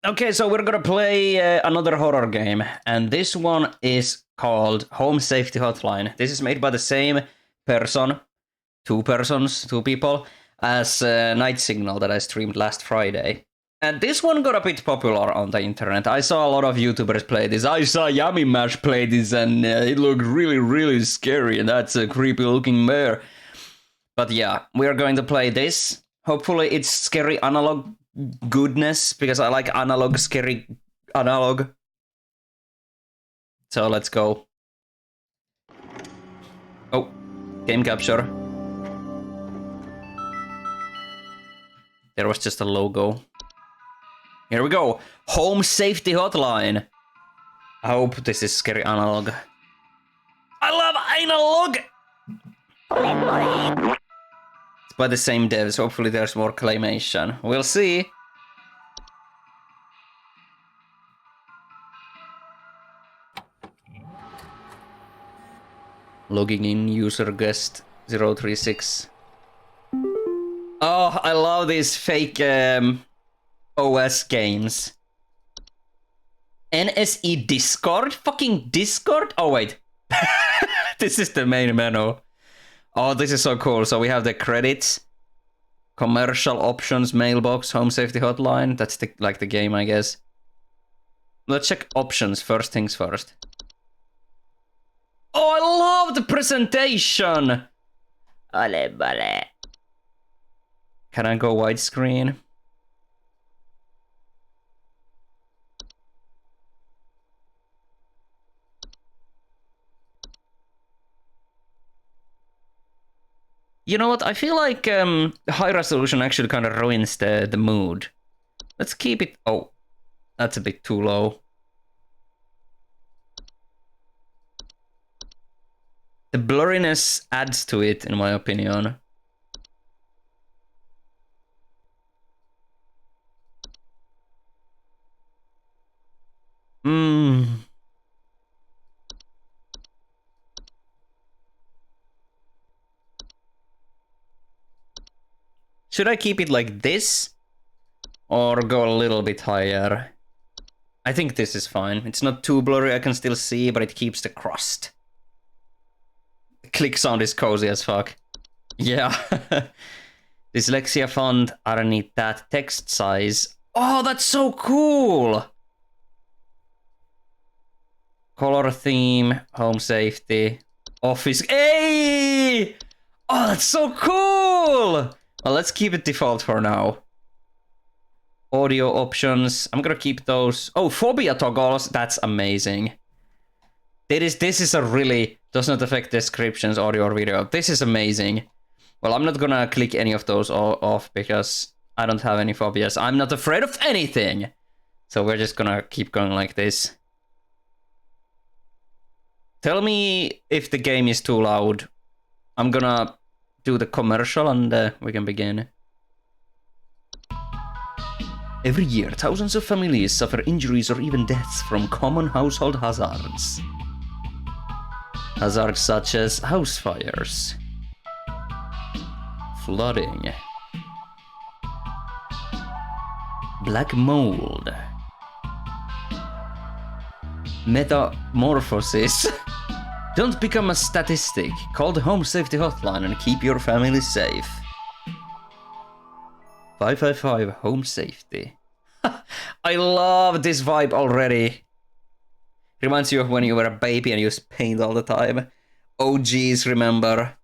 Okay, so we're gonna play another horror game, and this one is called Home Safety Hotline. This is made by the same person, two people, as Night Signal that I streamed last Friday. And this one got a bit popular on the internet. I saw a lot of YouTubers play this. I saw Yummy Mash play this, and it looked really, really scary, and that's a creepy-looking bear. But yeah, we are going to play this. Hopefully it's scary analog goodness, because I like analog, scary analog. So let's go. Oh, game capture. There was just a logo. Here we go. Home Safety Hotline. I hope this is scary analog. I love analog! It's by the same devs. Hopefully there's more claymation. We'll see. Logging in, user guest 036. Oh, I love these fake OS games. NSE Discord? Fucking Discord? Oh, wait. This is the main menu. Oh, this is so cool. So we have the credits, commercial options, mailbox, home safety hotline. That's the game, I guess. Let's check options, first things first. Oh, I love the presentation! Ole bale. Can I go widescreen? You know what? I feel like high resolution actually kind of ruins the mood. Let's keep it... Oh, that's a bit too low. The blurriness adds to it, in my opinion. Should I keep it like this? Or go a little bit higher? I think this is fine. It's not too blurry, I can still see, but it keeps the crust. The click sound is cozy as fuck. Yeah. Dyslexia font, I don't need that. Text size. Oh, that's so cool! Color theme, home safety, office. Hey! Oh, that's so cool! Well, let's keep it default for now. Audio options, I'm gonna keep those. Oh, phobia toggles, that's amazing. This is a really, does not affect descriptions, audio or video. This is amazing. Well, I'm not gonna click any of those off because I don't have any phobias. I'm not afraid of anything. So we're just gonna keep going like this. Tell me if the game is too loud. I'm gonna do the commercial and we can begin. Every year, thousands of families suffer injuries or even deaths from common household hazards. Hazards such as house fires, flooding, black mold, metamorphosis. Don't become a statistic. Call the Home Safety Hotline and keep your family safe. 555 Home Safety. I love this vibe already. Reminds you of when you were a baby and used paint all the time. OGs remember.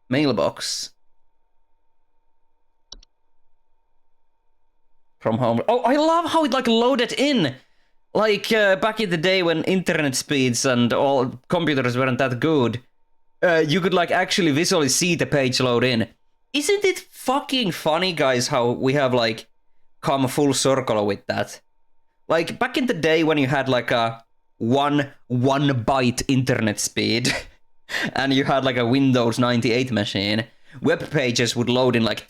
Mailbox. From home. Oh, I love how it like loaded in. Like back in the day when internet speeds and all computers weren't that good, you could like actually visually see the page load in. Isn't it fucking funny, guys, how we have like come full circle with that? Like back in the day when you had like a one byte internet speed and you had like a Windows 98 machine, web pages would load in like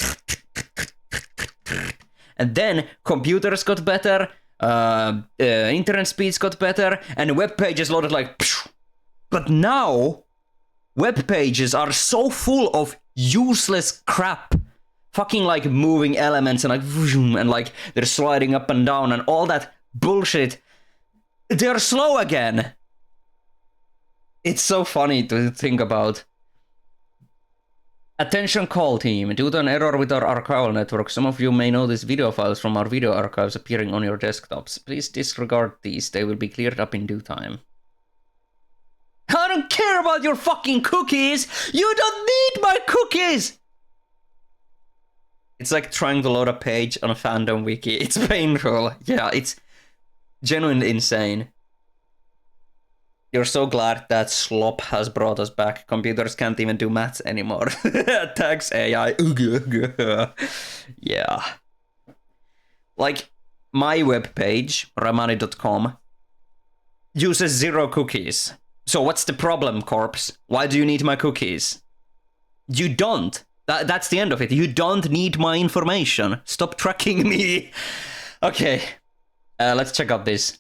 and then computers got better, internet speeds got better, and web pages loaded like phew. But now web pages are so full of useless crap fucking like moving elements and like vroom, and like they're sliding up and down and all that bullshit. They're slow again. It's so funny to think about. Attention call team, due to an error with our archival network, some of you may notice video files from our video archives appearing on your desktops. Please disregard these, they will be cleared up in due time. I don't care about your fucking cookies! You don't need my cookies! It's like trying to load a page on a fandom wiki. It's painful. Yeah, it's genuinely insane. You're so glad that slop has brought us back. Computers can't even do maths anymore. Thanks, AI. Yeah. Like, my webpage, Ryemanni.com, uses 0 cookies. So what's the problem, Corpse? Why do you need my cookies? You don't. That's the end of it. You don't need my information. Stop tracking me. Okay. Let's check out this.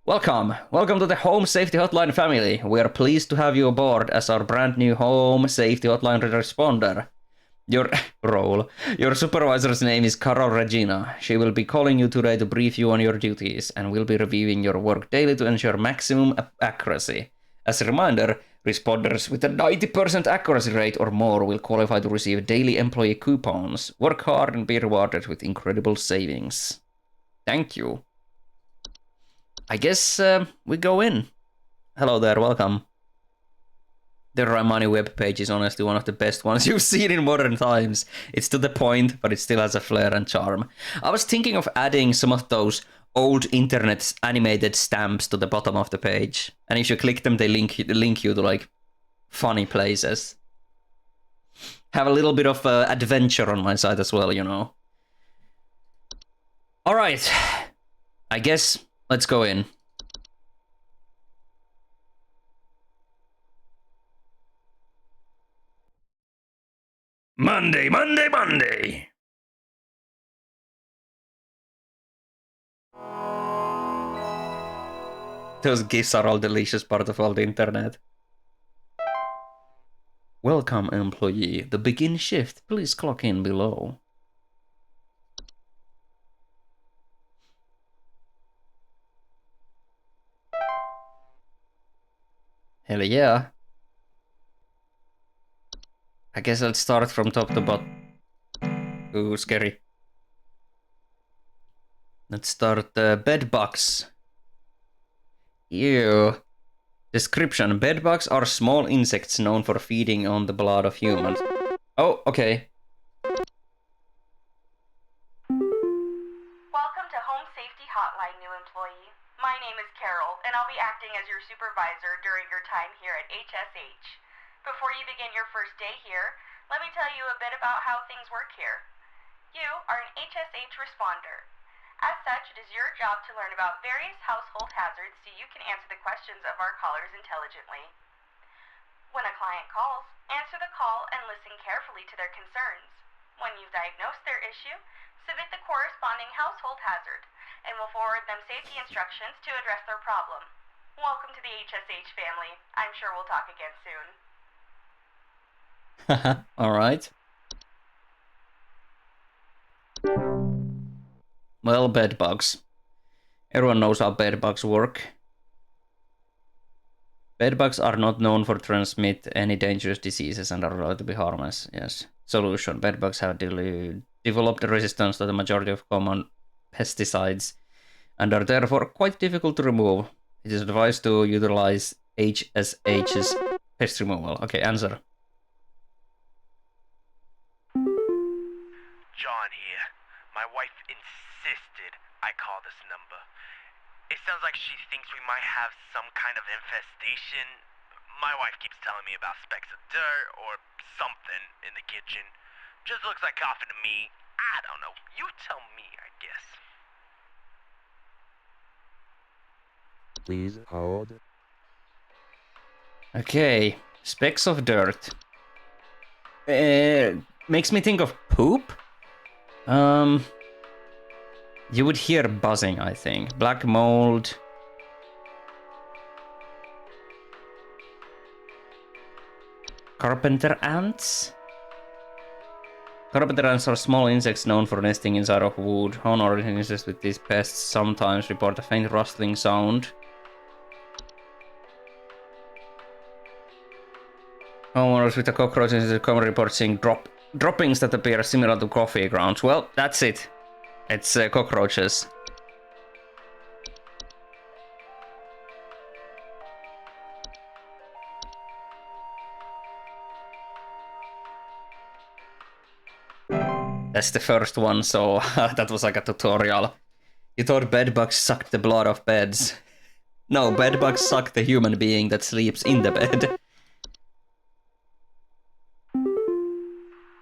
Welcome to the Home Safety Hotline family. We are pleased to have you aboard as our brand new Home Safety Hotline responder. Your supervisor's name is Carol Regina. She will be calling you today to brief you on your duties and will be reviewing your work daily to ensure maximum accuracy. As a reminder, responders with a 90% accuracy rate or more will qualify to receive daily employee coupons. Work hard and be rewarded with incredible savings. Thank you. I guess we go in. Hello there, welcome. The Ryemanni webpage is honestly one of the best ones you've seen in modern times. It's to the point, but it still has a flair and charm. I was thinking of adding some of those old internet animated stamps to the bottom of the page. And if you click them, they link you to like funny places. Have a little bit of adventure on my side as well, you know. Alright. I guess let's go in. Monday, Monday, Monday! Those gifs are all delicious part of all the internet. Welcome, employee. The begin shift. Please clock in below. Hell yeah. I guess I'll start from top to bottom. Ooh, scary. Let's start bedbugs. Ew. Description. Bedbugs are small insects known for feeding on the blood of humans. Oh, okay. Welcome to Home Safety Hotline, new employee. My name is Carol, and I'll be acting as your supervisor during your time here at HSH. Before you begin your first day here, let me tell you a bit about how things work here. You are an HSH responder. As such, it is your job to learn about various household hazards so you can answer the questions of our callers intelligently. When a client calls, answer the call and listen carefully to their concerns. When you've diagnosed their issue, submit the corresponding household hazard, and we'll forward them safety instructions to address their problem. Welcome to the HSH family. I'm sure we'll talk again soon. Alright. Well, bedbugs. Everyone knows how bedbugs work. Bedbugs are not known for transmit any dangerous diseases and are relatively harmless. Yes. Solution. Bedbugs have developed a resistance to the majority of common pesticides and are therefore quite difficult to remove. It is advised to utilize HSH's pest removal. Okay, answer. John here. My wife insisted I call this number. It sounds like she thinks we might have some kind of infestation. My wife keeps telling me about specks of dirt or something in the kitchen. Just looks like coffee to me. I don't know. You tell me, I guess. Please hold. Okay, specks of dirt. Makes me think of poop. You would hear buzzing, I think. Black mold. Carpenter ants. Carpenter are small insects known for nesting inside of wood. Honor insects with these pests sometimes report a faint rustling sound. Homeowners with a cockroach insect common report seeing droppings that appear similar to coffee grounds. Well, that's it. It's cockroaches. That's the first one, so that was like a tutorial. You thought bedbugs sucked the blood of beds. No, bedbugs suck the human being that sleeps in the bed.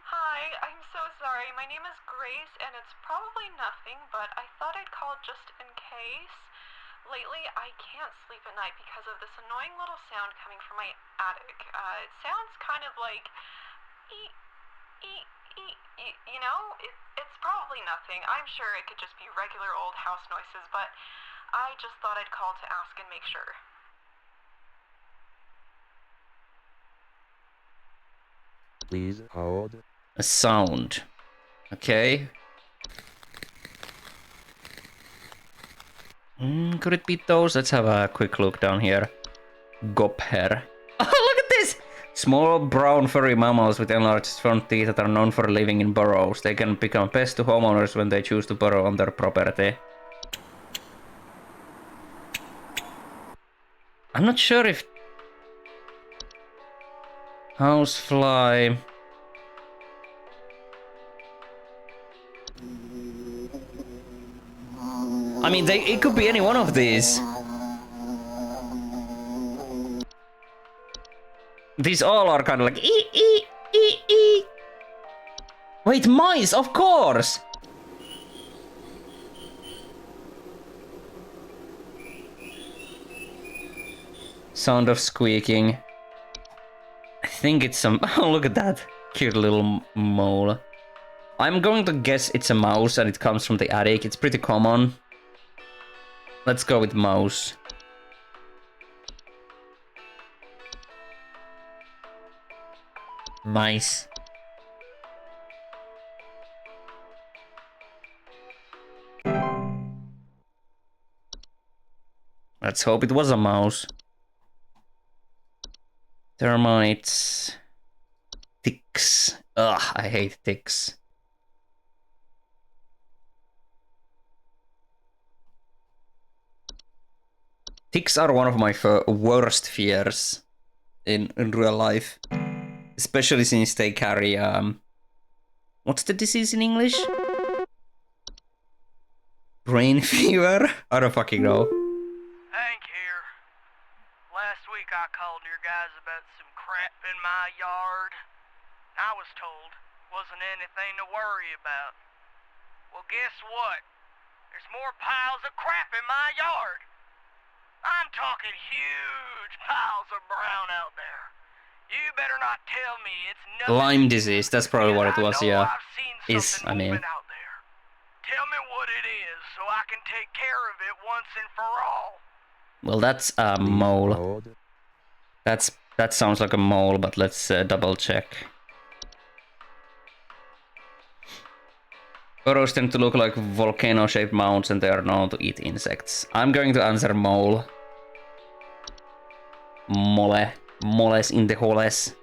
Hi, I'm so sorry. My name is Grace, and it's probably nothing, but I thought I'd call just in case. Lately, I can't sleep at night because of this annoying little sound coming from my attic. It sounds kind of like... You know, it's probably nothing. I'm sure it could just be regular old house noises, but I just thought I'd call to ask and make sure. Please hold. A sound. Okay. Could it be those? Let's have a quick look down here. Gopher. Oh, look at this! Small brown furry mammals with enlarged front teeth that are known for living in burrows. They can become pests to homeowners when they choose to burrow on their property. I'm not sure if... Housefly... I mean, it could be any one of these. These all are kind of like ee. Wait, mice, of course! Sound of squeaking. I think it's some... Oh, look at that. Cute little mole. I'm going to guess it's a mouse and it comes from the attic. It's pretty common. Let's go with mouse. Mice. Let's hope it was a mouse. Termites. Ticks. Ugh, I hate ticks. Ticks are one of my worst fears in real life. Especially since they carry, what's the disease in English? Brain fever? I don't fucking know. Hank here. Last week I called your guys about some crap in my yard. I was told wasn't anything to worry about. Well, guess what? There's more piles of crap in my yard. I'm talking huge piles of brown out there. You better not tell me it's nothing. Lyme disease, that's probably what it was, yeah. I've seen something moving out there. Tell me what it is so I can take care of it once and for all. Well, that's a mole. That sounds like a mole, but let's double check. Burrows tend to look like volcano-shaped mounds and they are known to eat insects. I'm going to answer mole. Mole. Moles in the holes.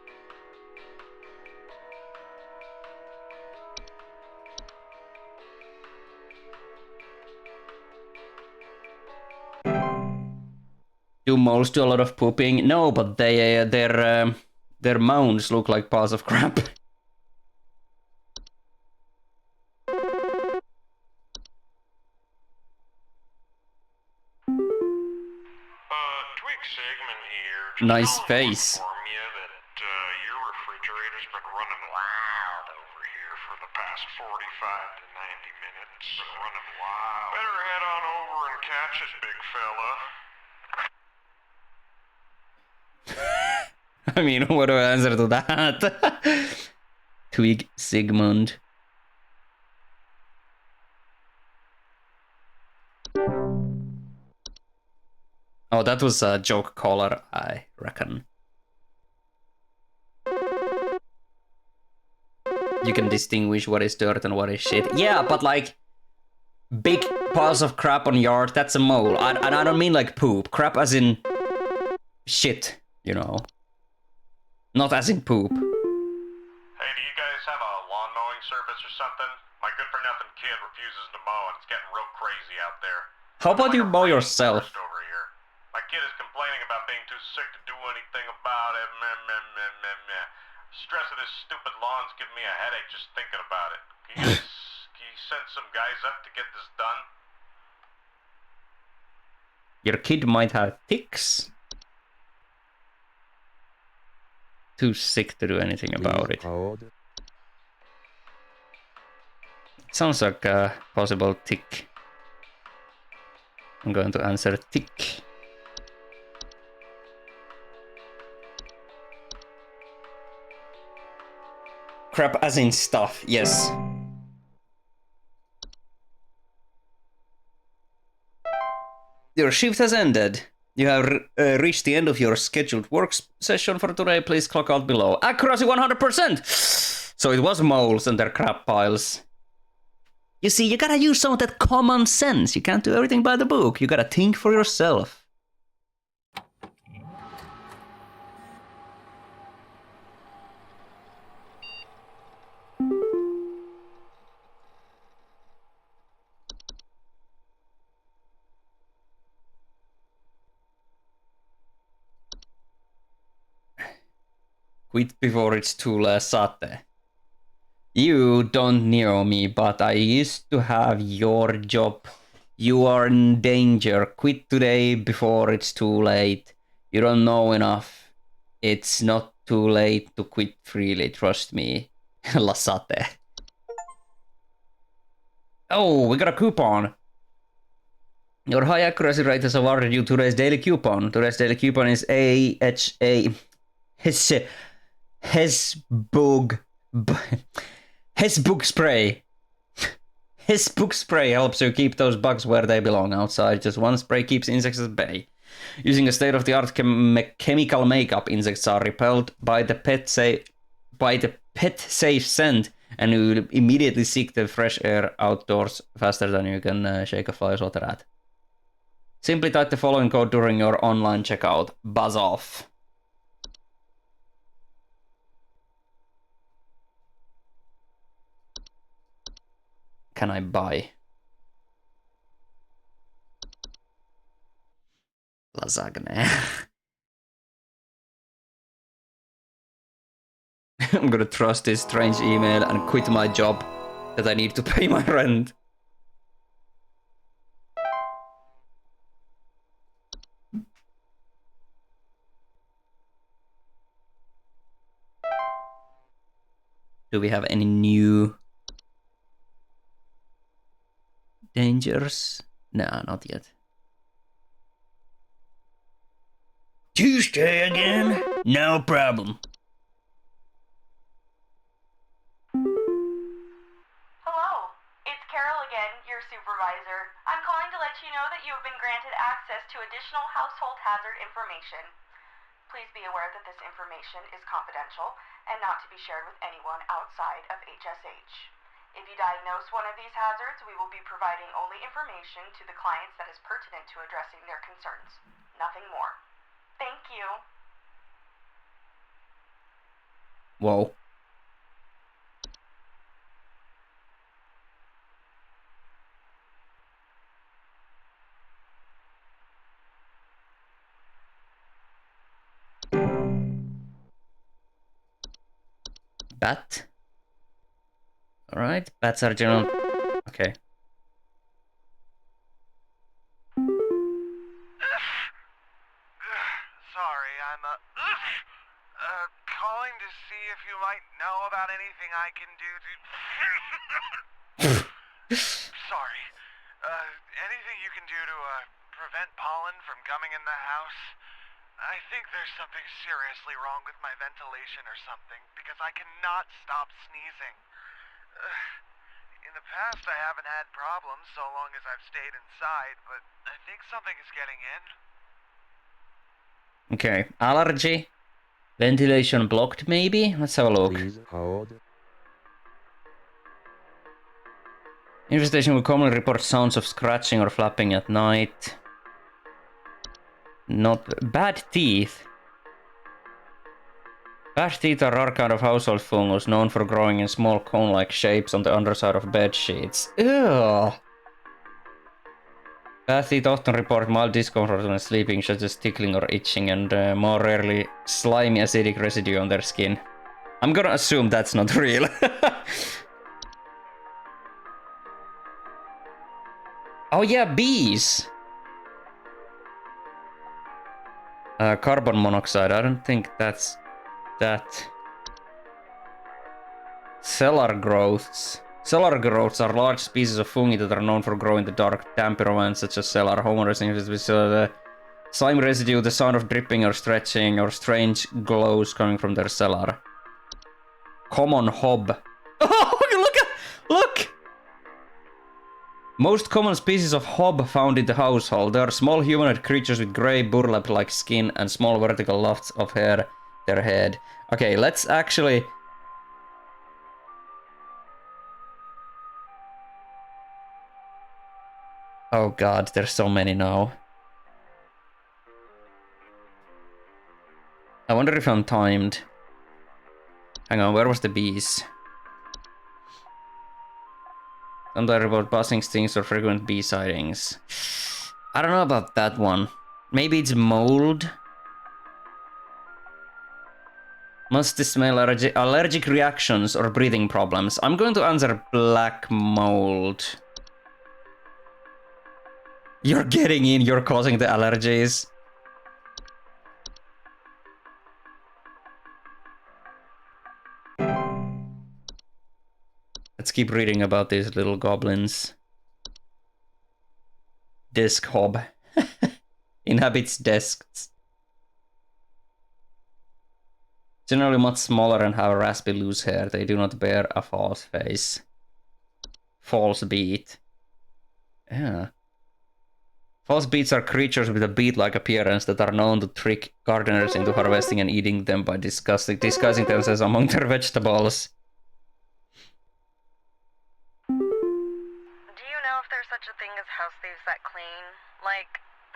Do moles do a lot of pooping? No, but their mounds look like piles of crap. Nice face. Your refrigerator's been running wild over here for the past 45 to 90 minutes. Been running wild. Better head on over and catch it, big fella. I mean, what do I answer to that? Twig Sigmund. Oh, that was a joke caller, I reckon. you can distinguish what is dirt and what is shit. Yeah, but like big piles of crap on yard, that's a mole. And I don't mean like poop. Crap as in shit, you know. Not as in poop. Hey, do you guys have a lawn mowing service or something? My good-for-nothing kid refuses to mow, and it's getting real crazy out there. How about you mow Rain yourself? forest over here. My kid is complaining about being too sick to do anything about it. Meh, meh, meh, meh, meh. Stress of this stupid lawn's giving me a headache just thinking about it. Can you send some guys up to get this done? Your kid might have ticks. Too sick to do anything about it. Hold. Sounds like a possible tick. I'm going to answer tick. Crap as in stuff, yes. Your shift has ended. You have reached the end of your scheduled work session for today. Please clock out below. Accuracy 100%! So it was moles and their crap piles. You see, you gotta use some of that common sense. You can't do everything by the book. You gotta think for yourself. Quit before it's too late. You don't know me, but I used to have your job. You are in danger. Quit today before it's too late. You don't know enough. It's not too late to quit freely, trust me. Lasate. Oh, we got a coupon. Your high accuracy rate has awarded you today's daily coupon. Today's daily coupon is AHA. Hesbug spray. Hesbug spray helps you keep those bugs where they belong outside. Just one spray keeps insects at bay. Using a state-of-the-art chemical makeup, insects are repelled by the pet safe scent, and you immediately seek the fresh air outdoors faster than you can shake a fly swatter at. Simply type the following code during your online checkout. Buzz off. Can I buy? Lasagne. I'm gonna trust this strange email and quit my job that I need to pay my rent. Do we have any new dangers? Nah, not yet. Tuesday again? No problem. Hello, it's Carol again, your supervisor. I'm calling to let you know that you have been granted access to additional household hazard information. Please be aware that this information is confidential and not to be shared with anyone outside of HSH. If you diagnose one of these hazards, we will be providing only information to the clients that is pertinent to addressing their concerns. Nothing more. Thank you. Whoa. Bat. Alright, bats are general. Okay. Sorry, I'm calling to see if you might know about anything I can do to... Sorry. Anything you can do to prevent pollen from coming in the house? I think there's something seriously wrong with my ventilation or something, because I cannot stop sneezing. In the past, I haven't had problems so long as I've stayed inside, but I think something is getting in. Okay. Allergy. Ventilation blocked, maybe? Let's have a look. Please hold. Infestation will commonly report sounds of scratching or flapping at night. Not bad teeth. Bad teeth are a rare kind of household fungus known for growing in small cone-like shapes on the underside of bed sheets. Ew. Bad teeth often report mild discomfort when sleeping, such as tickling or itching, and more rarely slimy acidic residue on their skin. I'm gonna assume that's not real. Oh yeah, bees! Carbon monoxide, I don't think that's that. Cellar growths. Cellar growths are large species of fungi that are known for growing in the dark, damp environments such as cellar. Homeowners with the slime residue, the sound of dripping or stretching, or strange glows coming from their cellar. Common hob. Oh, look! Most common species of hob found in the household. They are small humanoid creatures with grey burlap-like skin and small vertical tufts of hair their head. Okay, let's actually... Oh god, there's so many now. I wonder if I'm timed. Hang on, where was the bees? Sometimes about buzzing stings or frequent bee sightings. I don't know about that one. Maybe it's mold? Musty smell, allergic reactions, or breathing problems. I'm going to answer black mold. You're getting in, you're causing the allergies. Let's keep reading about these little goblins. Desk hob. Inhabits desks. Generally much smaller and have raspy loose hair. They do not bear a false face. False beat. Yeah. False beets are creatures with a beet-like appearance that are known to trick gardeners into harvesting and eating them by disguising themselves among their vegetables. Do you know if there's such a thing as house thieves that clean? Like,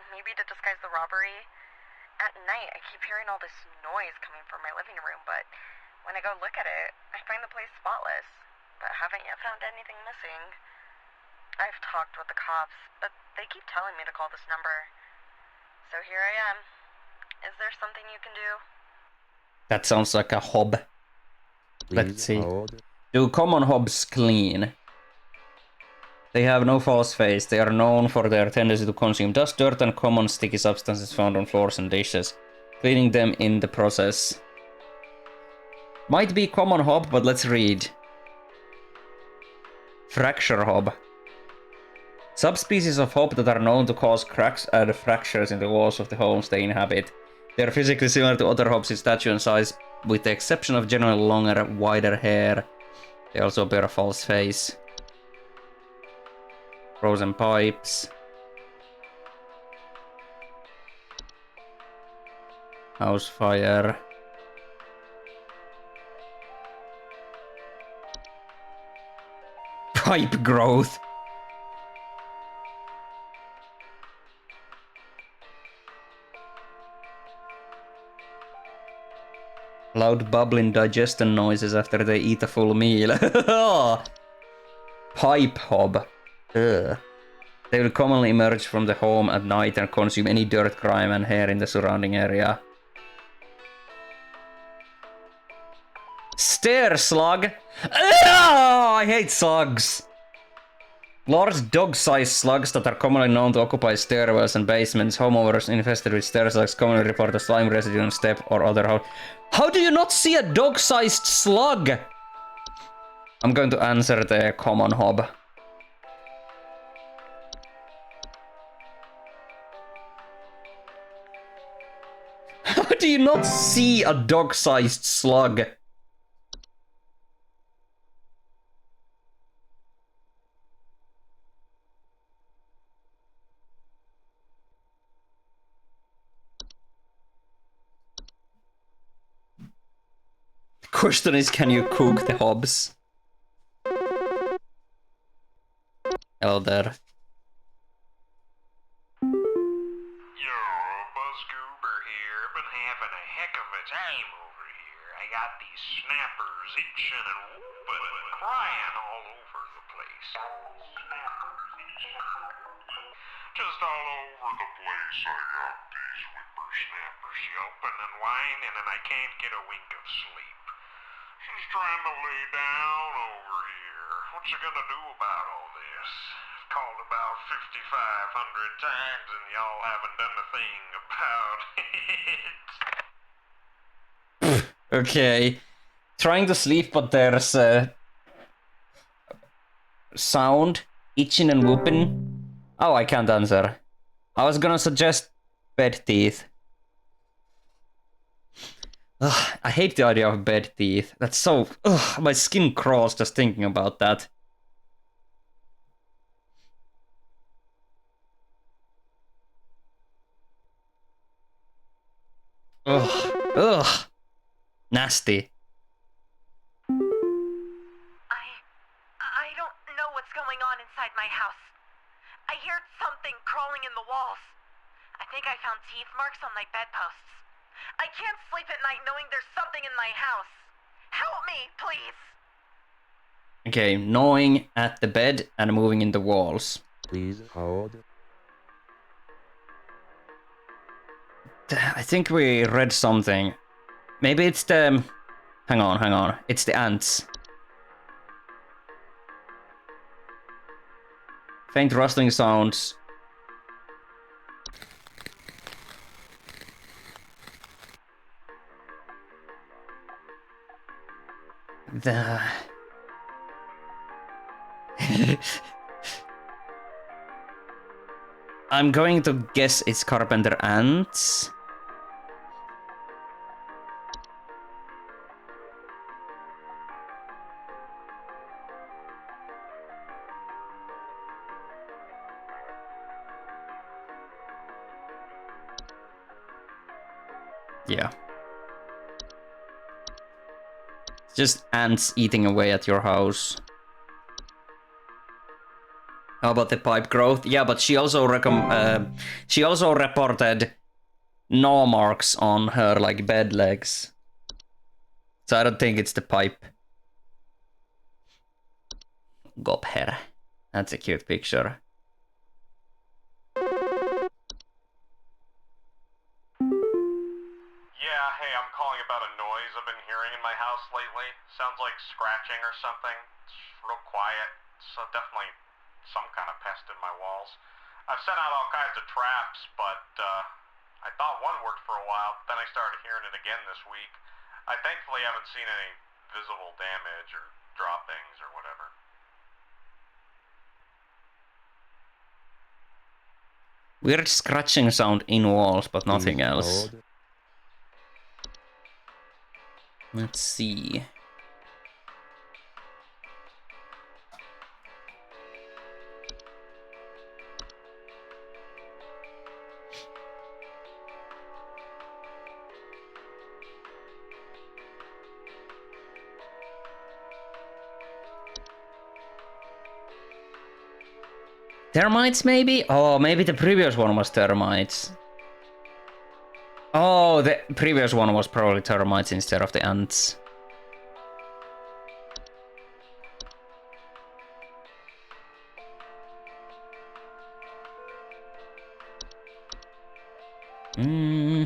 maybe to disguise the robbery? At night, I keep hearing all this noise coming from my living room, but when I go look at it, I find the place spotless, but haven't yet found anything missing. I've talked with the cops, but they keep telling me to call this number. So here I am. Is there something you can do? That sounds like a hob. Let's see. Hold. Do common hobs clean? They have no false face. They are known for their tendency to consume dust, dirt, and common sticky substances found on floors and dishes, cleaning them in the process. Might be common hob, but let's read. Fracture hob. Subspecies of hob that are known to cause cracks and fractures in the walls of the homes they inhabit. They are physically similar to other hobs in stature and size, with the exception of generally longer, wider hair. They also bear a false face. Frozen pipes. House fire. Pipe growth. Loud bubbling digestion noises after they eat a full meal. Pipe hob. Ugh. They will commonly emerge from the home at night and consume any dirt, grime, and hair in the surrounding area. Stair slug. Ugh, I hate slugs. Large dog-sized slugs that are commonly known to occupy stairwells and basements. Homeowners infested with stair slugs commonly report a slime residue on step or other house. How do you not see a dog-sized slug? I'm going to answer the common hob. How do you not see a dog-sized slug? Question is, can you cook the hobs? Hello there. Yo, Buzz Goober here. Been having a heck of a time over here. I got these snappers itching and whooping and crying all over the place. Just all over the place I got these whippersnappers yelping and whining and I can't get a wink of sleep. She's trying to lay down over here. What's she gonna do about all this? I've called about 5,500 times and y'all haven't done a thing about it. Okay. Trying to sleep, but there's sound, itching and whooping. Oh, I can't answer. I was gonna suggest bed teeth. Ugh, I hate the idea of bed teeth. That's so... Ugh, my skin crawls just thinking about that. Ugh. Ugh. Nasty. I don't know what's going on inside my house. I heard something crawling in the walls. I think I found teeth marks on my bedposts. I can't sleep at night knowing there's something in my house. Help me, please. Okay, gnawing at the bed and moving in the walls. Please hold. I think we read something. Maybe it's the... Hang on. It's the ants. Faint rustling sounds. The... I'm going to guess it's carpenter ants. Yeah. It's just ants eating away at your house. How about the pipe growth? Yeah, but she also reported gnaw marks on her like bed legs. So I don't think it's the pipe. Gopher. That's a cute picture. Yeah, hey, I'm calling about a noise I've been hearing in my house lately. Sounds like scratching or something. It's real quiet. So definitely some kind of pest in my walls. I've sent out all kinds of traps, but I thought one worked for a while. Then I started hearing it again this week. I thankfully haven't seen any visible damage or droppings or whatever. Weird scratching sound in walls, but nothing Please else. hold. Let's see. Termites, maybe? Oh, maybe the previous one was termites. Oh, the previous one was probably termites instead of the ants. Hmm.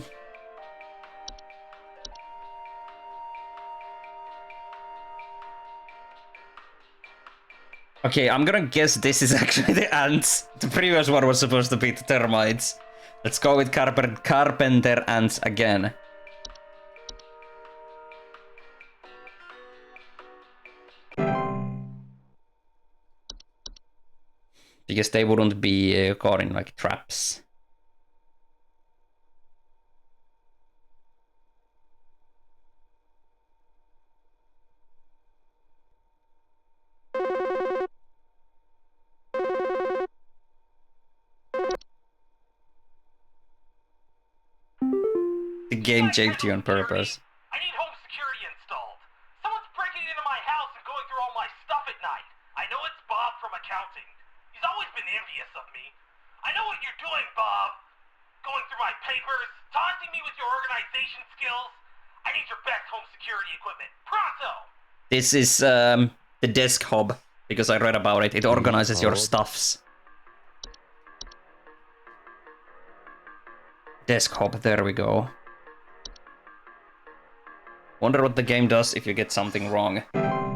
Okay, I'm gonna guess this is actually the ants. The previous one was supposed to be the termites. Let's go with carpenter ants again. Because they wouldn't be caught in like traps. The game japed you on purpose. I need home security installed. Someone's breaking into my house and going through all my stuff at night. I know it's Bob from accounting. He's always been envious of me. I know what you're doing, Bob. Going through my papers, taunting me with your organization skills. I need your best home security equipment. Pronto! This is the desk hub, because I read about it. It organizes your stuffs. Desk hub, there we go. Wonder what the game does if you get something wrong.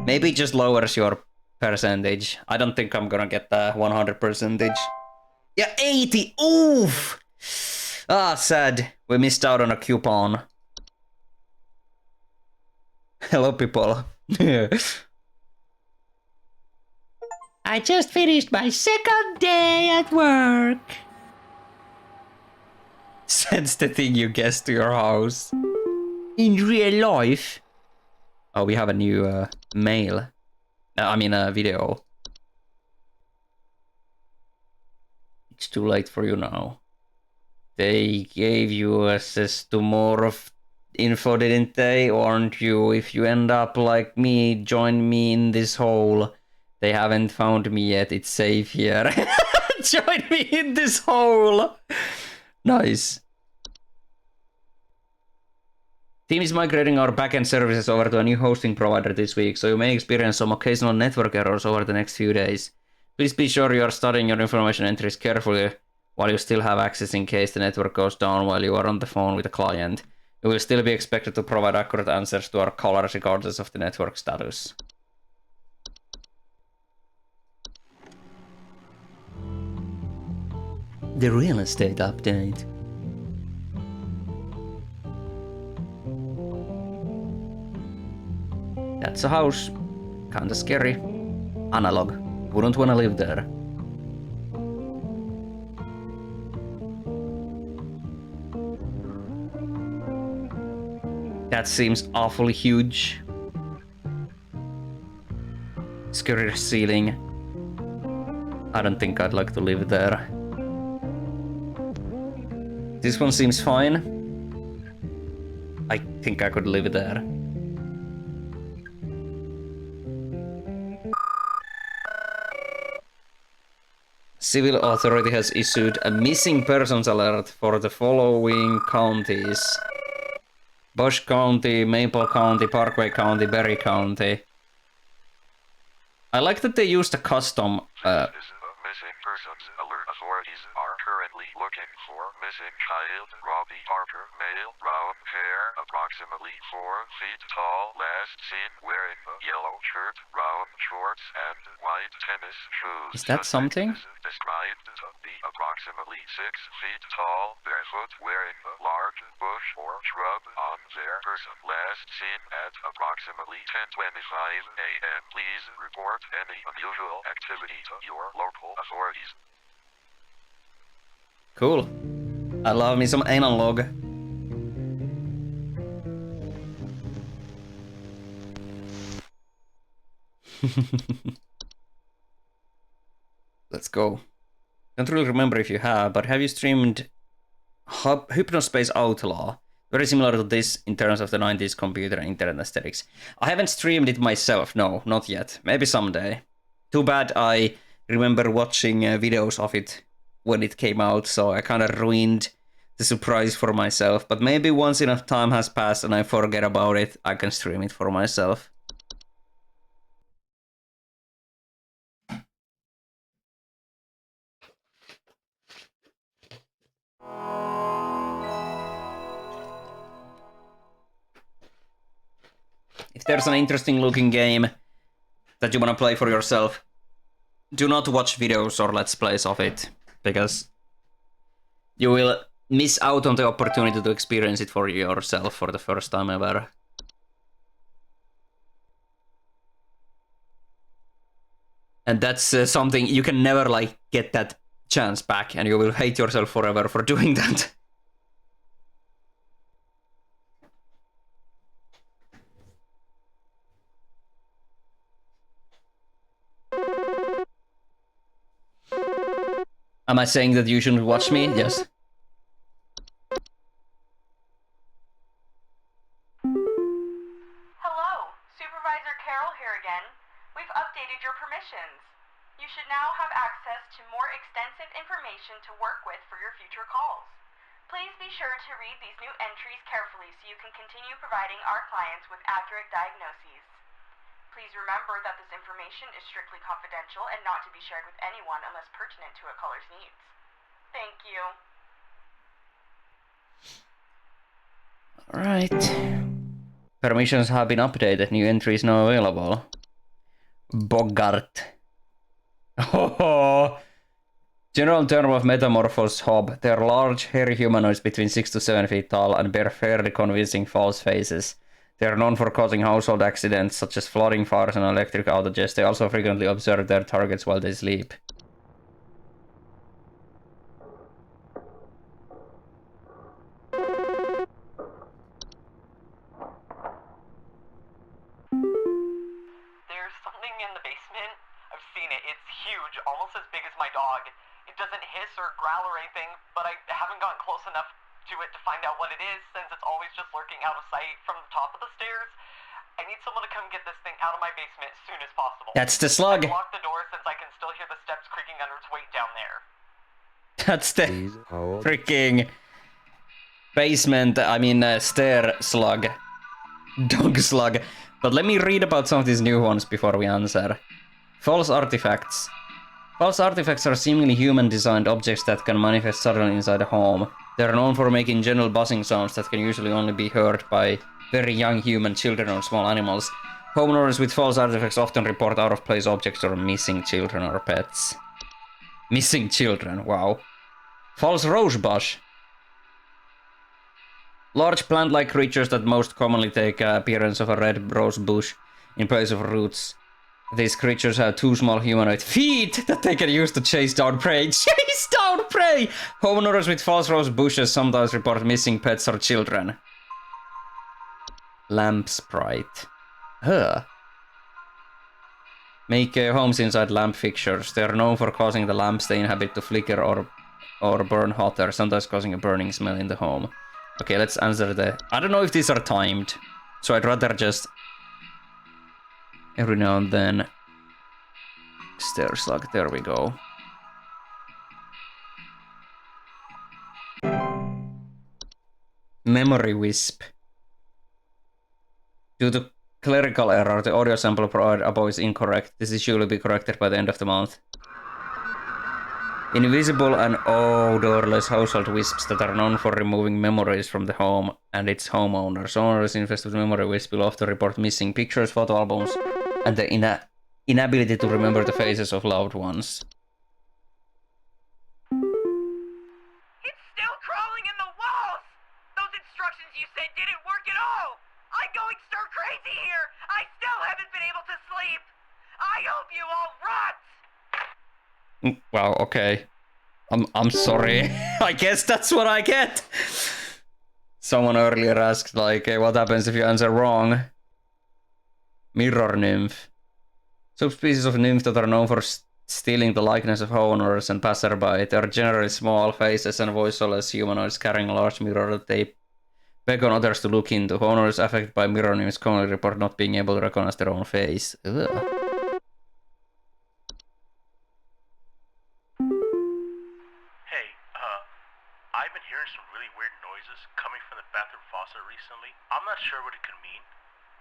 Maybe it just lowers your percentage. I don't think I'm gonna get the 100%. Yeah, 80! Oof! Ah, sad. We missed out on a coupon. Hello, people. I just finished my second day at work. Sends the thing you guessed to your house. In real life. Oh, we have a new mail. I mean, a video. It's too late for you now. They gave you access to more of info, didn't they? Aren't you? If you end up like me, join me in this hole. They haven't found me yet. It's safe here. Join me in this hole. Nice. Team is migrating our backend services over to a new hosting provider this week, so you may experience some occasional network errors over the next few days. Please be sure you are studying your information entries carefully while you still have access in case the network goes down while you are on the phone with a client. You will still be expected to provide accurate answers to our callers regardless of the network status. The real estate update. That's a house. Kinda scary. Analog. Wouldn't wanna live there. That seems awfully huge. Scary ceiling. I don't think I'd like to live there. This one seems fine. I think I could live there. Civil authority has issued a missing persons alert for the following counties: Bush County, Maple County, Parkway County, Berry County. I like that they used a custom missing persons alert. Authorities are currently looking for missing child Robbie Harper, male, brown hair, approximately 4 feet tall, last seen wearing a yellow shirt, brown shorts, and white tennis shoes. Is that something? Described to be approximately 6 feet tall, barefoot, wearing a large bush or shrub on their person. Last seen at approximately 10:25 a.m. Please report any unusual activity to your local authorities. Cool. I love me some analog. Let's go. Don't really remember if you have, but have you streamed Hypnospace Outlaw? Very similar to this in terms of the 90s computer and internet aesthetics. I haven't streamed it myself, no, not yet. Maybe someday. Too bad I remember watching videos of it when it came out, so I kind of ruined the surprise for myself. But maybe once enough time has passed and I forget about it, I can stream it for myself. If there's an interesting looking game that you want to play for yourself, do not watch videos or let's plays of it, because you will miss out on the opportunity to experience it for yourself for the first time ever. And that's something you can never like get that chance back, and you will hate yourself forever for doing that. Am I saying that you shouldn't watch me? Yes. Hello, Supervisor Carroll here again. We've updated your permissions. You should now have access to more extensive information to work with for your future calls. Please be sure to read these new entries carefully so you can continue providing our clients with accurate diagnoses. Please remember that this information is strictly confidential and not to be shared with anyone unless pertinent to a caller's needs. Thank you. Alright. Permissions have been updated. New entries now available. Bogart. Oh, general term of metamorphosed hob. They are large, hairy humanoids between 6 to 7 feet tall and bear fairly convincing false faces. They are known for causing household accidents such as flooding, fires, and electric outages. They also frequently observe their targets while they sleep. There's something in the basement. I've seen it. It's huge, almost as big as my dog. It doesn't hiss or growl or anything, but I haven't gotten close enough to it to find out what it is, since it's always just lurking out of sight from the top of the stairs. I need someone to come get this thing out of my basement as soon as possible. That's the slug. Lock the door since I can still hear the steps creaking under its weight down there. That's the Please hold. freaking basement, stair slug. Dog slug. But let me read about some of these new ones before we answer. False artifacts. False artifacts are seemingly human-designed objects that can manifest suddenly inside a home. They are known for making general buzzing sounds that can usually only be heard by very young human, children, or small animals. Homeowners with false artifacts often report out-of-place objects or missing children or pets. Missing children, wow. False rosebush. Large plant-like creatures that most commonly take appearance of a red rose bush in place of roots. These creatures have 2 small humanoid feet that they can use to chase down prey. Chase down prey! Homeowners with false rose bushes sometimes report missing pets or children. Lamp sprite. Huh. Make homes inside lamp fixtures. They are known for causing the lamps they inhabit to flicker or burn hotter, sometimes causing a burning smell in the home. Okay, let's answer the... I don't know if these are timed, so I'd rather just... every now and then... stair slug, there we go. Memory wisp. Due to clerical error, the audio sample provided above is incorrect. This is usually be corrected by the end of the month. Invisible and odorless household wisps that are known for removing memories from the home and its homeowners. Owners infested with memory wisps will often report missing pictures, photo albums, and the inability to remember the faces of loved ones. It's still crawling in the walls! Those instructions you said didn't work at all! I'm going stir crazy here! I still haven't been able to sleep! I hope you all rot! Wow, okay. I'm sorry. I guess that's what I get. Someone earlier asked, like, hey, what happens if you answer wrong? Mirror nymph. Subspecies of nymph that are known for stealing the likeness of owners and passerby. They are generally small faces and voiceless humanoids carrying a large mirror that they beg on others to look into. Owners affected by mirror nymphs commonly report not being able to recognize their own face. Ugh. I've been hearing some really weird noises coming from the bathroom faucet recently. I'm not sure what it could mean.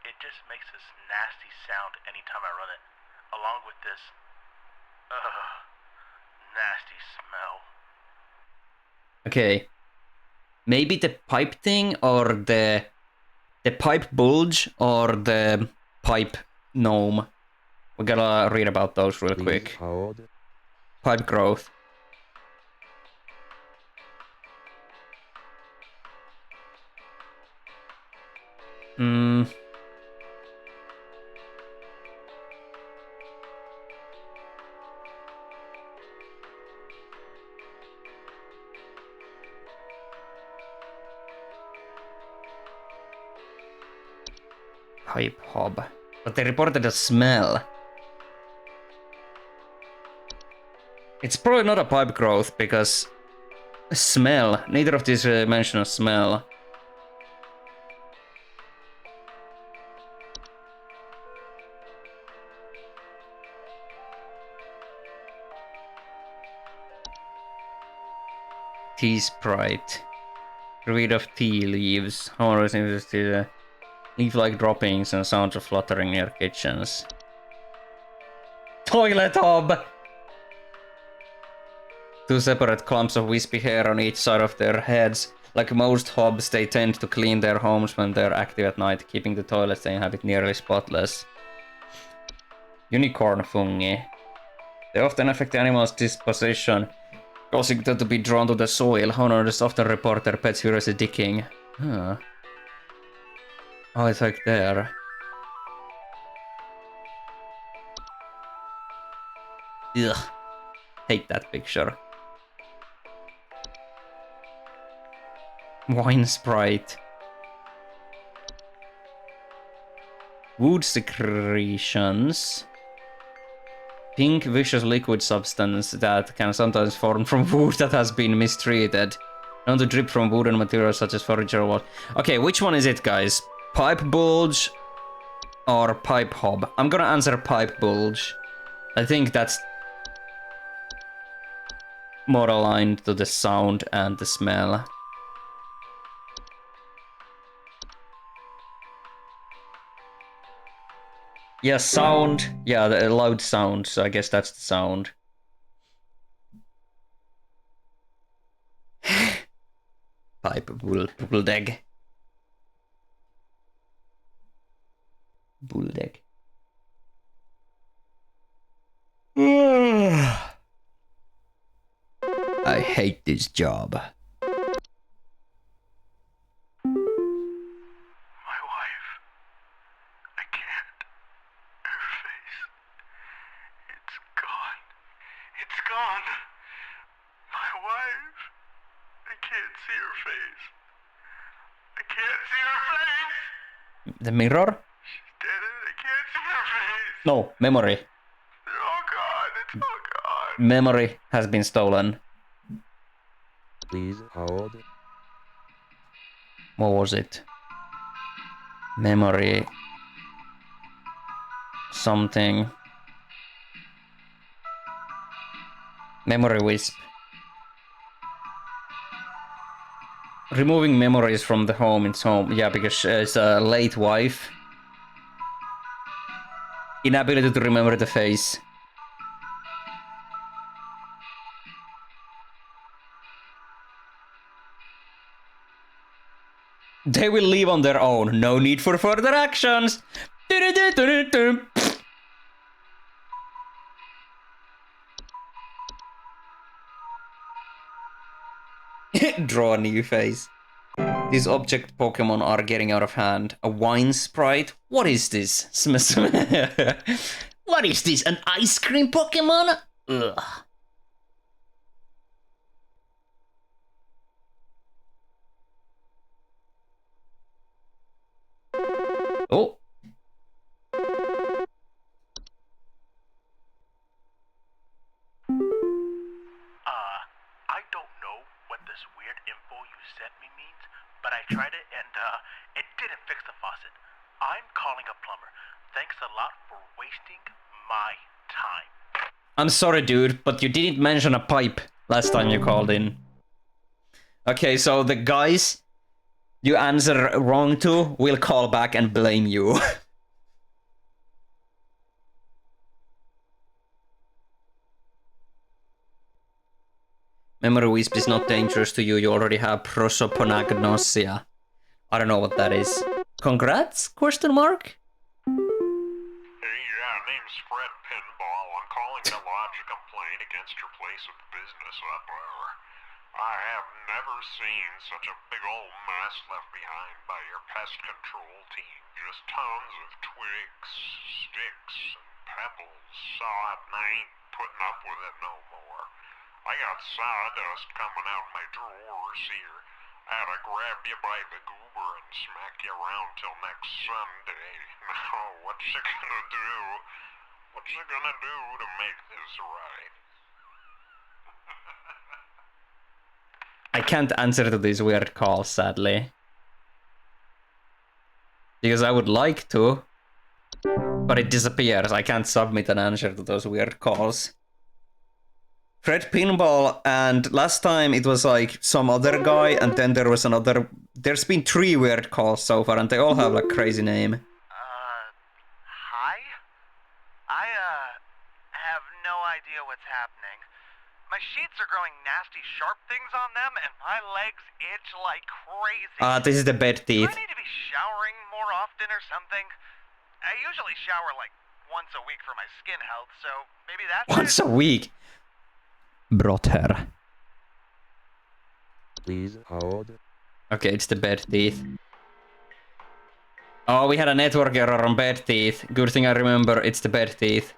It just makes this nasty sound anytime I run it, along with this, nasty smell. Okay. Maybe the pipe thing, or the pipe bulge, or the pipe gnome. We gotta read about those real Please quick. hold. Pipe growth. Pipe hob. But they reported a smell. It's probably not a pipe growth, because smell. Neither of these mention a smell. Tea Sprite. Read of tea leaves. Horrors interested. Leaf-like droppings and sounds of fluttering near kitchens. Toilet hob! 2 separate clumps of wispy hair on each side of their heads. Like most hobs, they tend to clean their homes when they're active at night, keeping the toilets they inhabit nearly spotless. Unicorn fungi. They often affect animals' disposition, causing them to be drawn to the soil. Owners often report their pets furiously digging. Huh. Oh, it's like there. Ugh. Hate that picture. Wine Sprite. Wood secretions. Pink vicious liquid substance that can sometimes form from wood that has been mistreated. Known to drip from wooden materials such as furniture or what. Okay, which one is it, guys? Pipe bulge or pipe hob? I'm gonna answer pipe bulge. I think that's more aligned to the sound and the smell. Yeah, sound. Yeah, the loud sound, so I guess that's the sound. Pipe bulldeg. Bulldeg. I hate this job. My wife. I can't. Her face. It's gone. It's gone. My wife. I can't see her face. I can't see her face. The mirror? She's dead. I can't see her face. No, memory. They're all gone. It's all gone. Memory has been stolen. Please hold. What was it? Memory. Something. Memory wisp. Removing memories from the home, it's home. Yeah, because it's a late wife. Inability to remember the face. They will leave on their own. No need for further actions. Draw a new face. These object Pokemon are getting out of hand. A wine sprite? What is this? What is this? An ice cream Pokemon? Ugh. Oh. I don't know what this weird info you sent me means, but I tried it and, it didn't fix the faucet. I'm calling a plumber. Thanks a lot for wasting my time. I'm sorry, dude, but you didn't mention a pipe last time you called in. Okay, so the guys you answer wrong to will call back and blame you. Memory wisp is not dangerous to you. You already have prosopagnosia. I don't know what that is. Congrats? Question mark? Hey, name's Fred Pinball. I'm calling to lodge a complaint against your place of business up there. I have never seen such a big old mess left behind by your pest control team. Just tons of twigs, sticks, and pebbles. So I ain't putting up with it no more. I got sawdust coming out my drawers here. I had to grab you by the goober and smack you around till next Sunday. Now, what's you gonna do? What's you gonna do to make this right? I can't answer to these weird calls, sadly. Because I would like to, but it disappears. I can't submit an answer to those weird calls. Fred Pinball, and last time it was like some other guy, and then there was another. There's been 3 weird calls so far, and they all have like crazy name. Hi? I, have no idea what's happening. My sheets are growing nasty sharp things on them, and my legs itch like crazy. This is the bed Do teeth. I need to be showering more often or something? I usually shower like once a week for my skin health, so maybe that's Once it. a week. Brother. Please hold. Okay, it's the bed teeth. Oh, we had a network error on bed teeth. Good thing I remember it's the bed teeth.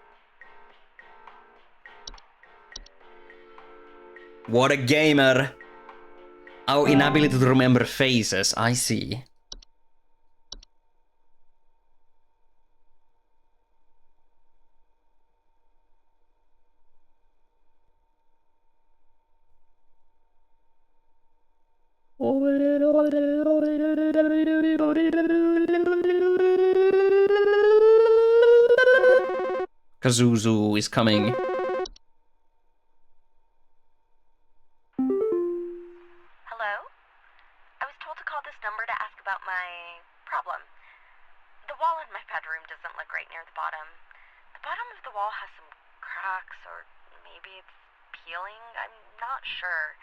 What a gamer! Our inability to remember faces, I see. Kazuzu is coming. Hello? I was told to call this number to ask about my problem. The wall in my bedroom doesn't look right near the bottom. The bottom of the wall has some cracks, or maybe it's peeling. I'm not sure.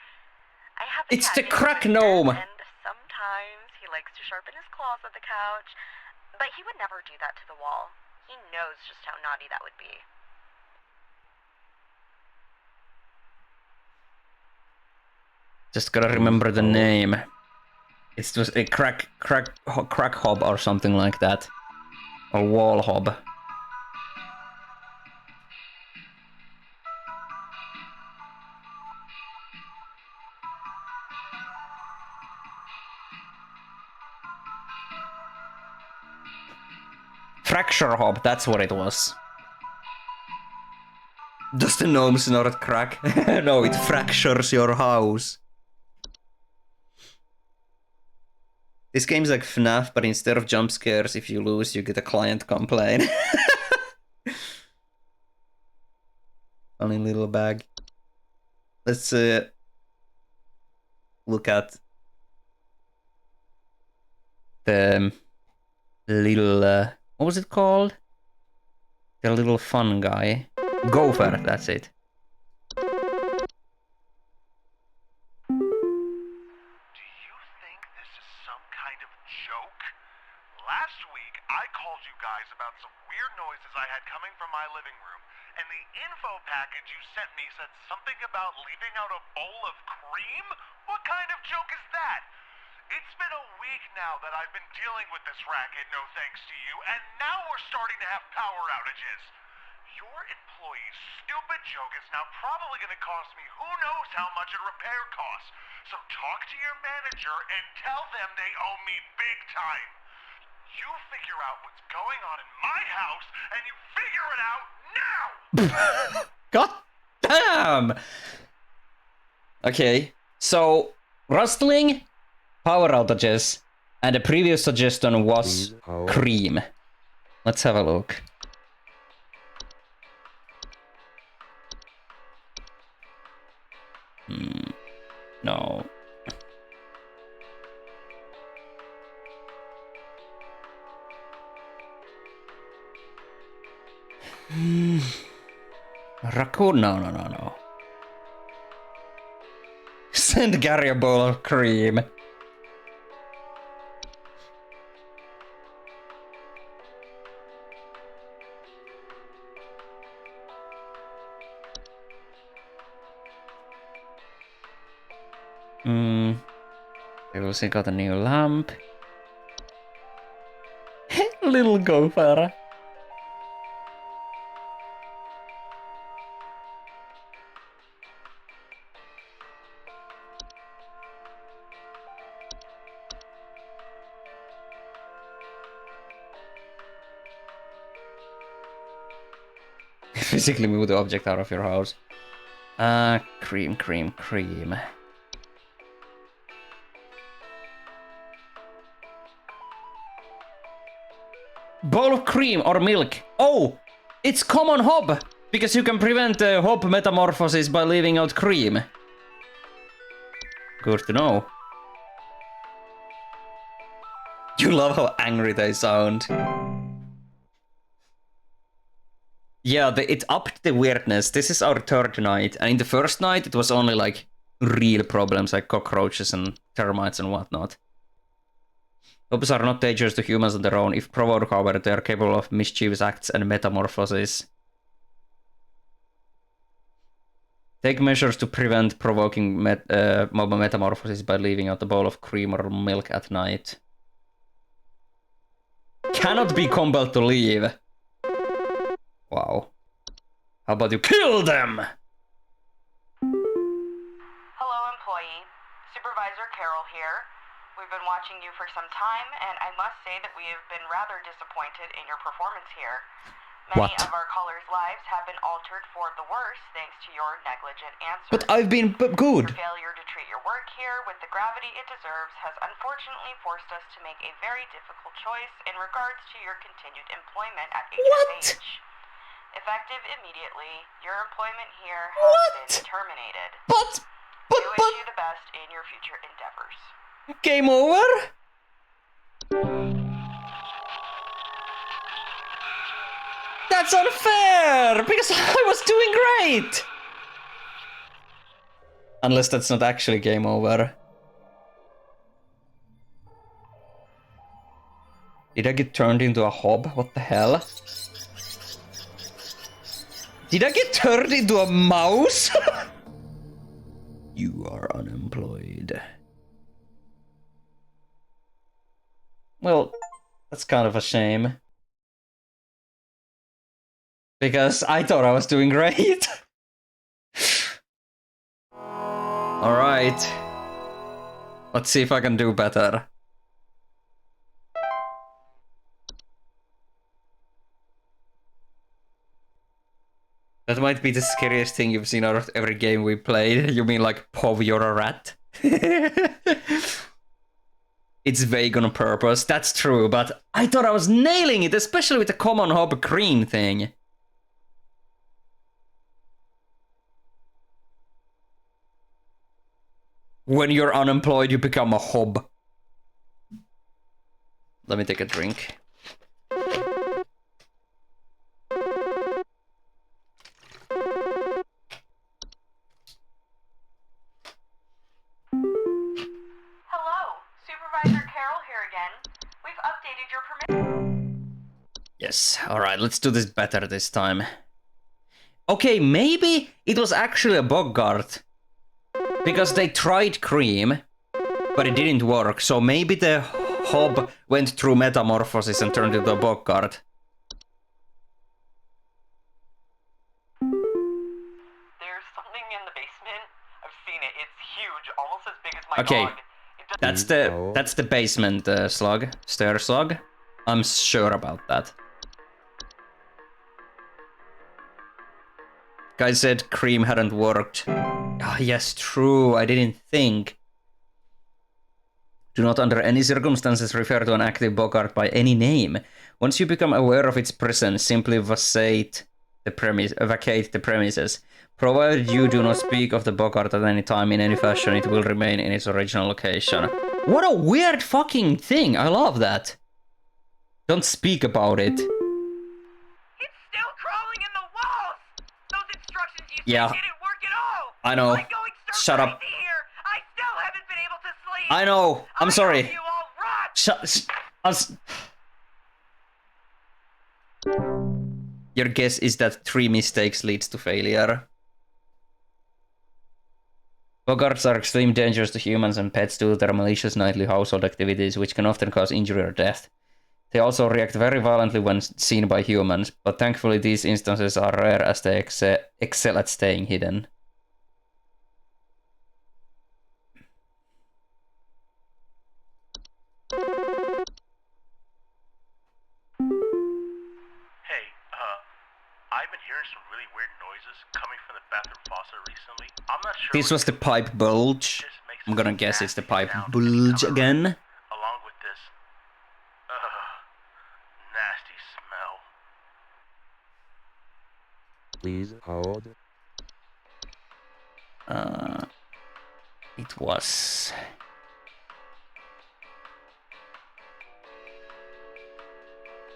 I have a It's cat the named crack Victor, gnome! and sometimes he likes to sharpen his claws at the couch, but he would never do that to the wall. He knows just how naughty that would be. Just gotta remember the name. It's just a crack hob or something like that. Or wall hob. Fracture hob, that's what it was. Does the gnome snort crack? No, it fractures your house. This game's like FNAF, but instead of jump scares, if you lose, you get a client complaint. Funny little bag. Let's look at the little what was it called? The little fun guy. Gopher, that's it. Do you think this is some kind of joke? Last week, I called you guys about some weird noises I had coming from my living room, and the info package you sent me said something about leaving out a bowl of cream? What kind of joke is that? It's been a week now that I've been dealing with this racket, no thanks to you, and now we're starting to have power outages. Your employee's stupid joke is now probably going to cost me who knows how much in repair costs. So talk to your manager and tell them they owe me big time. You figure out what's going on in my house, and you figure it out now! God damn! Okay, so rustling, power outages, and the previous suggestion was cream. Let's have a look. No. Raccoon? No. Send Gary a bowl of cream. We also got a new lamp. Little Gopher. Physically move the object out of your house. Cream. Bowl of cream or milk. Oh, it's common hob. Because you can prevent hob metamorphosis by leaving out cream. Good to know. You love how angry they sound. Yeah, it upped the weirdness. This is our third night, and in the first night it was only like real problems like cockroaches and termites and whatnot. Hobs are not dangerous to humans on their own. If provoked, however, they are capable of mischievous acts and metamorphosis. Take measures to prevent provoking mob metamorphosis by leaving out a bowl of cream or milk at night. Cannot be compelled to leave. Wow. How about you kill them? Hello, employee. Supervisor Carol here. We've been watching you for some time, and I must say that we have been rather disappointed in your performance here. Many of our callers' lives have been altered for the worse thanks to your negligent answers. But I've been good. Your failure to treat your work here with the gravity it deserves has unfortunately forced us to make a very difficult choice in regards to your continued employment at HSH. Effective immediately, your employment here has been terminated. But We wish you the best in your future endeavors. game over? That's unfair! Because I was doing great! Unless that's not actually game over. Did I get turned into a hob? What the hell? Did I get turned into a mouse? You are unemployed. Well, that's kind of a shame. Because I thought I was doing great. Alright. Let's see if I can do better. That might be the scariest thing you've seen out of every game we played. You mean like, Pov, you're a rat? It's vague on purpose, that's true, but I thought I was nailing it, especially with the common hob green thing. When you're unemployed, you become a hob. Let me take a drink. Yes, alright, let's do this better this time. Okay, maybe it was actually a Bogart. Because they tried cream, but it didn't work, so maybe the hob went through metamorphosis and turned into a Bogart. There's something in the basement. I've seen it. It's huge, almost as big as my Okay, dog. that's the basement slug, stair slug. I'm sure about that. Guy said cream hadn't worked. Ah, yes, true, I didn't think. Do not under any circumstances refer to an active Bogart by any name. Once you become aware of its presence, simply vacate the premises. Provided you do not speak of the Bogart at any time in any fashion, it will remain in its original location. What a weird fucking thing, I love that. Don't speak about it. It's still crawling in the walls! Those instructions you Yeah. said didn't work at all! I know. I'm going Shut up. crazy here! I still haven't been able to sleep! I know, I'm sorry. You all rot! Your guess is that 3 mistakes leads to failure. Bogarts are extreme dangers to humans and pets due to their malicious nightly household activities, which can often cause injury or death. They also react very violently when seen by humans, but thankfully these instances are rare as they excel at staying hidden. Hey, I've been hearing some really weird noises coming from the bathroom faucet recently. I'm not sure. This was the pipe bulge. I'm gonna guess it's the pipe bulge again. Along with this, nasty smell. Please hold. It was...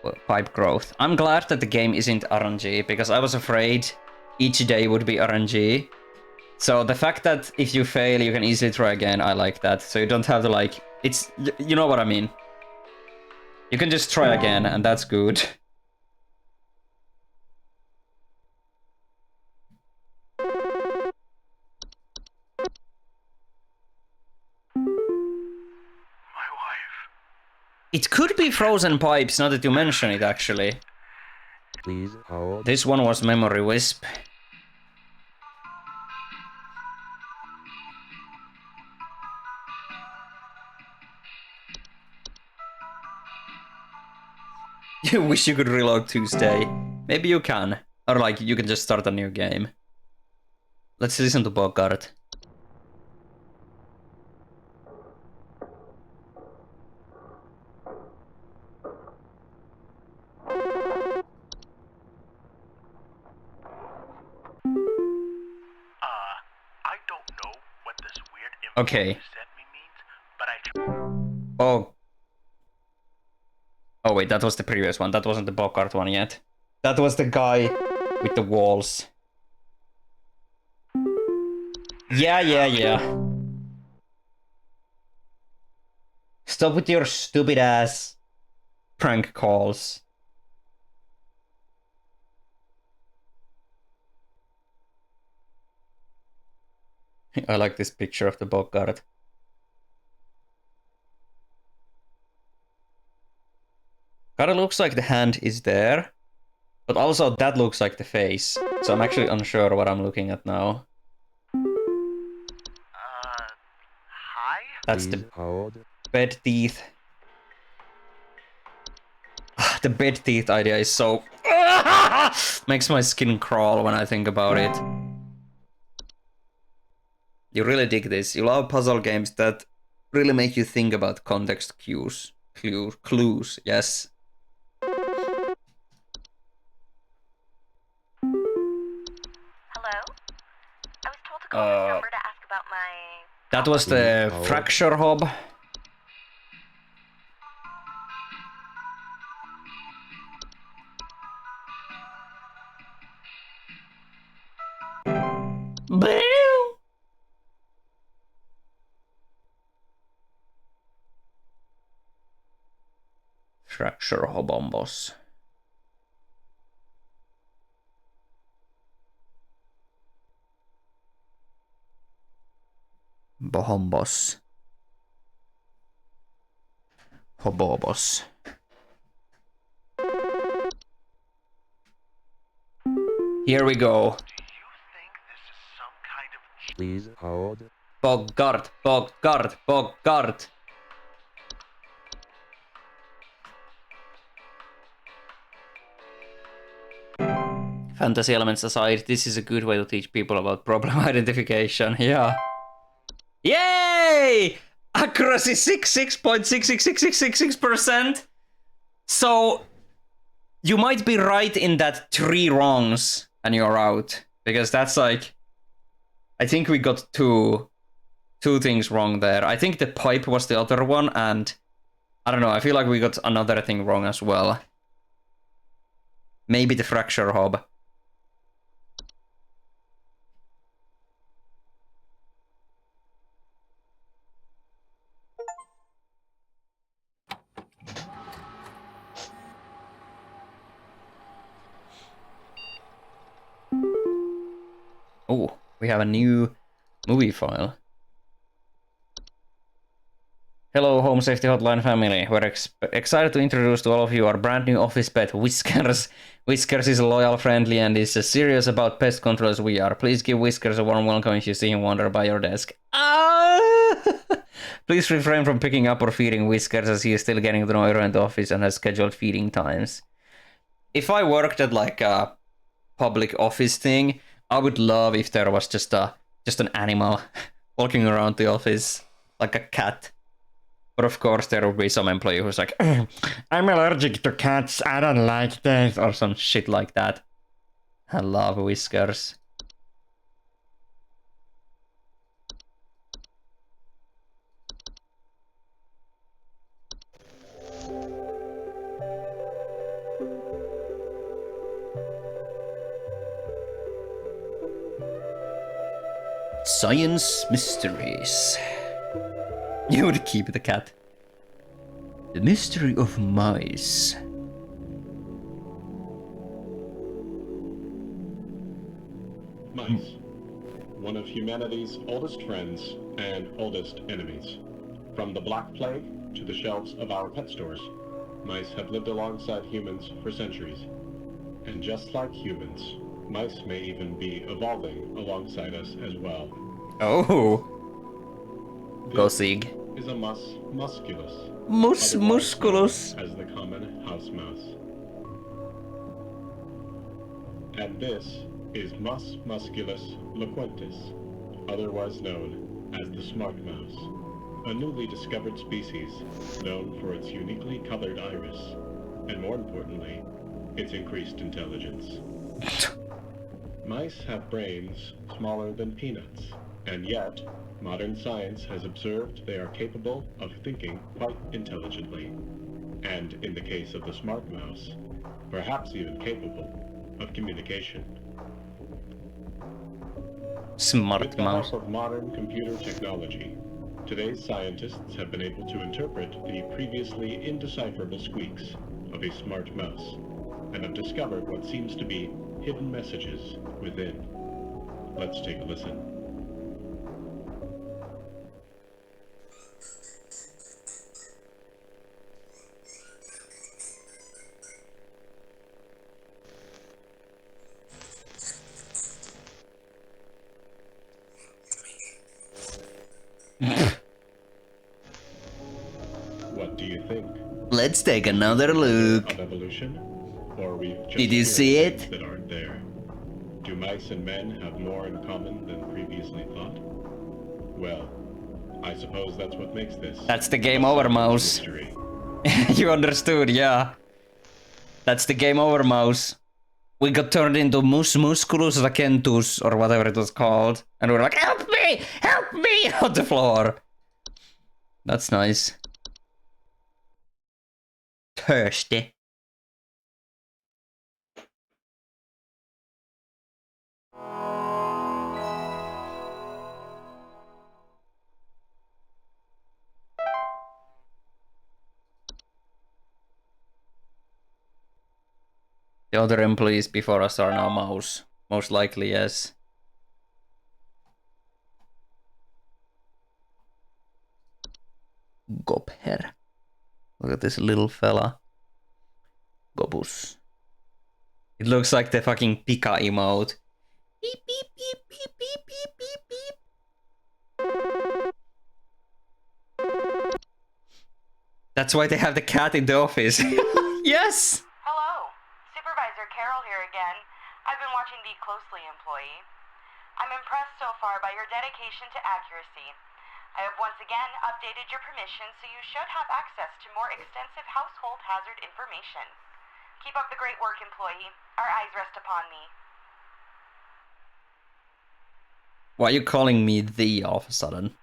well, pipe growth. I'm glad that the game isn't RNG, because I was afraid each day would be RNG. So the fact that if you fail, you can easily try again, I like that. So you don't have to like... it's... you know what I mean. You can just try again, and that's good. My wife. It could be frozen pipes, now that you mention it, actually. Please hold. This one was Memory Wisp. You wish you could reload Tuesday. Maybe you can. Or like, you can just start a new game. Let's listen to Bogart. I don't know what this weird info Okay. you sent me means, but I... Oh. Oh wait, that was the previous one. That wasn't the Bogart one yet. That was the guy with the walls. Yeah. Stop with your stupid ass prank calls. I like this picture of the Bogart. Kinda looks like the hand is there, but also that looks like the face. So I'm actually unsure what I'm looking at now. Hi? That's Please the hold. bed teeth. The bed teeth idea is so... makes my skin crawl when I think about it. You really dig this. You love puzzle games that really make you think about context cues. Clues, yes. Hello? I was told to call this number to ask about my... That was the fracture hob. Fracture hobombos. Bohombos. Hobobos. Here we go. Do you think this is some kind of... Please hold. Bogart. Fantasy elements aside, this is a good way to teach people about problem identification. Yeah. Yay! Accuracy 66.666666%. So you might be right in that 3 wrongs and you're out, because that's like, I think we got two things wrong there. I think the pipe was the other one, and I don't know, I feel like we got another thing wrong as well. Maybe the fracture hob. Oh, we have a new movie file. Hello, Home Safety Hotline family. We're excited to introduce to all of you our brand new office pet, Whiskers. Whiskers is loyal, friendly, and is as serious about pest control as we are. Please give Whiskers a warm welcome if you see him wander by your desk. Please refrain from picking up or feeding Whiskers, as he is still getting to know everyone in the office and has scheduled feeding times. If I worked at like a public office thing, I would love if there was just an animal walking around the office, like a cat. But of course there would be some employee who's like, I'm allergic to cats, I don't like this, or some shit like that. I love whiskers. Science mysteries. You would keep the cat. The mystery of mice. Mice. One of humanity's oldest friends and oldest enemies. From the Black Plague to the shelves of our pet stores, mice have lived alongside humans for centuries. And just like humans, mice may even be evolving alongside us as well. Oh. Go This Sig. is a mus musculus. Mus otherwise musculus. known as the common house mouse. And this is Mus musculus loquentis, otherwise known as the smart mouse, a newly discovered species known for its uniquely colored iris, and more importantly, its increased intelligence. Mice have brains smaller than peanuts, and yet, modern science has observed they are capable of thinking quite intelligently, and in the case of the smart mouse, perhaps even capable of communication. Smart With the mouse. help of modern computer technology, today's scientists have been able to interpret the previously indecipherable squeaks of a smart mouse, and have discovered what seems to be hidden messages within. Let's take a listen. What do you think? Let's take another look. Of evolution? Or we've just Did you see heard things it? that aren't there? Do mice and men have more in common than previously thought? Well, I suppose that's what makes this. That's the game a over, science mouse. mystery. You understood, yeah. That's the game over, mouse. We got turned into Mus musculus lacentus, or whatever it was called. And we were like, help me! Help me! On the floor. That's nice. Thirsty. The other employees before us are now mouse. Most likely, yes. Gopher. Look at this little fella. Gobus. It looks like the fucking Pika emote. Beep, beep, beep, beep, beep, beep, beep, beep. That's why they have the cat in the office. Yes! Hello, Supervisor Carol here again. I've been watching thee closely, employee. I'm impressed so far by your dedication to accuracy. I have once again updated your permissions so you should have access to more extensive household hazard information. Keep up the great work, employee. Our eyes rest upon thee. Why are you calling me the all of a sudden?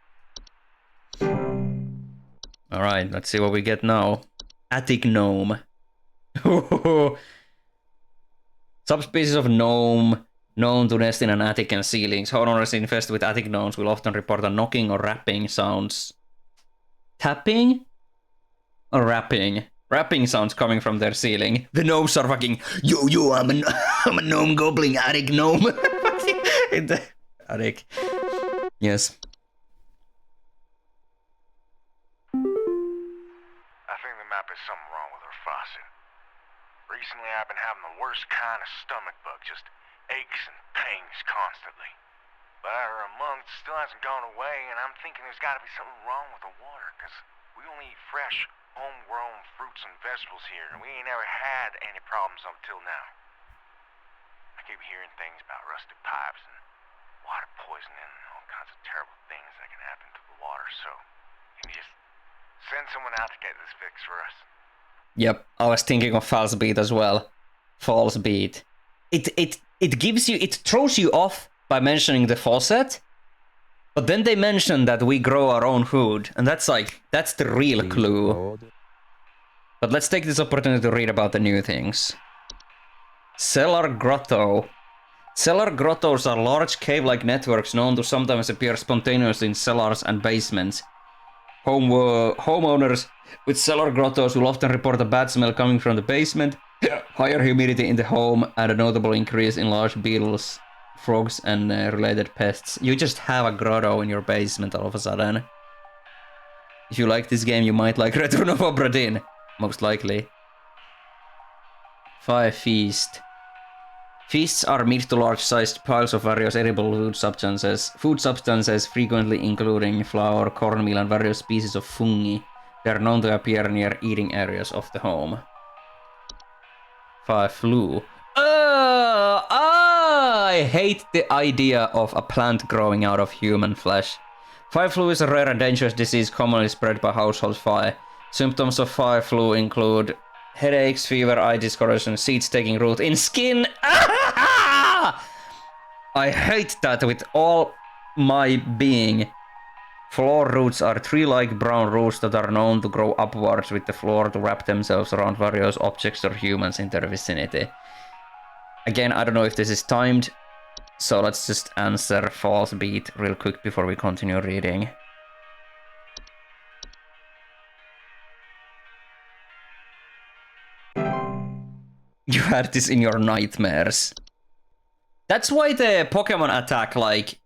Alright, let's see what we get now. Attic gnome. Subspecies of gnome known to nest in an attic and ceilings. Homeowners infested with attic gnomes will often report a knocking or rapping sounds. Tapping? Or rapping? Rapping sounds coming from their ceiling. The gnomes are fucking, yo, I'm a gnome gobbling attic gnome. In the attic. Yes. I think there might be something wrong with her faucet. Recently I've been having the worst kind of stomach bug, just aches and pains constantly. But after a month, it still hasn't gone away, and I'm thinking there's gotta be something wrong with the water, because we only eat fresh, homegrown fruits and vegetables here, and we ain't ever had any problems up till now. I keep hearing things about rusted pipes and water poisoning and all kinds of terrible things that can happen to the water, so can you just send someone out to get this fixed for us? Yep, I was thinking of false beat as well. False beat. It it throws you off by mentioning the faucet, but then they mention that we grow our own food, and that's the real Please clue. hold. But let's take this opportunity to read about the new things. Cellar Grotto. Cellar grottos are large cave-like networks known to sometimes appear spontaneously in cellars and basements. Homeowners with cellar grottos will often report a bad smell coming from the basement, higher humidity in the home, and a notable increase in large beetles, frogs, and related pests. You just have a grotto in your basement all of a sudden. If you like this game, you might like Return of Obra Dinn, most likely. 5 Feast. Feasts are mid to large-sized piles of various edible food substances frequently including flour, cornmeal, and various species of fungi. They are known to appear near eating areas of the home. 5 Flu. I hate the idea of a plant growing out of human flesh. 5 Flu is a rare and dangerous disease commonly spread by household fly. Symptoms of 5 Flu include headaches, fever, eye discoloration, seeds taking root in skin. I hate that with all my being. Floor roots are tree-like brown roots that are known to grow upwards with the floor to wrap themselves around various objects or humans in their vicinity. Again, I don't know if this is timed, so let's just answer false beat real quick before we continue reading. You had this in your nightmares. That's why the Pokemon attack, like...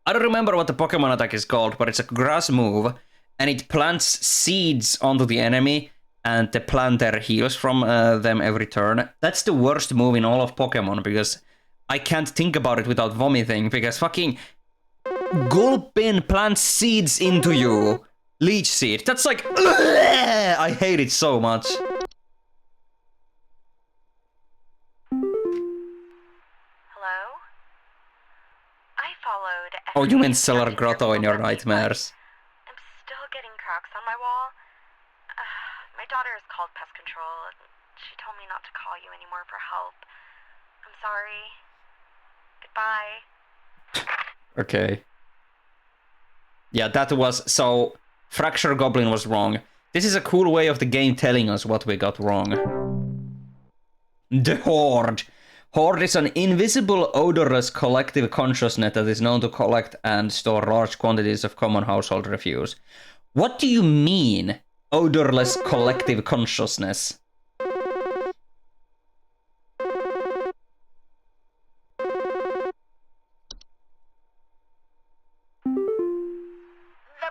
I don't remember what the Pokemon attack is called, but it's a grass move, and it plants seeds onto the enemy, and the planter heals from them every turn. That's the worst move in all of Pokemon, because I can't think about it without vomiting, because fucking Gulpin plants seeds into you. Leech seed. That's like... I hate it so much. Oh, you meant Cellar Grotto in your nightmares. I'm still getting cracks on my wall. My daughter has called pest control. She told me not to call you anymore for help. I'm sorry. Goodbye. Okay. Yeah, that was... So, Fracture Goblin was wrong. This is a cool way of the game telling us what we got wrong. The Horde. Horde is an invisible, odorless collective consciousness that is known to collect and store large quantities of common household refuse. What do you mean, odorless collective consciousness? The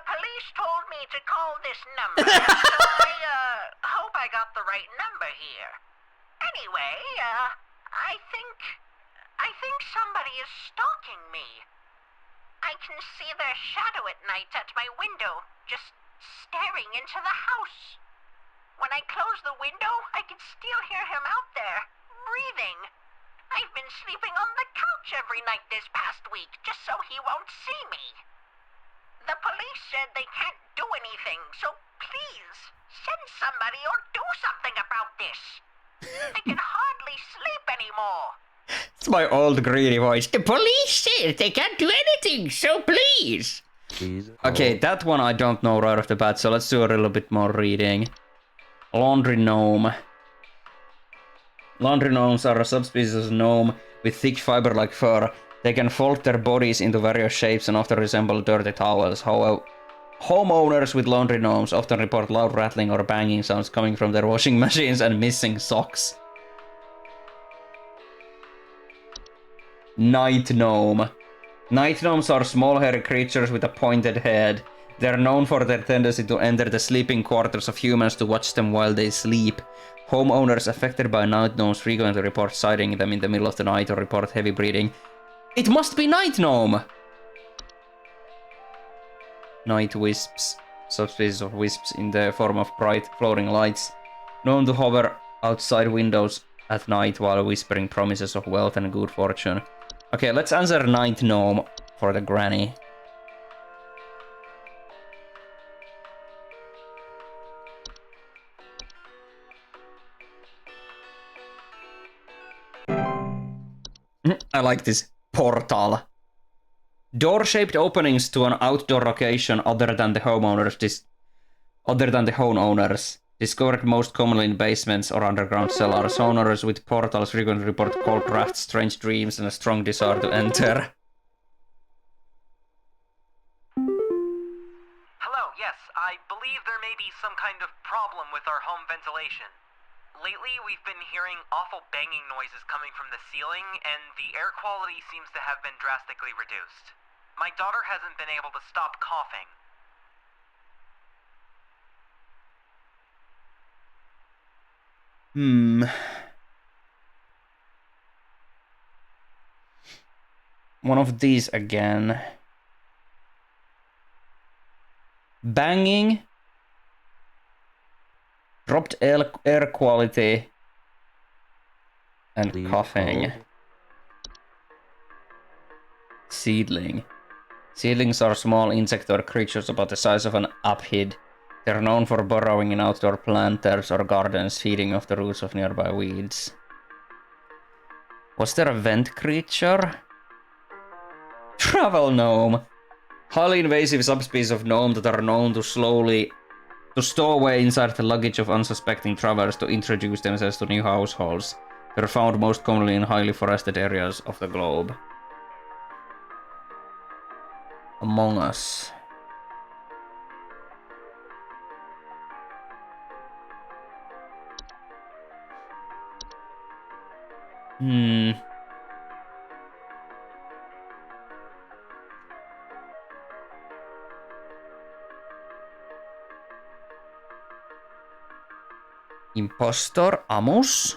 police told me to call this number, so I hope I got the right number here. Anyway, I think somebody is stalking me. I can see their shadow at night at my window, just staring into the house. When I close the window, I can still hear him out there, breathing. I've been sleeping on the couch every night this past week, just so he won't see me. The police said they can't do anything, so please, send somebody or do something about this. I can hardly sleep anymore. It's my old greedy voice. The police said they can't do anything, so please. Please Okay, hold. that one I don't know right off the bat, so let's do a little bit more reading. Laundry gnome. Laundry gnomes are a subspecies of gnome with thick fiber-like fur. They can fold their bodies into various shapes and often resemble dirty towels. However, homeowners with laundry gnomes often report loud rattling or banging sounds coming from their washing machines and missing socks. Night gnome. Night gnomes are small hairy creatures with a pointed head. They are known for their tendency to enter the sleeping quarters of humans to watch them while they sleep. Homeowners affected by night gnomes frequently report sighting them in the middle of the night or report heavy breathing. It must be night gnome! Night wisps. Subspecies of wisps in the form of bright floating lights. Known to hover outside windows at night while whispering promises of wealth and good fortune. Okay, let's answer night gnome for the granny. I like this. Portal. Door-shaped openings to an outdoor location other than the homeowners. Discovered most commonly in basements or underground cellars. Homeowners with portals frequently report cold drafts, strange dreams, and a strong desire to enter. Hello, yes, I believe there may be some kind of problem with our home ventilation. Lately, we've been hearing awful banging noises coming from the ceiling, and the air quality seems to have been drastically reduced. My daughter hasn't been able to stop coughing. One of these again. Banging. Dropped air quality. And Please coughing. hold. Seedling. Seedlings are small insect or creatures about the size of an aphids. They're known for burrowing in outdoor planters or gardens, feeding off the roots of nearby weeds. Was there a vent creature? Travel gnome. Highly invasive subspecies of gnome that are known to stow away inside the luggage of unsuspecting travelers to introduce themselves to new households. They're found most commonly in highly forested areas of the globe. Among Us. Impostor Amos?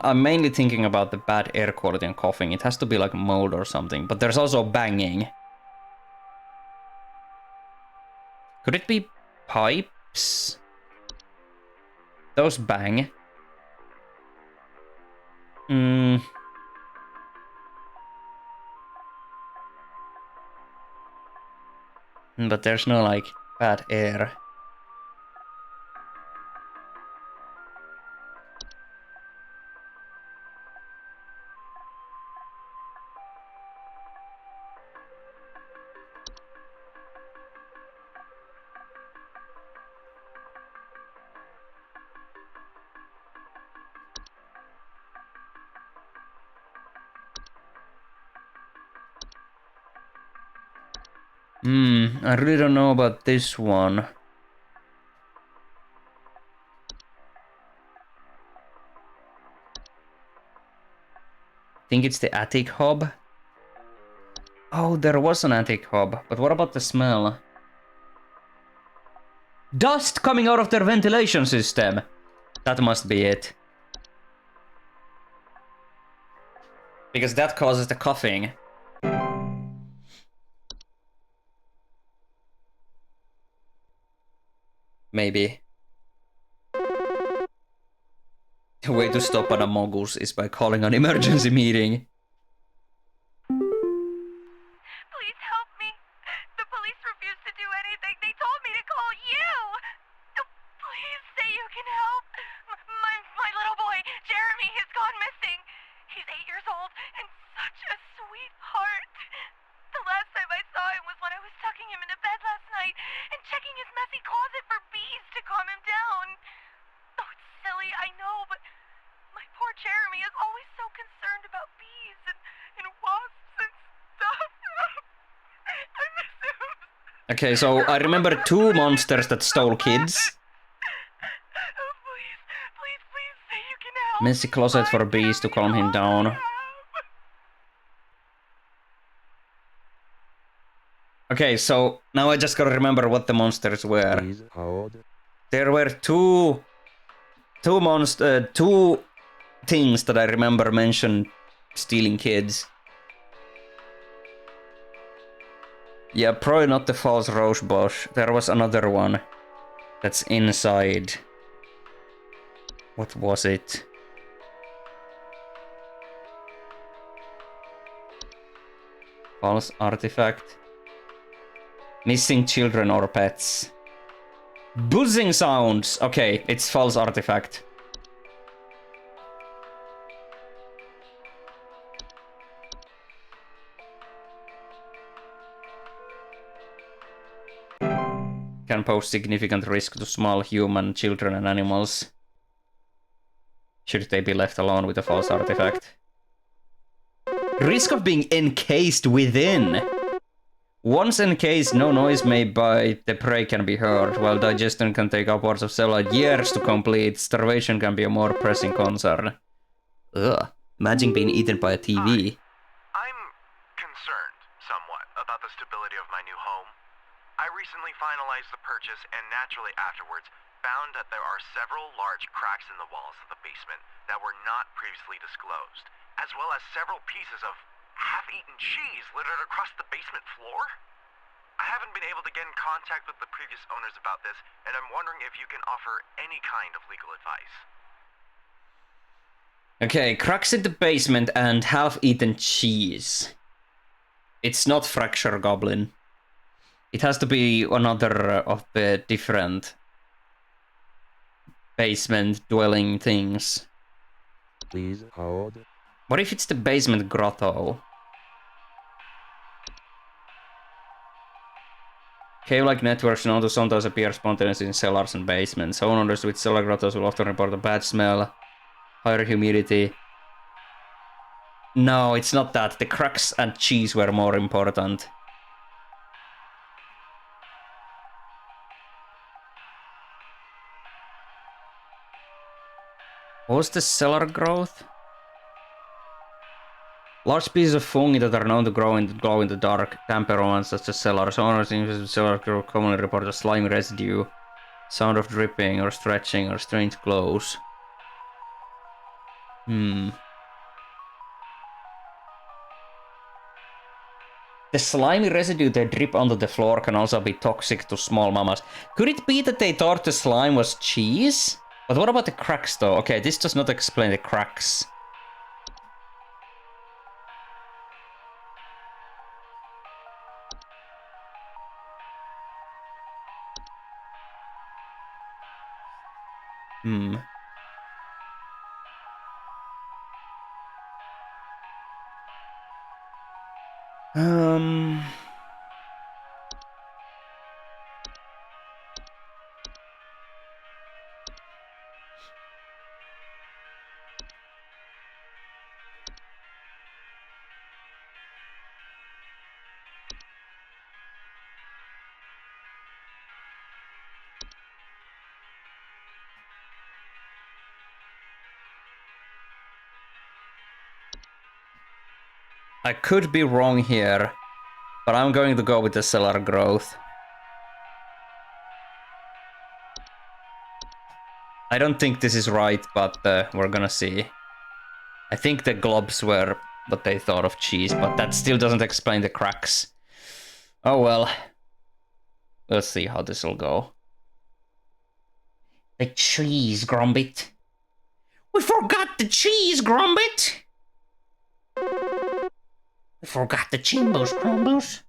I'm mainly thinking about the bad air quality and coughing. It has to be like mold or something, but there's also banging. Could it be pipes? Those bang. But there's no like bad air. I really don't know about this one. I think it's the attic hob. Oh, there was an attic hob, but what about the smell? Dust coming out of their ventilation system! That must be it. Because that causes the coughing. Maybe. The way to stop an amogus is by calling an emergency meeting. Please help me. The police refuse to do anything. They told me to call you. Please say you can help. My little boy, Jeremy, has gone missing. He's 8 years old and such a sweetheart. The last time I saw him was when I was tucking him into bed last night and checking his messy closet for bees to calm him down. Oh, it's silly, I know, but my poor Jeremy is always so concerned about bees and wasps and stuff. I miss him. Okay, so I remember 2 monsters that stole kids. Oh, please say you can help. Messy closet for bees to calm him down. Okay, so now I just gotta remember what the monsters were. Please hold. There were two things that I remember mentioned stealing kids. Yeah, probably not the false rose bush. There was another one that's inside. What was it? False artifact. Missing children or pets. Buzzing sounds! Okay, it's false artifact. Can pose significant risk to small human, children, and animals. Should they be left alone with a false artifact? Risk of being encased within. Once encased, no noise made by the prey can be heard, while digestion can take upwards of several years to complete. Starvation can be a more pressing concern. Ugh. Imagine being eaten by a TV. I'm concerned somewhat about the stability of my new home. I recently finalized the purchase and naturally afterwards found that there are several large cracks in the walls of the basement that were not previously disclosed, as well as several pieces of half-eaten cheese littered across the basement floor. I haven't been able to get in contact with the previous owners about this, and I'm wondering if you can offer any kind of legal advice. Okay, cracks in the basement and half-eaten cheese. It's not Fracture Goblin. It has to be another of the different basement dwelling things. Please hold. What if it's the basement grotto? Cave-like networks known to sometimes appear spontaneously in cellars and basements. Homeowners with cellar grottos will often report a bad smell, higher humidity. No, it's not that. The cracks and cheese were more important. What was the cellar growth? Large pieces of fungi that are known to grow in the dark, damp environments such as cellars. Owners in cellar growth commonly report a slimy residue, sound of dripping or stretching or strange glows. The slimy residue they drip onto the floor can also be toxic to small mammals. Could it be that they thought the slime was cheese? But what about the cracks though? Okay, this does not explain the cracks. I could be wrong here, but I'm going to go with the cellar growth. I don't think this is right, but we're gonna see. I think the globs were what they thought of cheese, but that still doesn't explain the cracks. Oh well. Let's see how this will go. The cheese, Grumbit. We forgot the cheese, Grumbit! We forgot the chimbos, Grumbos.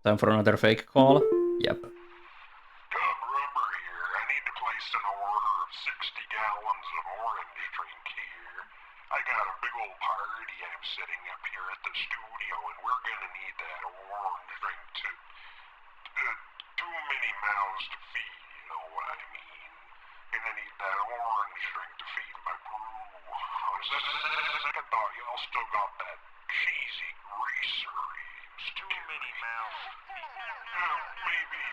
Time for another fake call? Yep. Rubber here. I need to place an order of 60 gallons of orange drink here. I got a big old party I'm setting up here at the studio, and we're gonna need that orange drink too. Too many mouths to feed, you know what I mean? Gonna need that orange drink to feed my brew. On second thought, y'all still got that cheesy greaser. Too many mouths. Maybe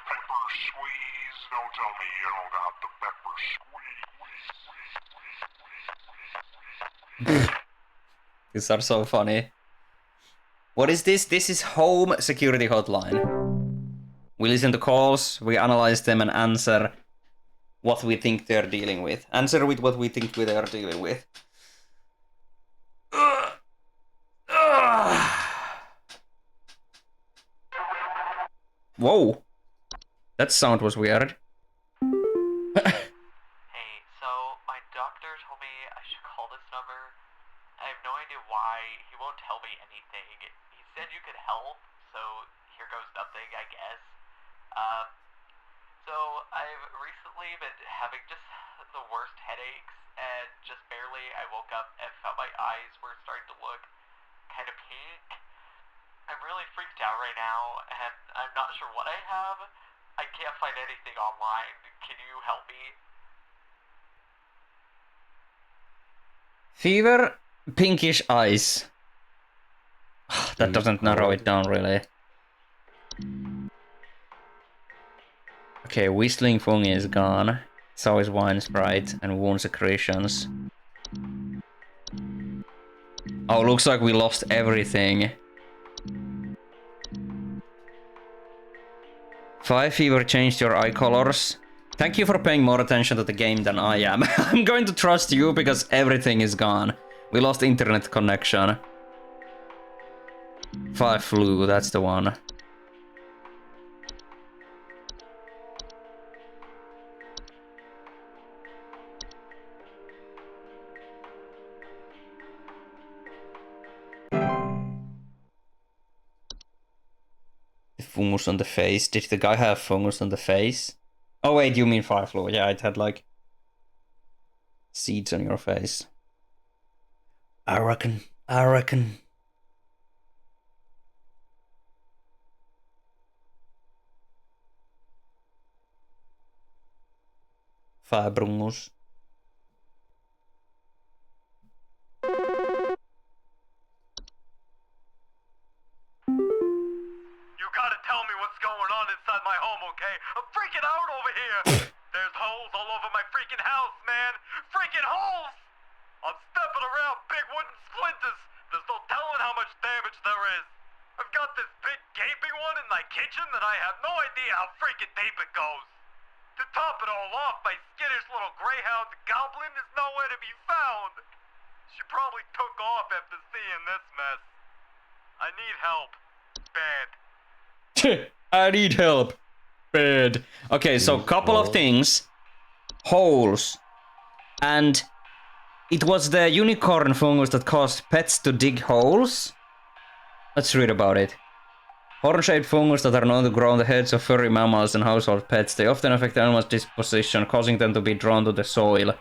pepper squeeze. Don't tell me you don't got the pepper squeeze. These are so funny. What is this? This is home security hotline. We listen to calls, we analyze them and answer what we think they're dealing with. Answer with what we think they are dealing with. Whoa! That sound was weird. Hey, so my doctor told me I should call this number why. He won't tell me anything. He said you could help, so here goes nothing, I guess. So I've recently been having just the worst headaches, and just barely I woke up and felt my eyes were starting to look kind of pink. I'm really freaked out right now, and I'm not sure what I have. I can't find anything online. Can you help me? Fever, pinkish eyes. That doesn't narrow it down really. Okay, whistling fungi is gone. So is wine sprite and wound secretions. Oh, looks like we lost everything. 5 fever changed your eye colors. Thank you for paying more attention to the game than I am. I'm going to trust you because everything is gone. We lost internet connection. 5 flu, that's the one. The fungus on the face. Did the guy have fungus on the face? Oh wait, you mean 5 flu. Yeah, it had like seeds on your face. I reckon. 5 brungus. You gotta tell me what's going on inside my home, okay? I'm freaking out over here! There's holes all over my freaking house, man! Freaking holes! I'm stepping around big wooden splinters! There's no telling how much damage there is! I've got this big gaping one in my kitchen that I have no idea how freaking deep it goes! To top it all off, my skittish little greyhound goblin is nowhere to be found! She probably took off after seeing this mess. I need help. Bad. I need help. Bad. Okay, so couple of things. Holes. And it was the unicorn fungus that caused pets to dig holes. Let's read about it. Horn-shaped fungus that are known to grow on the heads of furry mammals and household pets. They often affect animals' disposition, causing them to be drawn to the soil.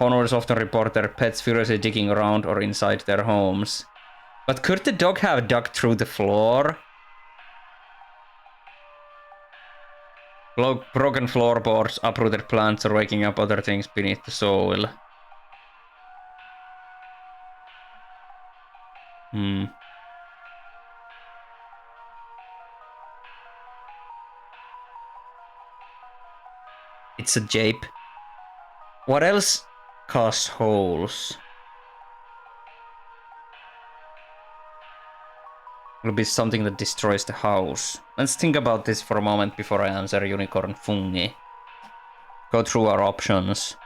Homeowners often report their pets furiously digging around or inside their homes. But could the dog have dug through the floor? Broken floorboards, uprooted plants, or waking up other things beneath the soil. It's a jape. What else causes holes? It'll be something that destroys the house. Let's think about this for a moment before I answer unicorn fungi. Go through our options.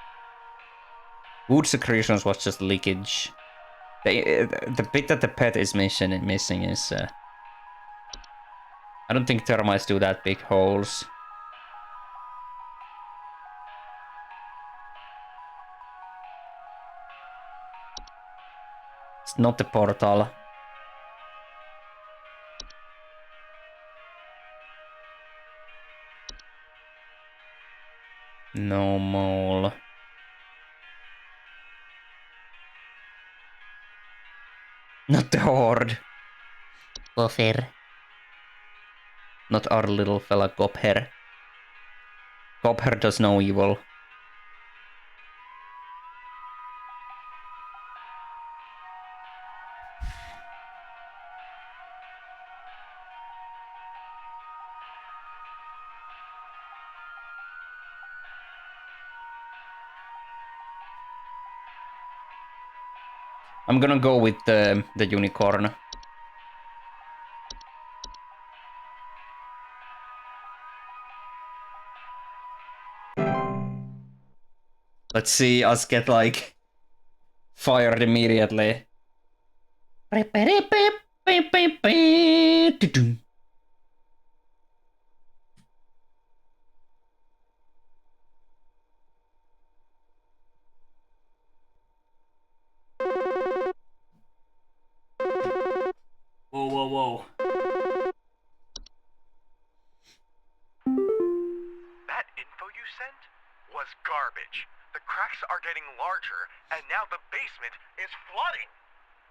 Wood secretions was just leakage. The bit that the pet is missing is... I don't think termites do that big holes. It's not the portal. No mole. Not the horde. Gopher. Not our little fella Gopher. Gopher does no evil. I'm gonna go with the unicorn. Let's see us get like fired immediately. whoa. That info you sent was garbage. The cracks are getting larger, and now the basement is flooding.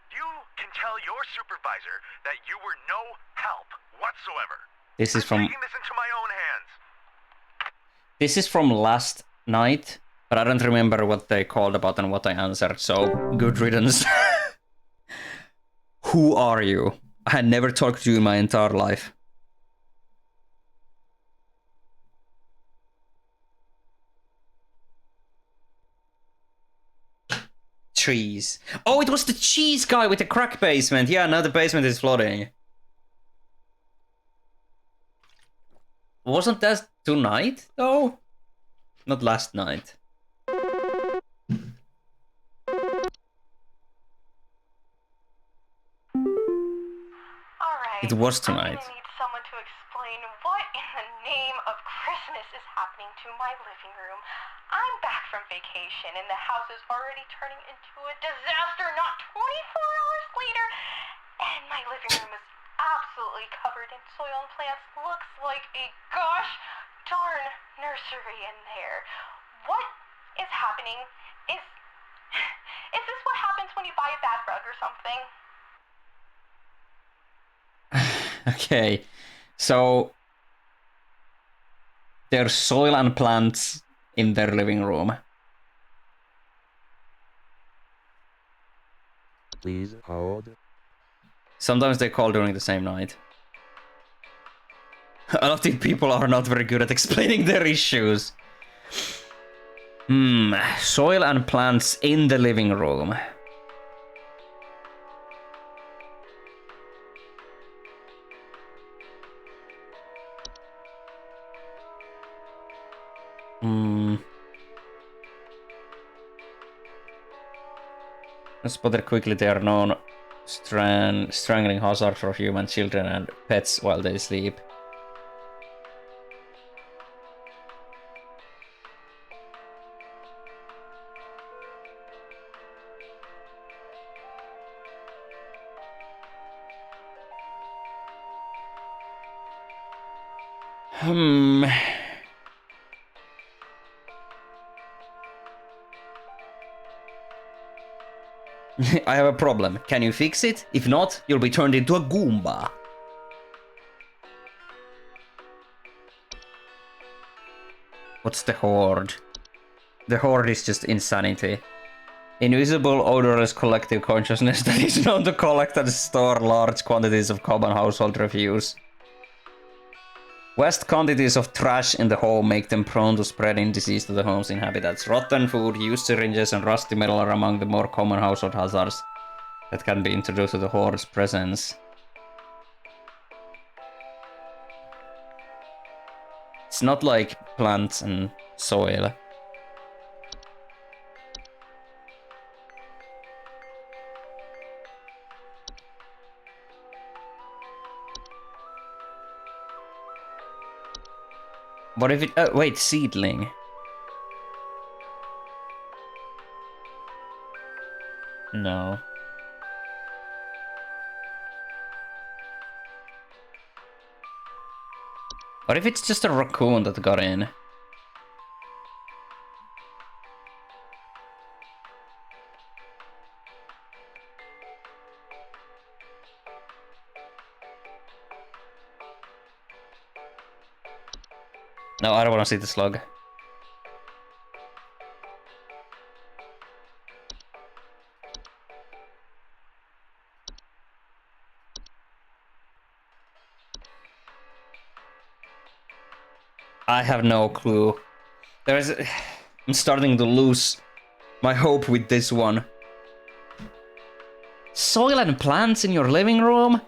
You can tell your supervisor that you were no help whatsoever. This is from... I'm taking this into my own hands. This is from last night, but I don't remember what they called about and what I answered, so good riddance. Who are you? I had never talked to you in my entire life. Cheese. Oh, it was the cheese guy with the crack basement. Yeah, now the basement is flooding. Wasn't that tonight, though? Not last night. Alright. It was I'm tonight. gonna need someone to explain what in the name of Christmas is happening to my living room. I'm back from vacation and the house is already turning into a disaster not 24 hours later. And my living room is absolutely covered in soil and plants. Looks like a gosh darn nursery in there. What is happening? Is this what happens when you buy a bad rug or something? Okay, so there's soil and plants in their living room. Please hold. Sometimes they call during the same night. A lot of people are not very good at explaining their issues. Soil and plants in the living room. Let's spotted quickly. They are known strangling hazard for human children and pets while they sleep. I have a problem. Can you fix it? If not, you'll be turned into a Goomba. What's the Horde? The Horde is just insanity. Invisible, odorless collective consciousness that is known to collect and store large quantities of common household refuse. Vast quantities of trash in the home make them prone to spreading disease to the home's inhabitants. Rotten food, used syringes, and rusty metal are among the more common household hazards that can be introduced to the Horde's presence. It's not like plants and soil. What if it... Oh, wait, seedling. No. What if it's just a raccoon that got in? No, I don't want to see the slug. I have no clue. I'm starting to lose my hope with this one. Soil and plants in your living room?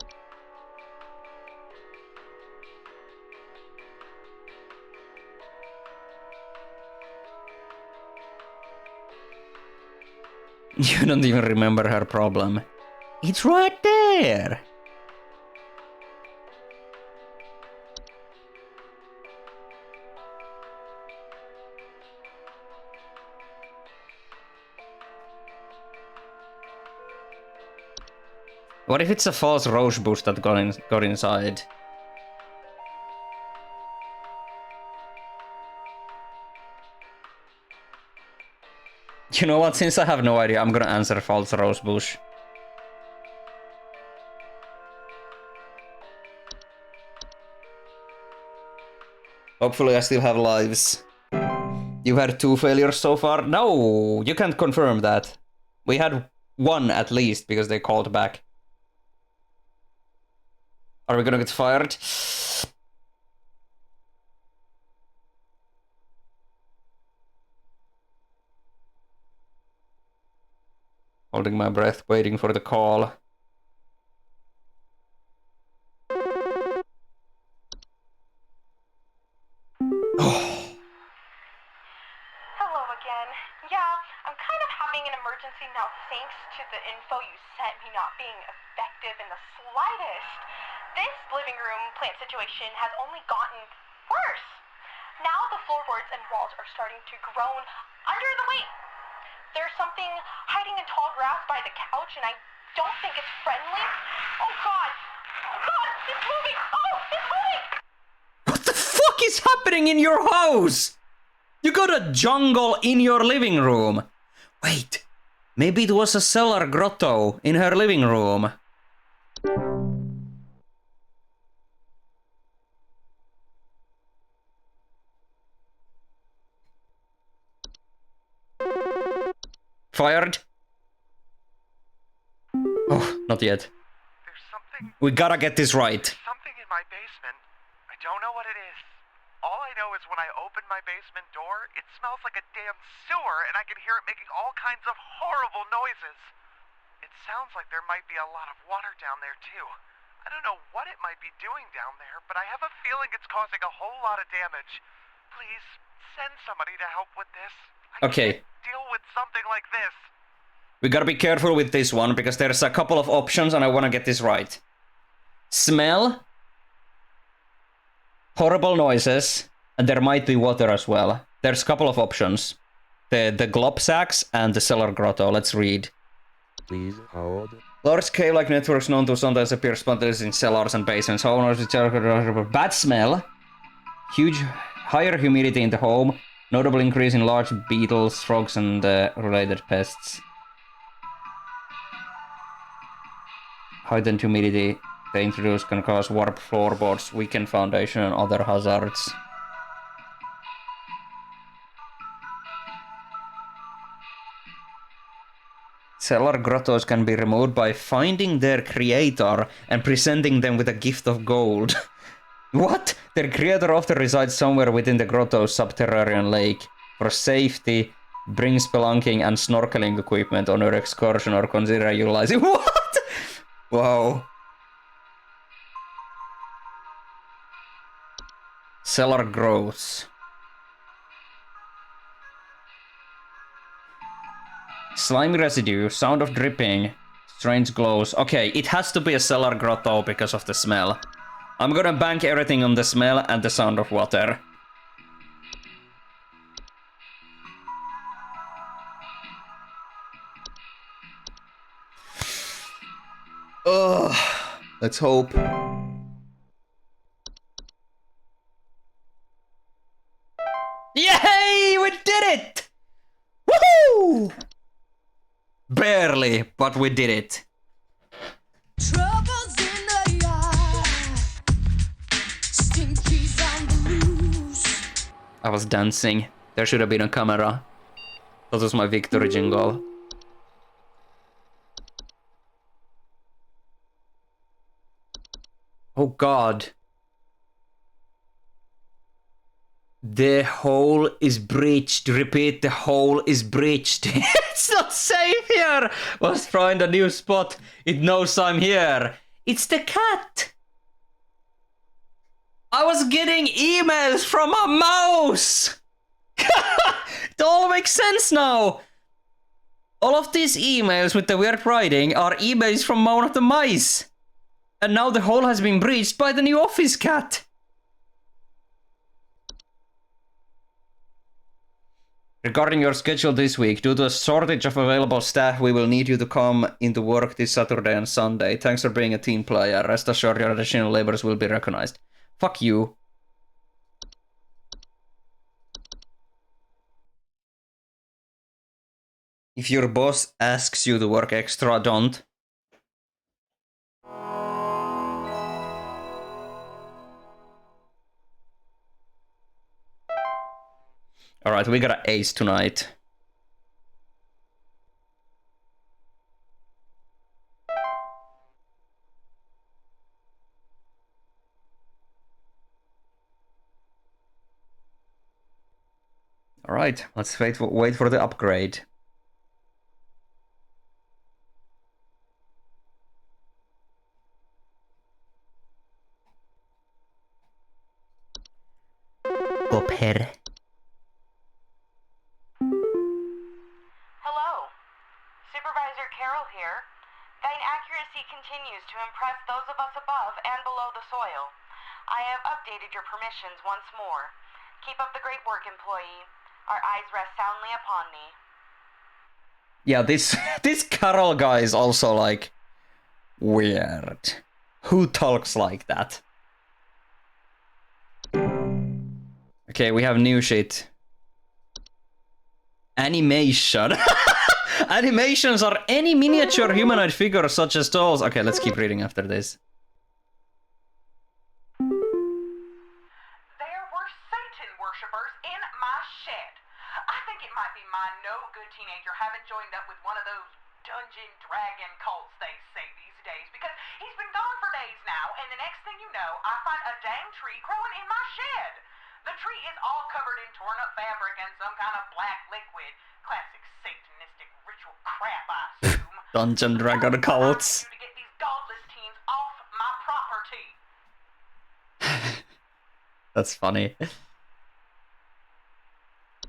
You don't even remember her problem. It's right there! What if it's a false rose bush that got inside? You know what? Since I have no idea, I'm gonna answer false rose bush. Hopefully I still have lives. You had 2 failures so far? No, you can't confirm that. We had 1 at least because they called back. Are we gonna get fired? Holding my breath, waiting for the call. Hello again. Yeah, I'm kind of having an emergency now thanks to the info you sent me not being effective in the slightest. This living room plant situation has only gotten worse. Now the floorboards and walls are starting to groan under the weight. There's something hiding in tall grass by the couch and I don't think it's friendly. Oh God! Oh God! It's moving! Oh! It's moving! What the fuck is happening in your house? You got a jungle in your living room. Wait, maybe it was a cellar grotto in her living room. Fired? Oh, not yet. There's something... We gotta get this right. Something in my basement. I don't know what it is. All I know is when I open my basement door, it smells like a damn sewer, and I can hear it making all kinds of horrible noises. It sounds like there might be a lot of water down there, too. I don't know what it might be doing down there, but I have a feeling it's causing a whole lot of damage. Please, send somebody to help with this. I Okay. can't deal with something like this. We gotta be careful with this one because there's a couple of options and I wanna get this right. Smell, horrible noises, and there might be water as well. There's a couple of options. The glob sacks and the cellar grotto. Let's read. Please hold. Large cave-like networks known to sometimes appear spontaneously in cellars and basements. Homeowners with bad smell, huge, higher humidity in the home, notable increase in large beetles, frogs, and related pests. Heightened humidity they introduce can cause warped floorboards, weakened foundation, and other hazards. Cellar grottos can be removed by finding their creator and presenting them with a gift of gold. What? Their creator often resides somewhere within the grotto's subterranean lake. For safety, bring spelunking and snorkeling equipment on your excursion or consider utilizing... What? Wow. Cellar growths. Slimy residue, sound of dripping, strange glows. Okay, it has to be a cellar grotto because of the smell. I'm gonna bank everything on the smell and the sound of water. Ugh, let's hope. Yay! We did it! Woohoo! Barely, but we did it. Troubles in the yard, stinkies on the loose. I was dancing. There should have been a camera. That was my victory jingle. Oh God. The hole is breached. Repeat, the hole is breached. It's not safe here. Must find a new spot. It knows I'm here. It's the cat. I was getting emails from a mouse. It all makes sense now. All of these emails with the weird writing are emails from one of the mice. And now the hole has been breached by the new office cat. Regarding your schedule this week, due to a shortage of available staff, we will need you to come into work this Saturday and Sunday. Thanks for being a team player. Rest assured your additional labors will be recognized. Fuck you. If your boss asks you to work extra, don't. Alright, we got an ace tonight. Alright, let's wait for the upgrade. Gopher. Hello. Supervisor Carroll here. Thine accuracy continues to impress those of us above and below the soil. I have updated your permissions once more. Keep up the great work, employee. Our eyes rest soundly upon thee. Yeah, this Carol guy is also like weird. Who talks like that? Okay, we have new shit. Animation. Animations are any miniature humanoid figure such as dolls. Okay, let's keep reading after this. There were Satan worshippers in my shed. I think it might be my no-good teenager having joined up with one of those dungeon dragon cults they say these days, because he's been gone for days now, and the next thing you know, I find a dang tree growing in my shed. The tree is all covered in torn-up fabric and some kind of black liquid. Classic satanistic ritual crap, I assume. Dungeon dragon cults. To get these godless teens off my property. That's funny.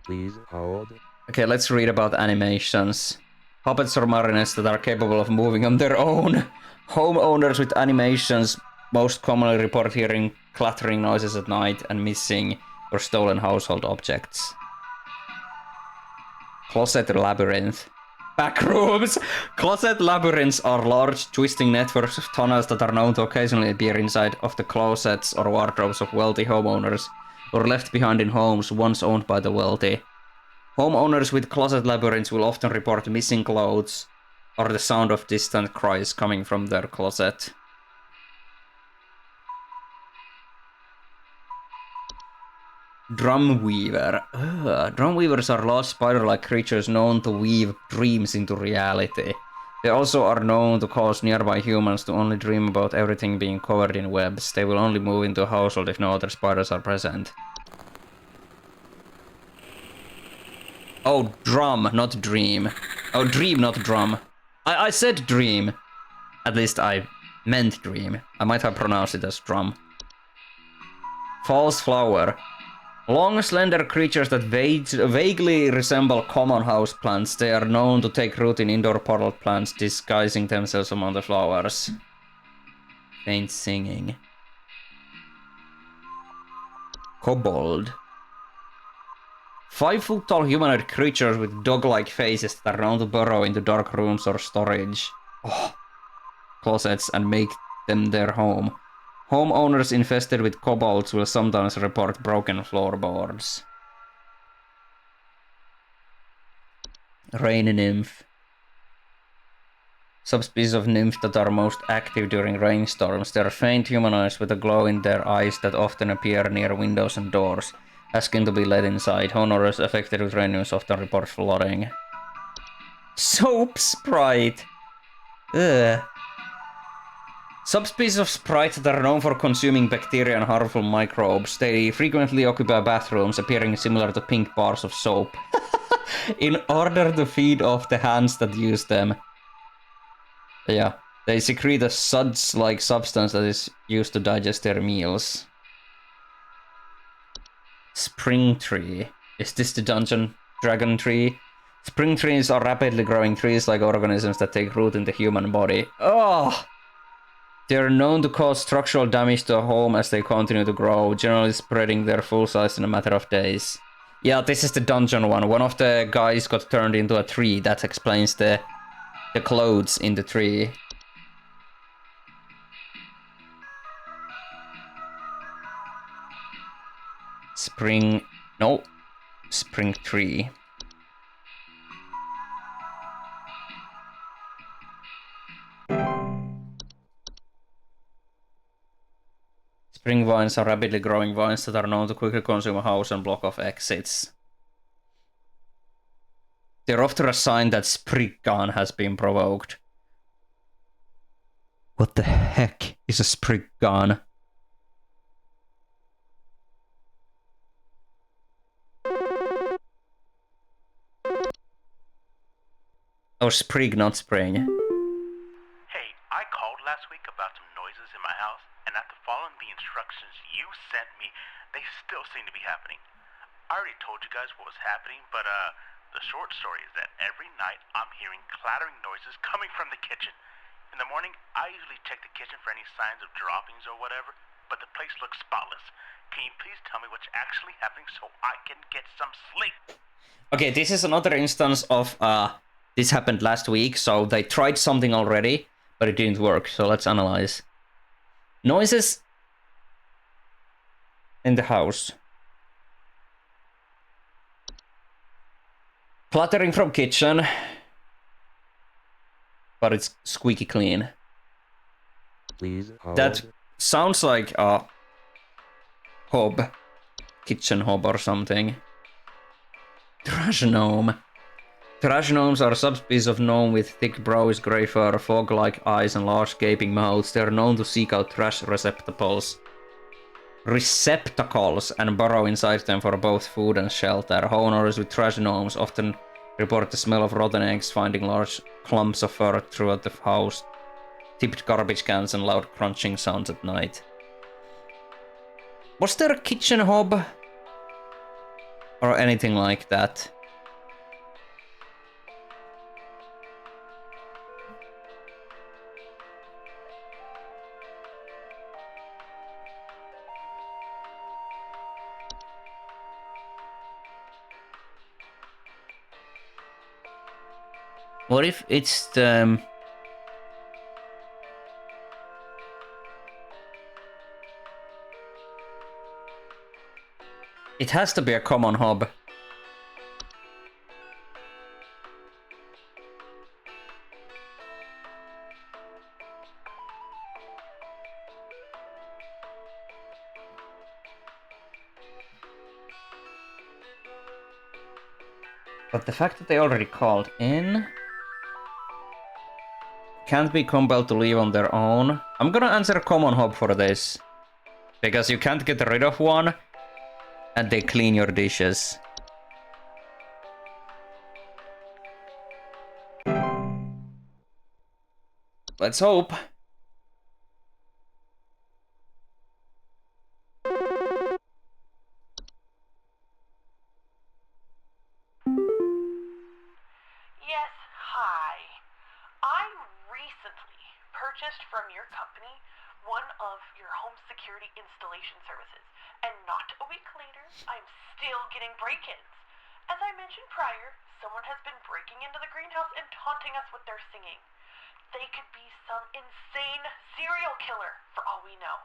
Please hold. Okay, let's read about animations. Puppets or marionettes that are capable of moving on their own. Homeowners with animations most commonly report hearing clattering noises at night and missing or stolen household objects. Closet labyrinth. Backrooms! Closet labyrinths are large, twisting networks of tunnels that are known to occasionally appear inside of the closets or wardrobes of wealthy homeowners, or left behind in homes once owned by the wealthy. Homeowners with closet labyrinths will often report missing clothes or the sound of distant cries coming from their closet. Drumweaver. Drumweavers are large spider-like creatures known to weave dreams into reality. They also are known to cause nearby humans to only dream about everything being covered in webs. They will only move into a household if no other spiders are present. Oh, drum, not dream. Oh, dream, not drum. I said dream. At least I meant dream. I might have pronounced it as drum. False flower. Long, slender creatures that vaguely resemble common houseplants. They are known to take root in indoor potted plants, disguising themselves among the flowers. Faint singing. Kobold. 5-foot-tall humanoid creatures with dog-like faces that are known to burrow into dark rooms or storage closets and make them their home. Homeowners infested with kobolds will sometimes report broken floorboards. Rain nymph. Subspecies of nymph that are most active during rainstorms. They are faint humanoids with a glow in their eyes that often appear near windows and doors, asking to be let inside. Homeowners affected with rain nymphs often report flooding. Soap sprite. Ugh. Subspecies of sprites that are known for consuming bacteria and harmful microbes. They frequently occupy bathrooms, appearing similar to pink bars of soap, in order to feed off the hands that use them. Yeah, they secrete a suds-like substance that is used to digest their meals. Spring tree. Is this the dungeon dragon tree? Spring trees are rapidly growing trees-like organisms that take root in the human body. Oh! They are known to cause structural damage to a home as they continue to grow, generally spreading their full size in a matter of days. Yeah, this is the dungeon one. One of the guys got turned into a tree. That explains the clothes in the tree. Spring... No. Spring tree. Spring vines are rapidly growing vines that are known to quickly consume a house and block off exits. They're often a sign that Spriggan has been provoked. What the heck is a Spriggan? Oh, Sprig, not Spring. Hey, I called last week about some noises in my house, and after following the instructions you sent me, they still seem to be happening. I already told you guys what was happening, but the short story is that every night I'm hearing clattering noises coming from the kitchen. In the morning, I usually check the kitchen for any signs of droppings or whatever, but the place looks spotless. Can you please tell me what's actually happening so I can get some sleep? Okay, this is another instance of this happened last week, so they tried something already, but it didn't work. So let's analyze. Noises in the house. Cluttering from kitchen, but it's squeaky clean. Please hold. That sounds like a hob, kitchen hob or something. Trash gnome. Trash gnomes are a subspecies of gnome with thick brows, grey fur, fog-like eyes, and large gaping mouths. They are known to seek out trash receptacles and burrow inside them for both food and shelter. Homeowners with trash gnomes often report the smell of rotten eggs, finding large clumps of fur throughout the house, tipped garbage cans, and loud crunching sounds at night. Was there a kitchen hob? Or anything like that? What if it's the... It has to be a common hob. But the fact that they already called in... Can't be compelled to leave on their own. I'm gonna answer common hob for this. Because you can't get rid of one, and they clean your dishes. Let's hope. Yes, hi. I recently purchased from your company one of your home security installation services, and not a week later, I'm still getting break-ins. As I mentioned prior, someone has been breaking into the greenhouse and taunting us with their singing. They could be some insane serial killer, for all we know.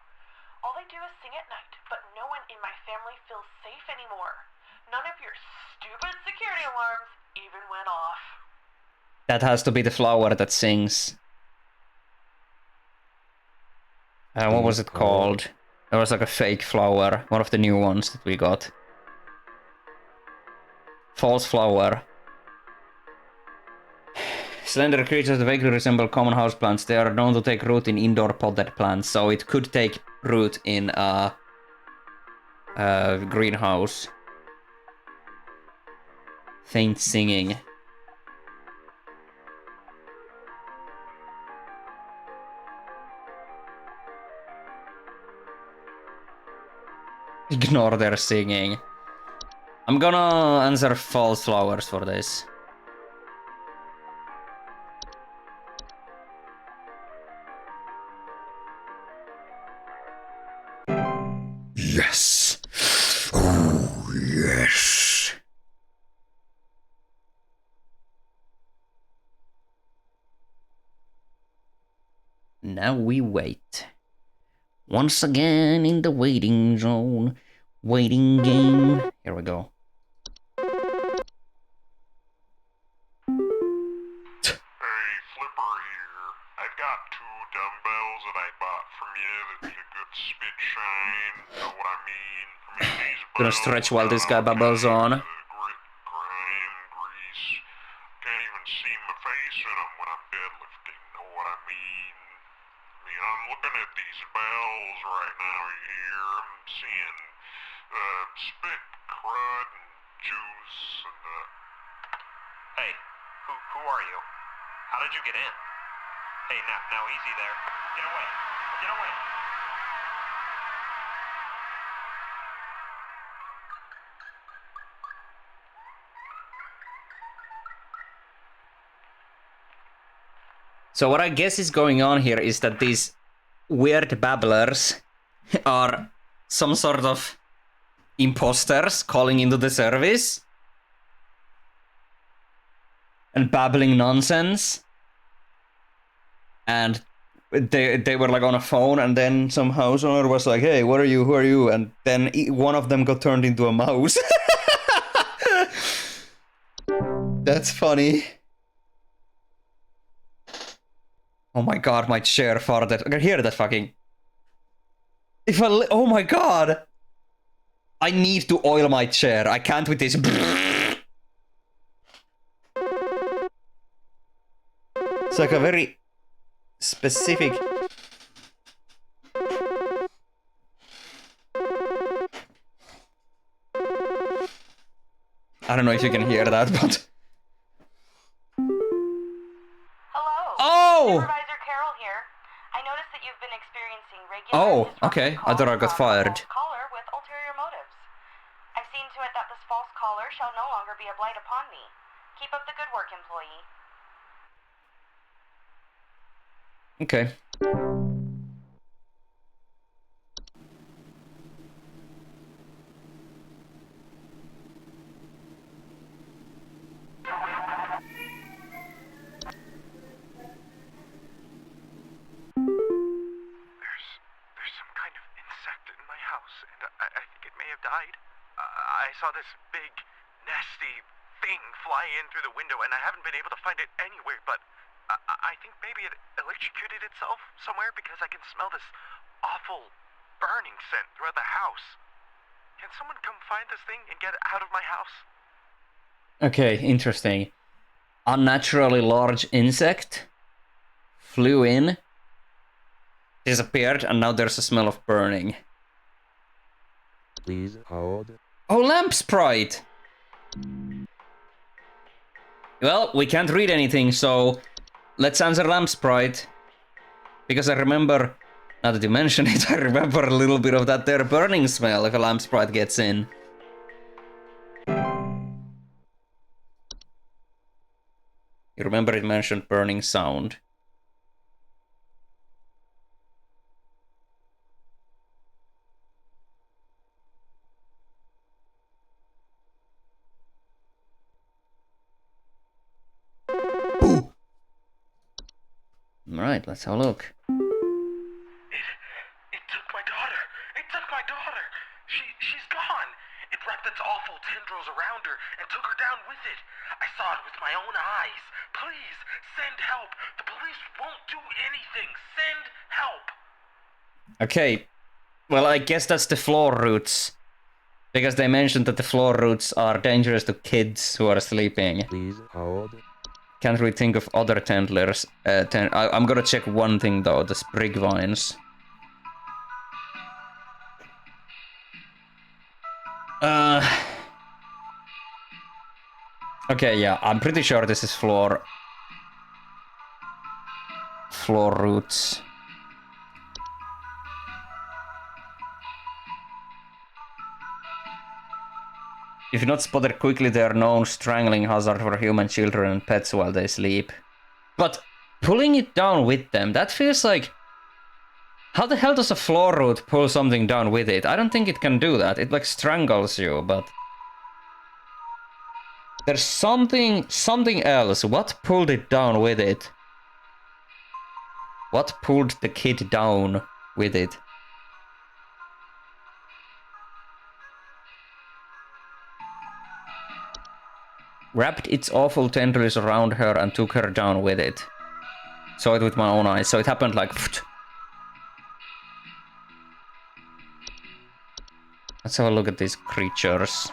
All they do is sing at night, but no one in my family feels safe anymore. None of your stupid security alarms even went off. That has to be the flower that sings. What was it called? It was like a fake flower. One of the new ones that we got. False flower. Slender creatures that vaguely resemble common houseplants. They are known to take root in indoor potted plants, so it could take root in a greenhouse. Faint singing. Ignore their singing. I'm gonna answer false flowers for this. Yes. Oh, yes. now we wait. Once again in the waiting zone. Waiting game. Here we go. Hey, Flipper here. I've got 2 dumbbells that I bought from you that need a good spit shine. Know what I mean? These Gonna stretch while this guy babbles on. Grit, grime, grease. Can't even see my face in them when I'm deadlifting. Know what I mean? I'm looking at these bells right now here. I'm seeing spit, crud, and juice, and Hey, who are you? How did you get in? Hey, now easy there. Get away. Get away. So what I guess is going on here is that these weird babblers are some sort of imposters calling into the service and babbling nonsense. And they were like on a phone, and then some house owner was like, hey, what are you? Who are you? And then one of them got turned into a mouse. That's funny. Oh my god, my chair farted. I can hear that fucking... Oh my god! I need to oil my chair. I can't with this. It's like a very specific... I don't know if you can hear that, but... Hello. Oh! Supervisor Carol here. I noticed that you've been experiencing regular Oh, disruptive okay. I thought I got calls from a fired. false caller with ulterior motives. I've seen to it that this false caller shall no longer be a blight upon me. Keep up the good work, employee. Okay. There's some kind of insect in my house, and I think it may have died. I saw this big, nasty thing fly in through the window, and I haven't been able to find it anywhere, but I think maybe it electrocuted itself somewhere because I can smell this awful burning scent throughout the house. Can someone come find this thing and get it out of my house? Okay, interesting. Unnaturally large insect flew in, disappeared, and now there's a smell of burning. Please hold. Oh, lamp sprite! Well, we can't read anything, so let's answer lamp sprite. Because I remember, now that you mention it, I remember a little bit of that there burning smell if a lamp sprite gets in. You remember it mentioned burning sound. Alright, let's have a look. It took my daughter. It took my daughter. She's gone. It wrapped its awful tendrils around her and took her down with it. I saw it with my own eyes. Please, send help. The police won't do anything. Send help. Okay, well, I guess that's the floor roots. Because they mentioned that the floor roots are dangerous to kids who are sleeping. Please hold. Can't really think of other tendlers. I'm gonna check one thing though, the sprig vines. Okay, yeah, I'm pretty sure this is floor roots. If not spotted quickly, they are known strangling hazard for human children and pets while they sleep. But pulling it down with them, that feels like... How the hell does a floor root pull something down with it? I don't think it can do that. It like strangles you, but... There's something else. What pulled it down with it? What pulled the kid down with it? Wrapped its awful tendrils around her and took her down with it. Saw it with my own eyes, so it happened like... Let's have a look at these creatures.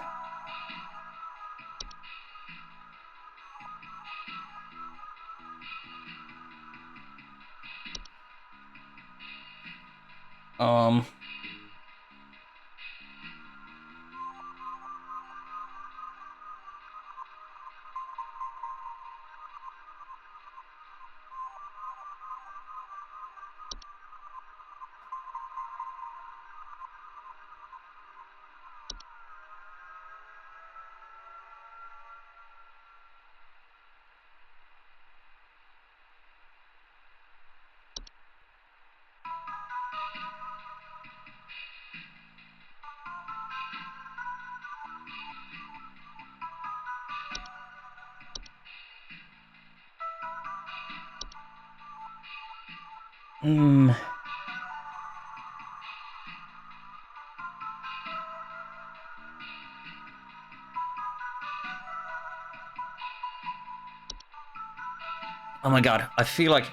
Oh my god, I feel like...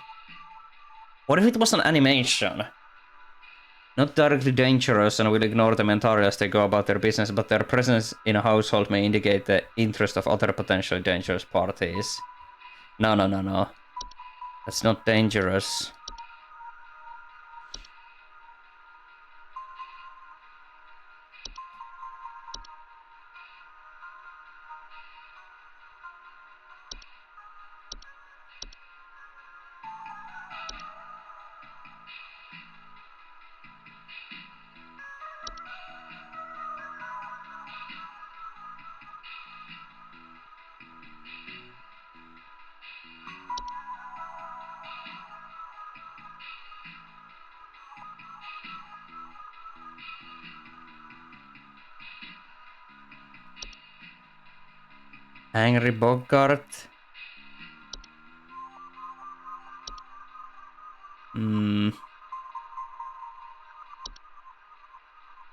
What if it was an animation? Not directly dangerous and will ignore them entirely as they go about their business, but their presence in a household may indicate the interest of other potentially dangerous parties. No. That's not dangerous. Angry Bogart.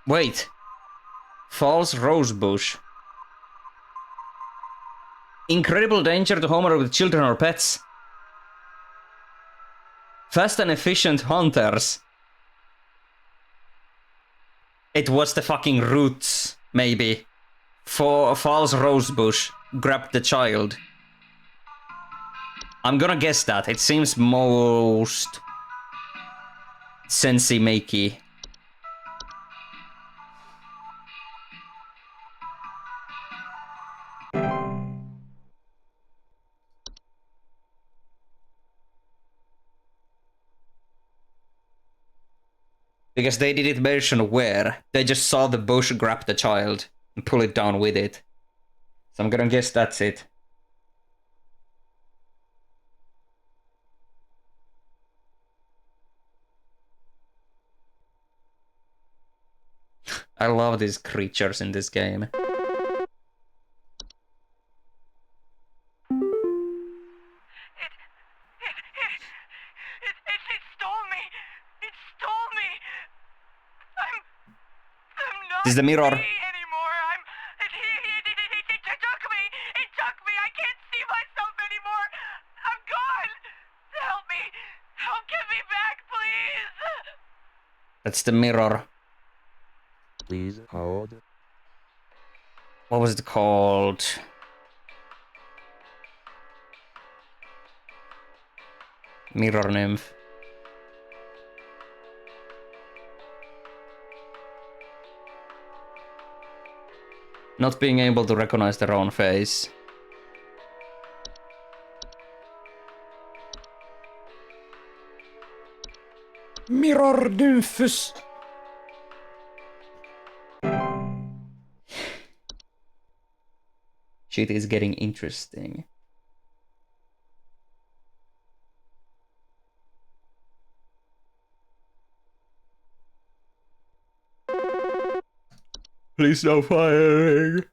Wait. False Rosebush. Incredible danger to Homer with children or pets. Fast and efficient hunters. It was the fucking Roots, maybe. For False Rosebush grabbed the child. I'm gonna guess that. It seems most sensey-makey. Because they didn't mention where. They just saw the bush grab the child and pull it down with it. So I'm gonna guess that's it. I love these creatures in this game. It stole me! It stole me! I'm not This is the mirror. me anymore. It took me! It took me! I can't see myself anymore! I'm gone! Help me! Help get me back, please! That's the mirror. Please hold. What was it called? Mirror nymph. Not being able to recognize their own face. Mirror nymphs. Shit is getting interesting. Please no firing.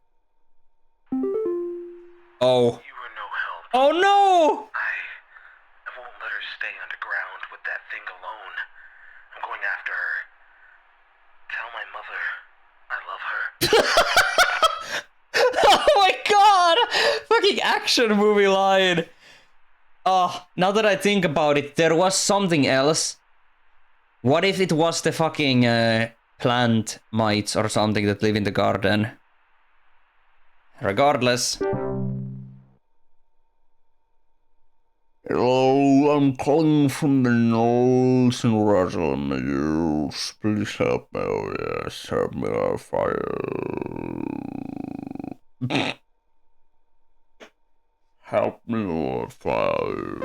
Oh. You were no help. Oh no! I won't let her stay underground with that thing after her. Tell my mother I love her. Oh my god! Fucking action movie line! Oh, now that I think about it, there was something else. What if it was the fucking plant mites or something that live in the garden? Regardless. Hello, I'm calling from the Knolls and Russell. Please help me. Oh yes, help me on fire. Help me on fire.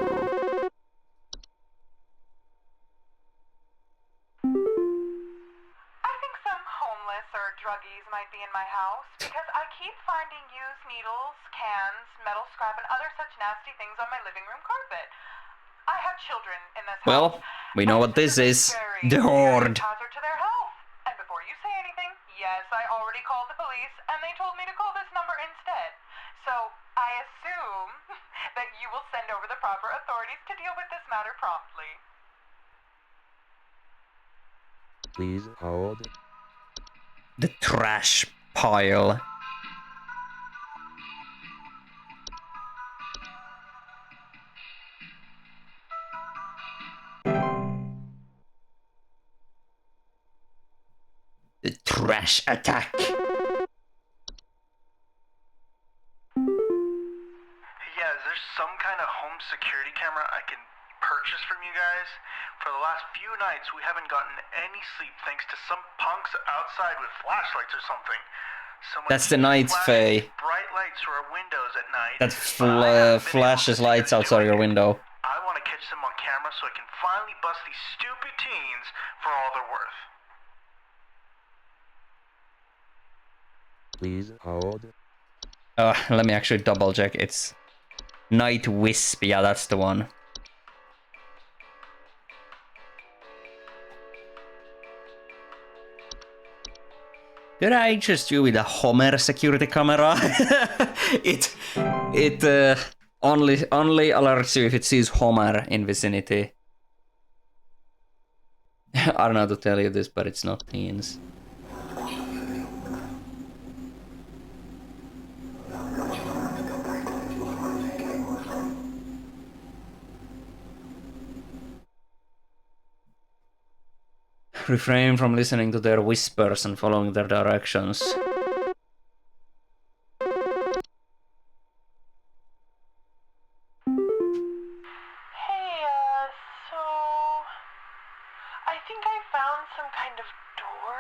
I think some homeless or druggies might be in my house because I keep finding used needles, cans, metal scrap, and other such nasty things on my living room carpet. I have children in this house. Well, we know what this is. The Horde. Hazard to their health. And before you say anything, yes, I already called the police, and they told me to call this number instead. So I assume that you will send over the proper authorities to deal with this matter promptly. Please hold. The trash pile. The trash attack. Yeah, is there some kind of home security camera I can purchase from you guys? For the last few nights, we haven't gotten any sleep thanks to some punks outside with flashlights or something. That's the night, Faye. Bright lights through our windows at night. That flashes lights outside your window. I want to catch them on camera so I can finally bust these stupid teens for all they're worth. Please hold. Let me actually double check. It's Night Wisp. Yeah, that's the one. Did I just do with a Homer security camera? it only alerts you if it sees Homer in vicinity. I don't know how to tell you this, but it's not teens. Refrain from listening to their whispers and following their directions. Hey, so I think I found some kind of door.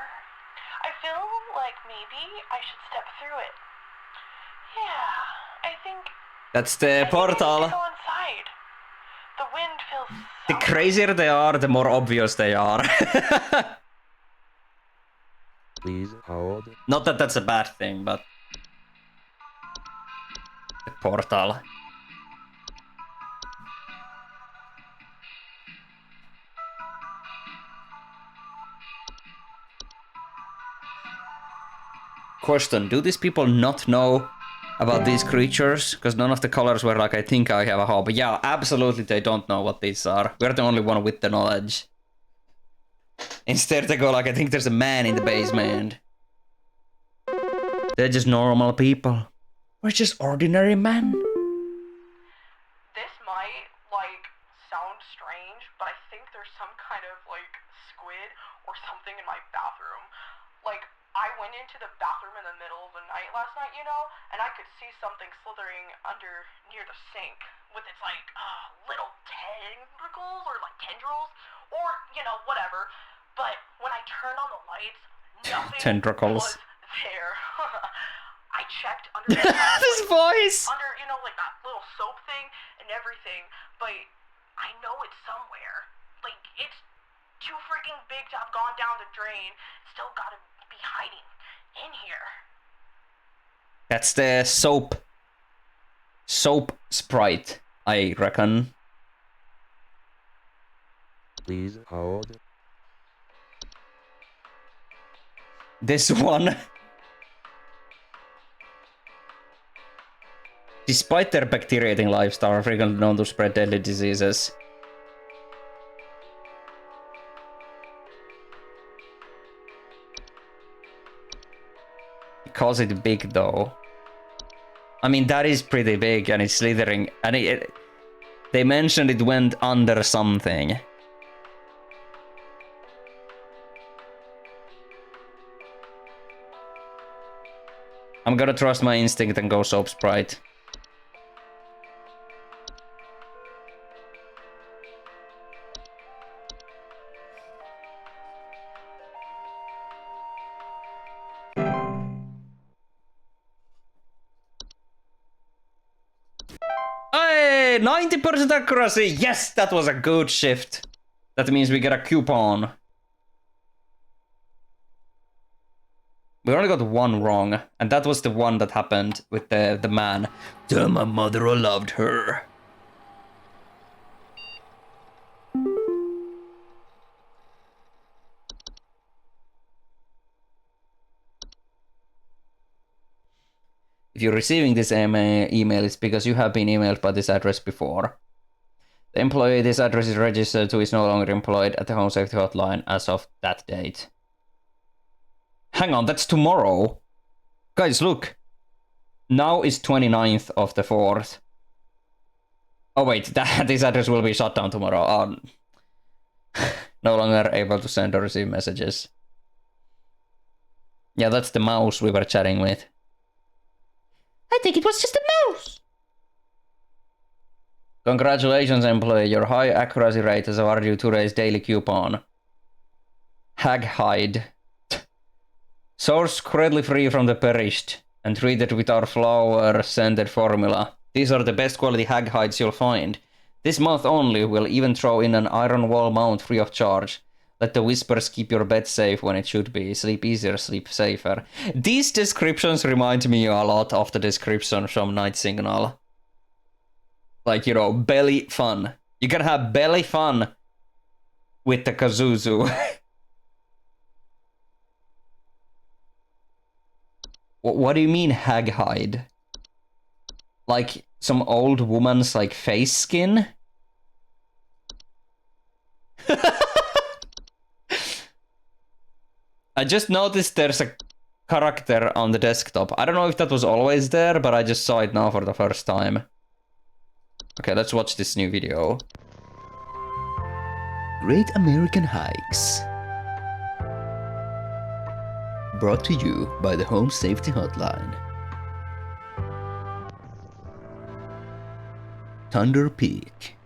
I feel like maybe I should step through it. Yeah, I think That's the portal. go inside. The wind feels The crazier they are, the more obvious they are. Please hold. Not that that's a bad thing, but... The portal. Question, do these people not know about these creatures? Because none of the colors were like, I think I have a hope. But yeah, absolutely they don't know what these are. We're the only one with the knowledge. Instead they go like, I think there's a man in the basement. They're just normal people. We're just ordinary men. This might, like, sound strange, but I think there's some kind of, like, squid or something in my bathroom. Like, I went into the bathroom in the middle of the night last night, you know, and I could see something slithering under near the sink with its, like, little tentacles or, like, tendrils or, you know, whatever. But when I turned on the lights, nothing Tentacles. was there. I checked under the towel, This voice! under, you know, like that little soap thing and everything, but I know it's somewhere. Like, it's too freaking big to have gone down the drain. Still gotta be hiding in here. That's the soap sprite, I reckon. Please hold. This one. Despite their bacteria-eating lifestyle, are frequently known to spread deadly diseases. calls it big though. I mean, that is pretty big and it's slithering. And they mentioned it went under something. I'm gonna trust my instinct and go Soap Sprite. Hey, 90% accuracy! Yes, that was a good shift. That means we get a coupon. We only got one wrong, and that was the one that happened with the man. Tell my mother I loved her. If you're receiving this email, it's because you have been emailed by this address before. The employee this address is registered to is no longer employed at the Home Safety Hotline as of that date. Hang on, that's tomorrow. Guys, look. Now is 29th of the 4th. Oh wait, this address will be shut down tomorrow. No longer able to send or receive messages. Yeah, that's the mouse we were chatting with. I think it was just a mouse. Congratulations, employee. Your high accuracy rate has awarded you today's daily coupon. Hag hide. Sourced correctly free from the perished and treated with our flower-scented formula. These are the best quality hag hides you'll find. This month only, we'll even throw in an iron wall mount free of charge. Let the whispers keep your bed safe when it should be. Sleep easier, sleep safer. These descriptions remind me a lot of the description from Night Signal. Like, you know, belly fun. You can have belly fun with the Kazuzu. What do you mean hag hide? Like some old woman's like face skin? I just noticed there's a character on the desktop. I don't know if that was always there, but I just saw it now for the first time. Okay, let's watch this new video. Great American Hikes. Brought to you by the Home Safety Hotline. Thunder Peak.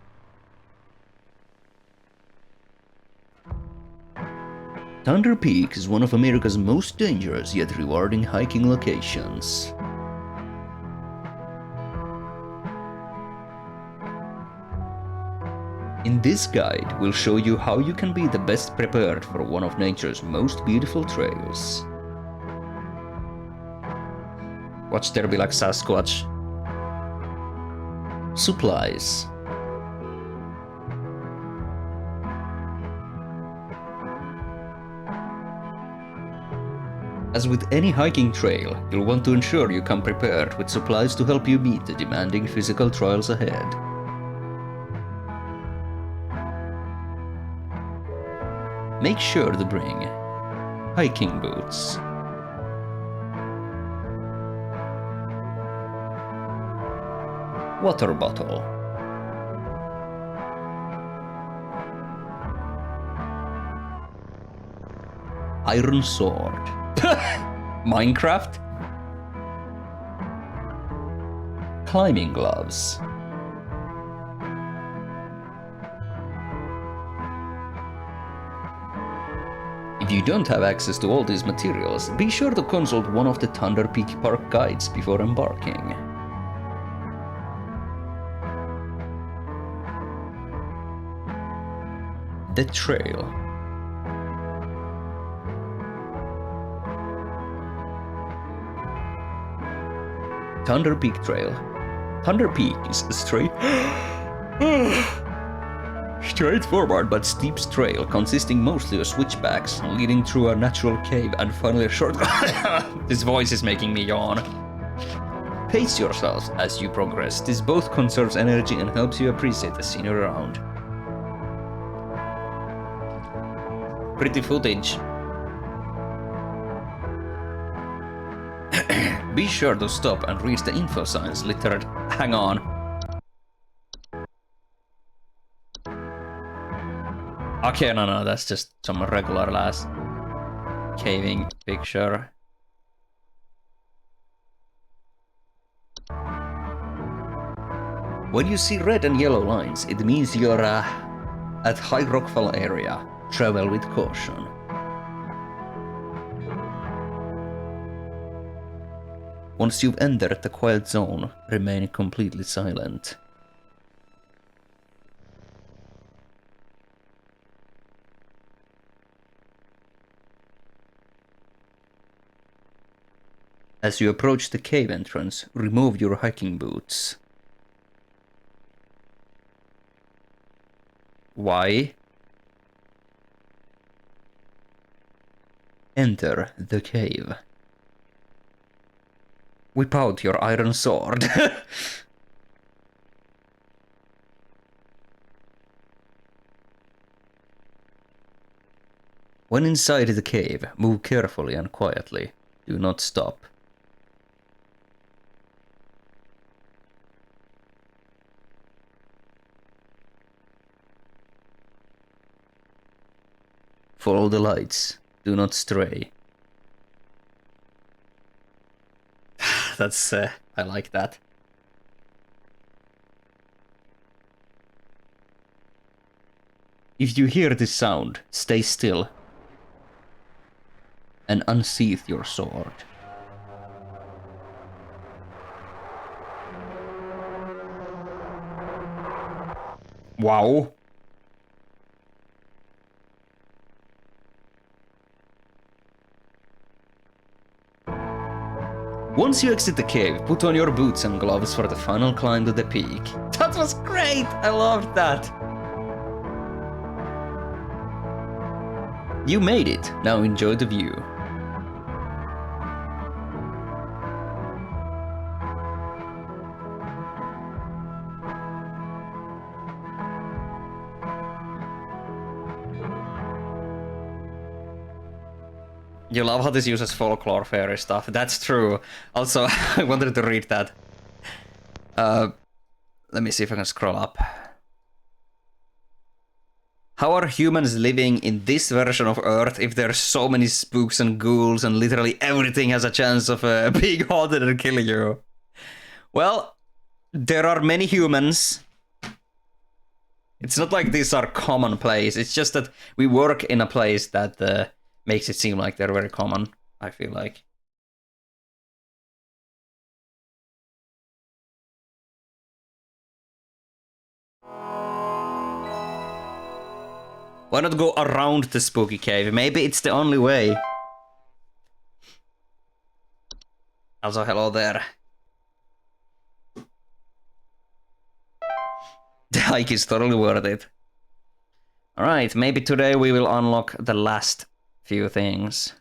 Thunder Peak is one of America's most dangerous yet rewarding hiking locations. In this guide, we'll show you how you can be the best prepared for one of nature's most beautiful trails. Watch there be like Sasquatch. Supplies. As with any hiking trail, you'll want to ensure you come prepared with supplies to help you meet the demanding physical trials ahead. Make sure to bring hiking boots, water bottle, iron sword, Minecraft, climbing gloves, if you don't have access to all these materials, be sure to consult one of the Thunder Peak Park guides before embarking. The trail. Thunder Peak Trail. Thunder Peak is a straightforward but steep trail consisting mostly of switchbacks leading through a natural cave and finally a short. This voice is making me yawn. Pace yourself as you progress. This both conserves energy and helps you appreciate the scenery around. Pretty footage. Be sure to stop and read the info signs littered. Hang on. Okay, no, that's just some regular last caving picture. When you see red and yellow lines, it means you're at High Rockfall area. Travel with caution. Once you've entered the quiet zone, remain completely silent. As you approach the cave entrance, remove your hiking boots. Why? Enter the cave. Whip out your iron sword. When inside the cave, move carefully and quietly. Do not stop. Follow the lights. Do not stray. That's, I like that. If you hear this sound, stay still. And unsheath your sword. Wow. Once you exit the cave, put on your boots and gloves for the final climb to the peak. That was great! I loved that! You made it! Now enjoy the view. You love how this uses folklore fairy stuff. That's true. Also, I wanted to read that. Let me see if I can scroll up. How are humans living in this version of Earth if there's so many spooks and ghouls and literally everything has a chance of being haunted and killing you? Well, there are many humans. It's not like these are commonplace. It's just that we work in a place that makes it seem like they're very common, I feel like. Why not go around the spooky cave? Maybe it's the only way. Also, hello there. The hike is totally worth it. Alright, maybe today we will unlock the last few things.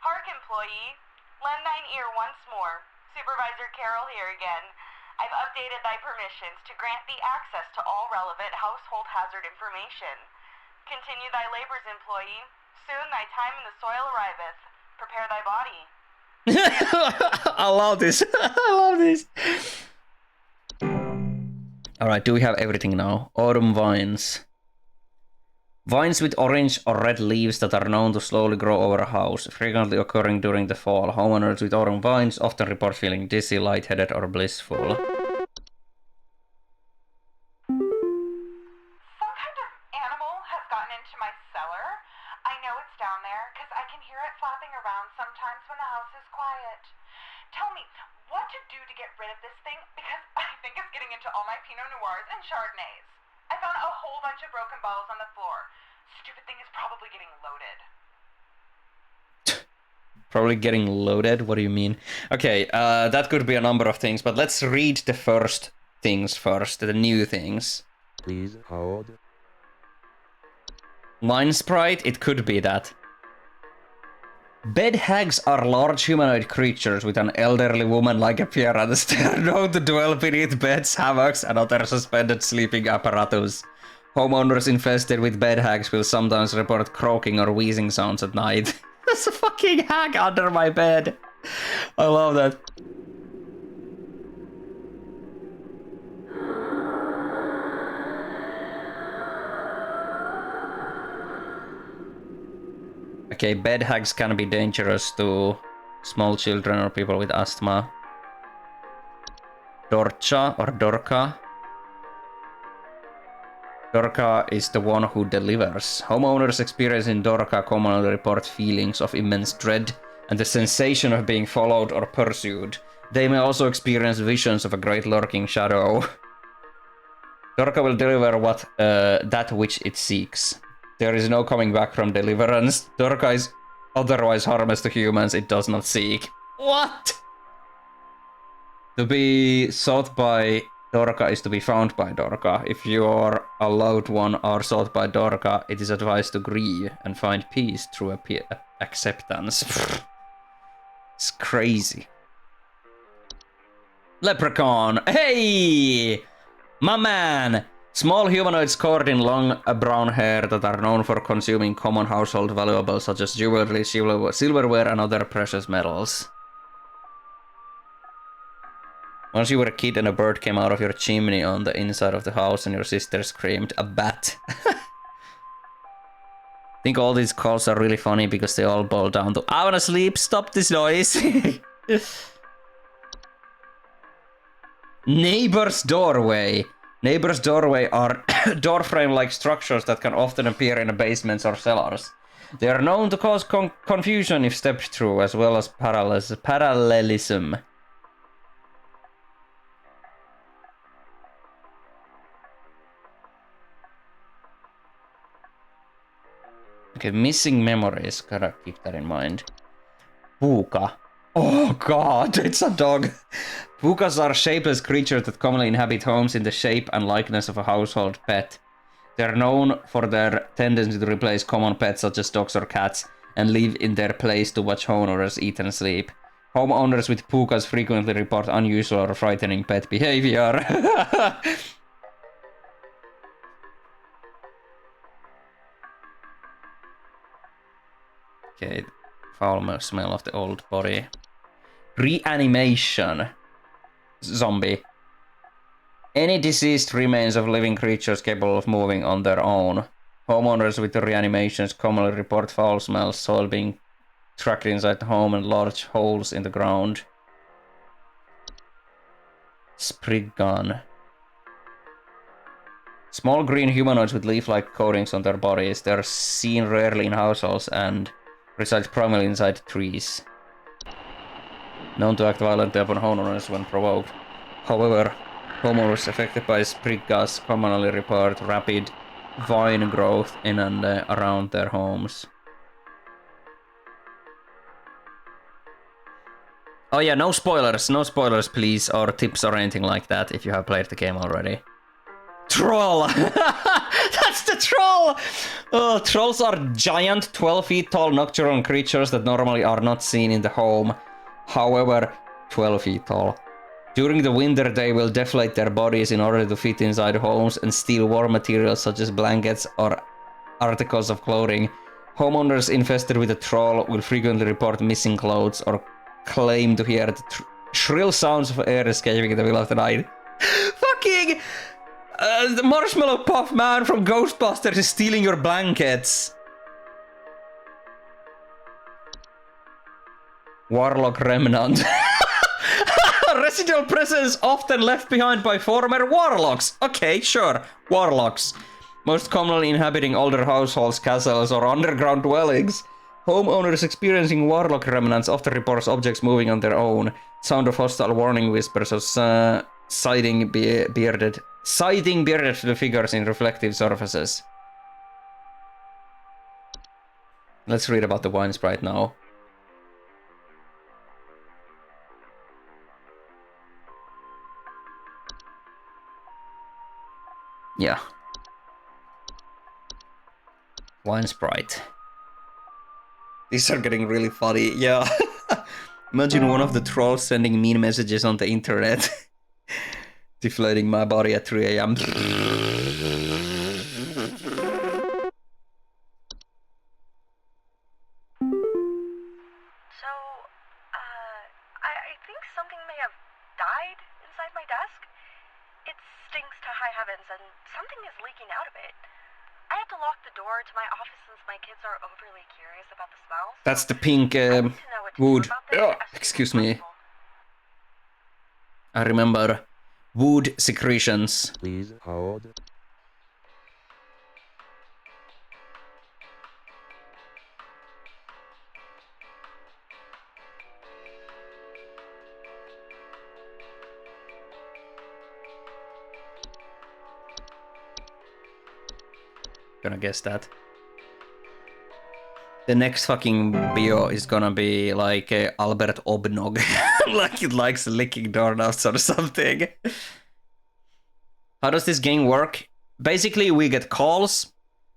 Hark, employee. Lend thine ear once more. Supervisor Carroll here again. I've updated thy permissions to grant thee access to all relevant household hazard information. Continue thy labors, employee. Soon thy time in the soil arriveth. Prepare thy body. I love this. I love this. Alright, do we have everything now? Autumn vines. Vines with orange or red leaves that are known to slowly grow over a house, frequently occurring during the fall. Homeowners with autumn vines often report feeling dizzy, lightheaded, or blissful. Some kind of animal has gotten into my cellar. I know it's down there because I can hear it flapping around sometimes when the house is quiet. Tell me, what to do to get rid of this thing? Because I think it's getting into all my Pinot Noirs and Chardonnays. I found a whole bunch of broken bottles on the floor. Stupid thing is probably getting loaded. Probably getting loaded? What do you mean? Okay, that could be a number of things, but let's read the first things first, the new things. Please hold. Line sprite? It could be that. Bed hags are large humanoid creatures with an elderly woman-like appearance. They are known to dwell beneath beds, hammocks, and other suspended sleeping apparatus. Homeowners infested with bed hags will sometimes report croaking or wheezing sounds at night. There's a fucking hag under my bed. I love that. Okay, bed hags can be dangerous to small children or people with asthma. Dorcha or Dorka. Dorka is the one who delivers. Homeowners experiencing Dorka commonly report feelings of immense dread and the sensation of being followed or pursued. They may also experience visions of a great lurking shadow. Dorka will deliver that which it seeks. There is no coming back from deliverance. Dorka is otherwise harmless to humans it does not seek. What? To be sought by Dorka is to be found by Dorka. If your a loved one are sought by Dorka, it is advised to grieve and find peace through acceptance. It's crazy. Leprechaun. Hey! My man! Small humanoids covered in long brown hair that are known for consuming common household valuables such as jewelry, silverware, and other precious metals. Once you were a kid and a bird came out of your chimney on the inside of the house and your sister screamed, "A bat!" I think all these calls are really funny because they all boil down to, "I wanna sleep, stop this noise!" Neighbor's doorway. Neighbor's doorway are door frame-like structures that can often appear in basements or cellars. They are known to cause confusion if stepped through, as well as parallelism. Okay, missing memories. Gotta keep that in mind. Puka. Oh god, it's a dog. Pukas are shapeless creatures that commonly inhabit homes in the shape and likeness of a household pet. They are known for their tendency to replace common pets such as dogs or cats and live in their place to watch homeowners eat and sleep. Homeowners with pukas frequently report unusual or frightening pet behavior. Okay, foul smell of the old body. Reanimation. Zombie. Any deceased remains of living creatures capable of moving on their own. Homeowners with reanimations commonly report foul smells, soil being tracked inside the home, and large holes in the ground. Spriggan. Small green humanoids with leaf-like coatings on their bodies. They are seen rarely in households and reside primarily inside trees. Known to act violently upon homeowners when provoked. However, homeowners affected by spriggas commonly report rapid vine growth in and around their homes. Oh yeah, no spoilers please, or tips or anything like that if you have played the game already. Troll! That's the troll! Oh, trolls are giant, 12 feet tall nocturnal creatures that normally are not seen in the home. However, 12 feet tall. During the winter, they will deflate their bodies in order to fit inside homes and steal warm materials such as blankets or articles of clothing. Homeowners infested with a troll will frequently report missing clothes or claim to hear the shrill sounds of air escaping in the middle of the night. Fucking... the Marshmallow Puff Man from Ghostbusters is stealing your blankets. Warlock Remnant. Residual presence often left behind by former warlocks. Okay, sure. Warlocks. Most commonly inhabiting older households, castles, or underground dwellings. Homeowners experiencing warlock remnants often report objects moving on their own. Sound of hostile warning whispers of siding bearded figures in reflective surfaces. Let's read about the wine sprite now. Yeah. Wine sprite. These are getting really funny. Yeah. Imagine one of the trolls sending mean messages on the internet. Deflating my body at 3 a.m. So, I think something may have died inside my desk. It stinks to high heavens, and something is leaking out of it. I have to lock the door to my office since my kids are overly curious about the smell. That's the pink I need to know what to do wood. about this Oh, as soon as excuse me. possible. I remember wood secretions. Please hold. Gonna guess that. The next fucking bio is gonna be like Albert Obnog. Like it likes licking doorknobs or something. How does this game work? Basically, we get calls,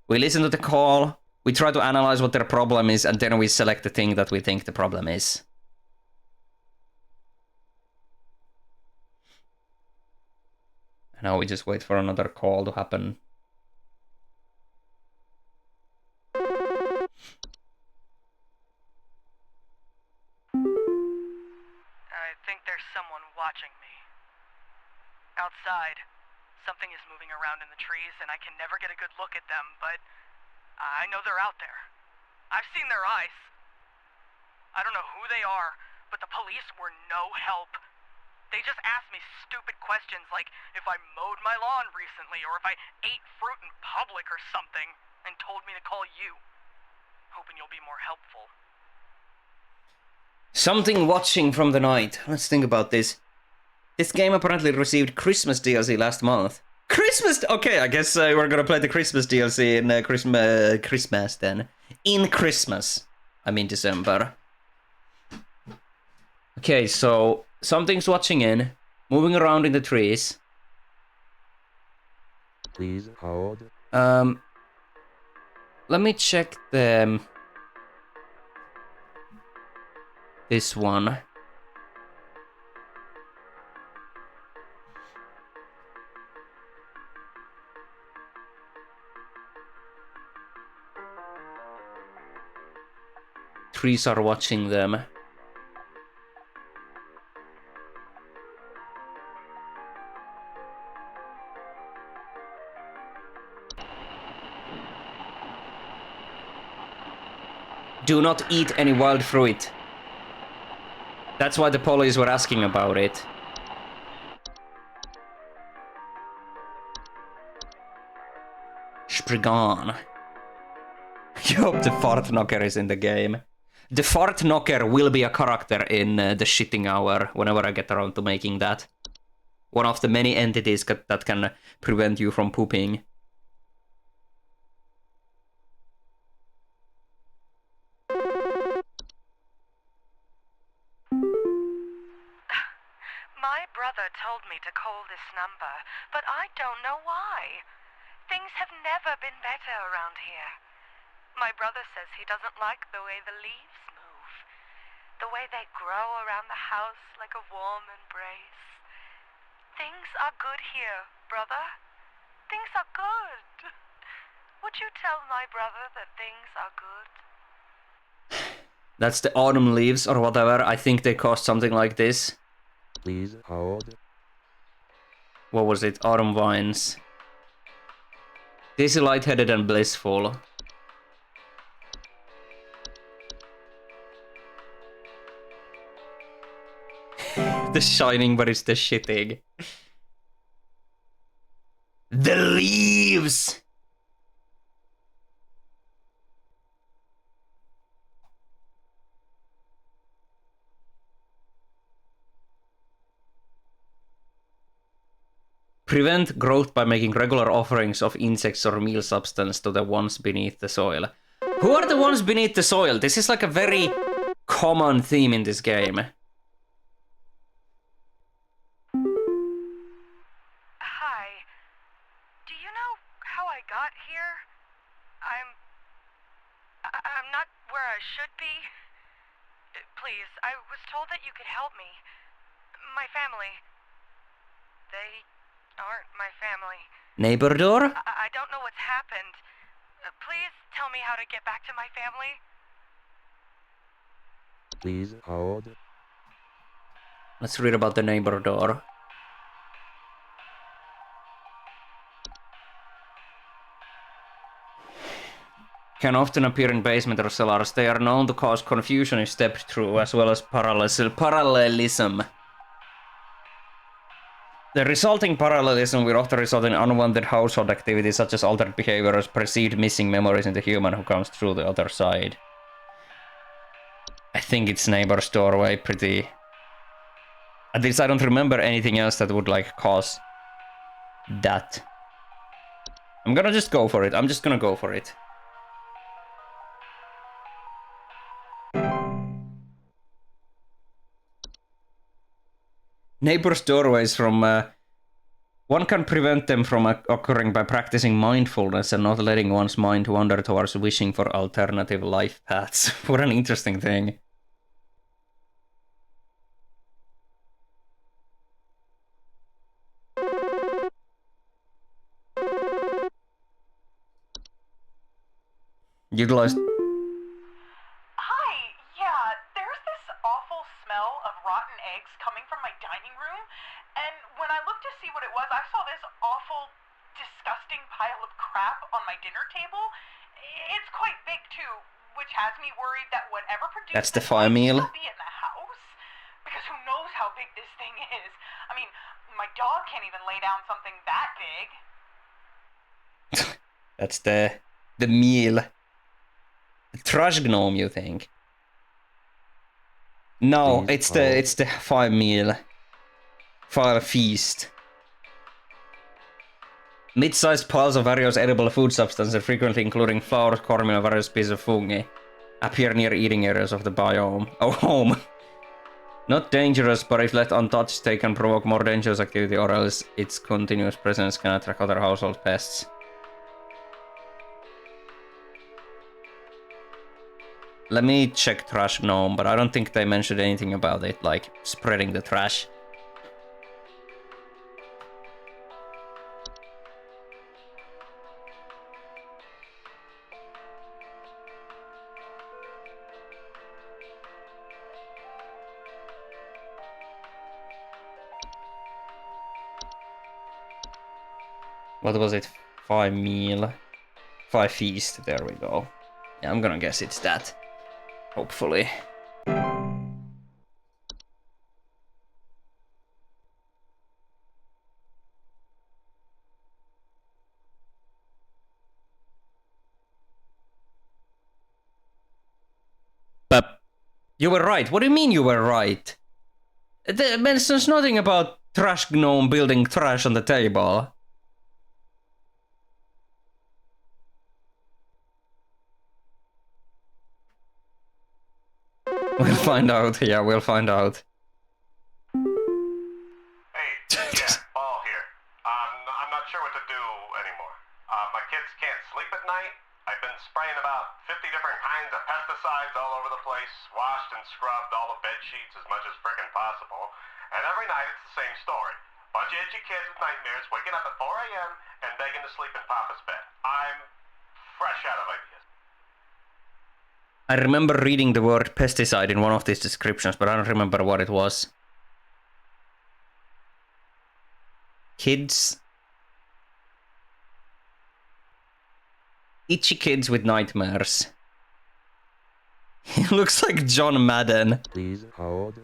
we listen to the call, we try to analyze what their problem is, and then we select the thing that we think the problem is. And now we just wait for another call to happen. I think there's someone watching me. Outside, something is moving around in the trees, and I can never get a good look at them, but I know they're out there. I've seen their eyes. I don't know who they are, but the police were no help. They just asked me stupid questions like if I mowed my lawn recently or if I ate fruit in public or something, and told me to call you. Hoping you'll be more helpful. Something watching from the night. Let's think about this. This game apparently received Christmas DLC last month. Christmas! Okay, I guess we're gonna play the Christmas DLC in Christmas then. In Christmas. I mean December. Okay, so something's watching in, moving around in the trees. Please hold. Let me check the this one. Trees are watching them. Do not eat any wild fruit. That's why the police were asking about it. Spriggan. I hope the fart knocker is in the game. The fart knocker will be a character in the shitting hour whenever I get around to making that. One of the many entities that can prevent you from pooping. My brother told me to call this number, but I don't know why. Things have never been better around here. My brother says he doesn't like the way the leaves move, the way they grow around the house like a warm embrace. Things are good here, brother. Things are good. Would you tell my brother that things are good? That's the autumn leaves or whatever. I think they cost something like this. Please hold. What was it? Autumn vines. Dizzy, lightheaded, and blissful. The shining, but it's the shitting. The leaves! Prevent growth by making regular offerings of insects or meal substance to the ones beneath the soil. Who are the ones beneath the soil? This is like a very common theme in this game. Hi. Do you know how I got here? I'm not where I should be? Please, I was told that you could help me. My family. They aren't my family. Neighbor door? I don't know what's happened. Please tell me how to get back to my family. Please hold. Let's read about the neighbor door. Can often appear in basement or cellars. They are known to cause confusion if stepped through, as well as parallelism. The resulting parallelism will often result in unwanted household activities such as altered behavior or perceived missing memories in the human who comes through the other side. I think it's neighbor's doorway pretty... At least I don't remember anything else that would like cause that. I'm gonna just go for it. I'm just gonna go for it. Neighbors' doorways from... one can prevent them from occurring by practicing mindfulness and not letting one's mind wander towards wishing for alternative life paths. What an interesting thing. Utilized... Hi, yeah, there's this awful smell of rotten eggs coming from my dining room, and when I looked to see what it was, I saw this awful, disgusting pile of crap on my dinner table. It's quite big, too, which has me worried that whatever produced That's the it fire might meal. still be in the house, because who knows how big this thing is. I mean, my dog can't even lay down something that big. That's the meal. The trash gnome, you think? No, Please it's the fire meal. Fire feast. Mid-sized piles of various edible food substances, frequently including flour, cornmeal, and various pieces of fungi, appear near eating areas of the biome. Oh, home. Not dangerous, but if left untouched, they can provoke more dangerous activity, or else its continuous presence can attract other household pests. Let me check trash gnome, but I don't think they mentioned anything about it, like spreading the trash. What was it? 5 meal. 5 feast, there we go. Yeah, I'm gonna guess it's that. Hopefully. But you were right. What do you mean you were right? It mentions nothing about trash gnome building trash on the table. We'll find out. Yeah, we'll find out. Hey, yeah, Paul here. I'm not sure what to do anymore. My kids can't sleep at night. I've been spraying about 50 different kinds of pesticides all over the place, washed and scrubbed all the bed sheets as much as frickin' possible, and every night it's the same story. Bunch of itchy kids with nightmares waking up at 4 a.m. and begging to sleep in Papa's bed. I'm fresh out of ideas. I remember reading the word pesticide in one of these descriptions, but I don't remember what it was. Kids. Itchy kids with nightmares. He looks like John Madden. Please hold.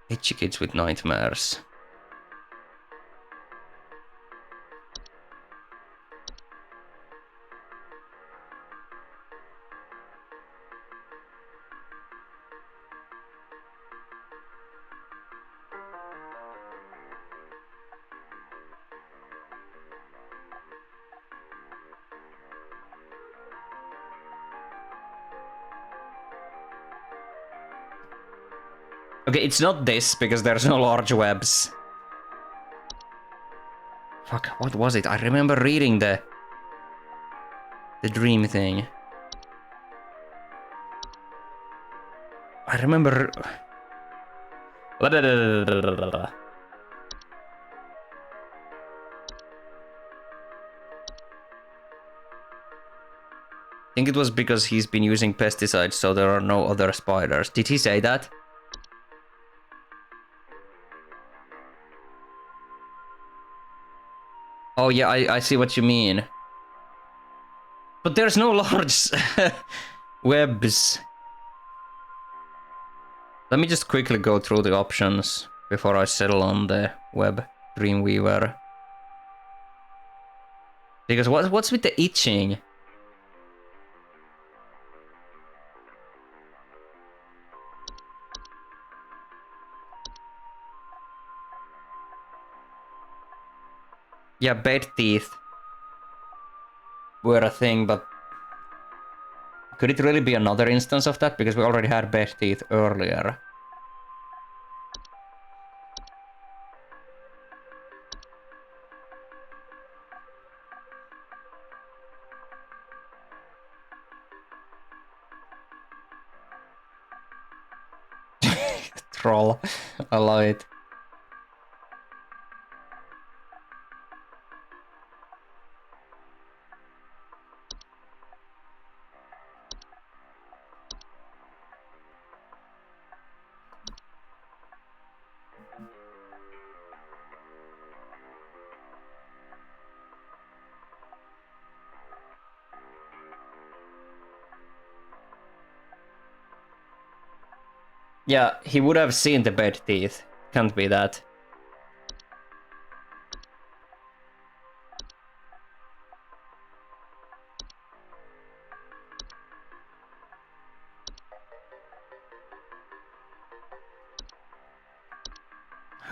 Itchy kids with nightmares. Okay, it's not this, because there's no large webs. Fuck, what was it? I remember reading the dream thing. I remember. I think it was because he's been using pesticides, so there are no other spiders. Did he say that? Oh yeah, I see what you mean. But there's no large webs. Let me just quickly go through the options before I settle on the web Dreamweaver. Because what's with the itching? Yeah, bed teeth were a thing, but could it really be another instance of that? Because we already had bed teeth earlier. Troll. I love it. Yeah, he would have seen the bed teeth. Can't be that.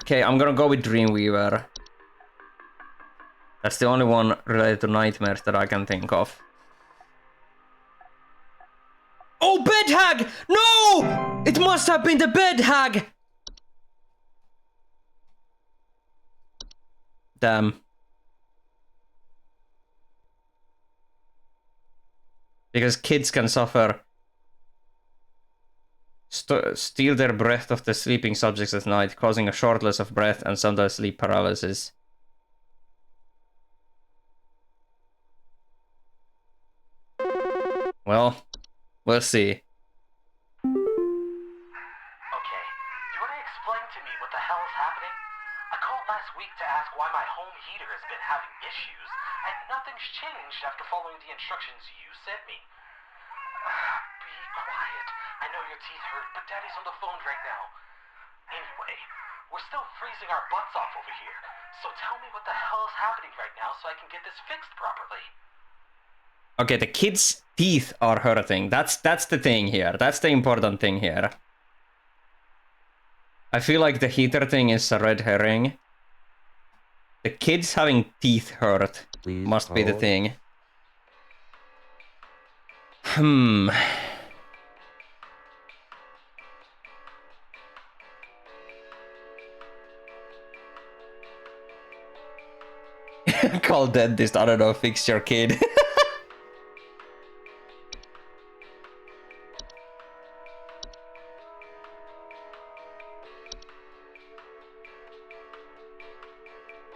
Okay, I'm gonna go with Dreamweaver. That's the only one related to nightmares that I can think of. Oh, bed hag! No! It must have been the bed hag! Damn. Because kids can suffer. Steal their breath of the sleeping subjects at night, causing a shortness of breath and sometimes sleep paralysis. Well, we'll see. Okay, you want to explain to me what the hell is happening? I called last week to ask why my home heater has been having issues, and nothing's changed after following the instructions you sent me. Be quiet. I know your teeth hurt, but Daddy's on the phone right now. Anyway, we're still freezing our butts off over here, so tell me what the hell is happening right now so I can get this fixed properly. Okay, the kids' teeth are hurting. That's the thing here. That's the important thing here. I feel like the heater thing is a red herring. The kids having teeth hurt Please must be the hold. thing. Hmm. Call dentist, I don't know, fix your kid.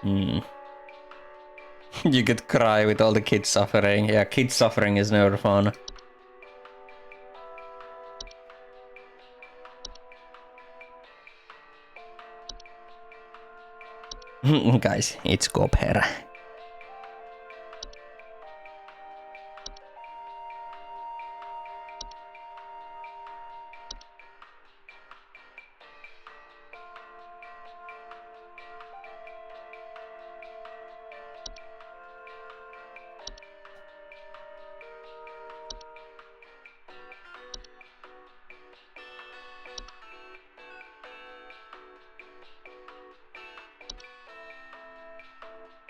Hmm. You could cry with all the kids suffering. Yeah, kids suffering is never fun. Guys, it's Gopher.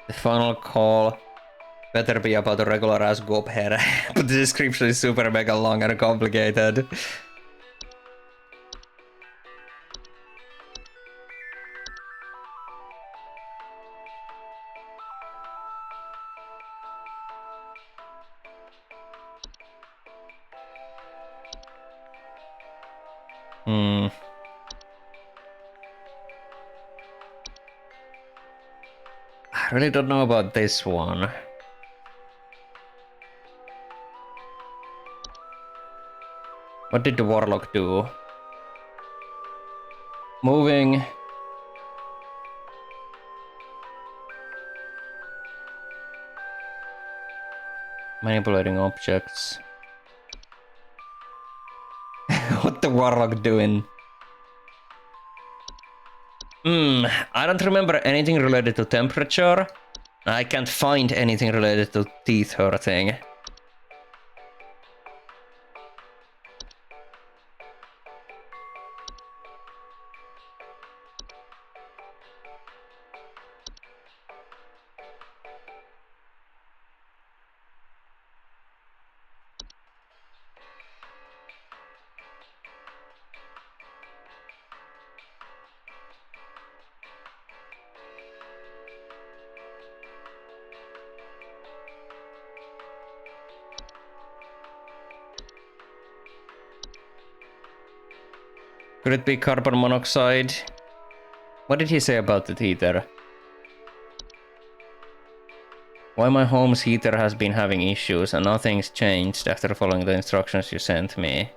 The final call better be about a regular ass Gopher, but the description is super mega long and complicated. Hmm. I really don't know about this one. What did the warlock do? Moving. Manipulating objects. What the warlock doing? I don't remember anything related to temperature. I can't find anything related to teeth hurting. Could it be carbon monoxide? What did he say about the heater? Why my home's heater has been having issues and nothing's changed after following the instructions you sent me.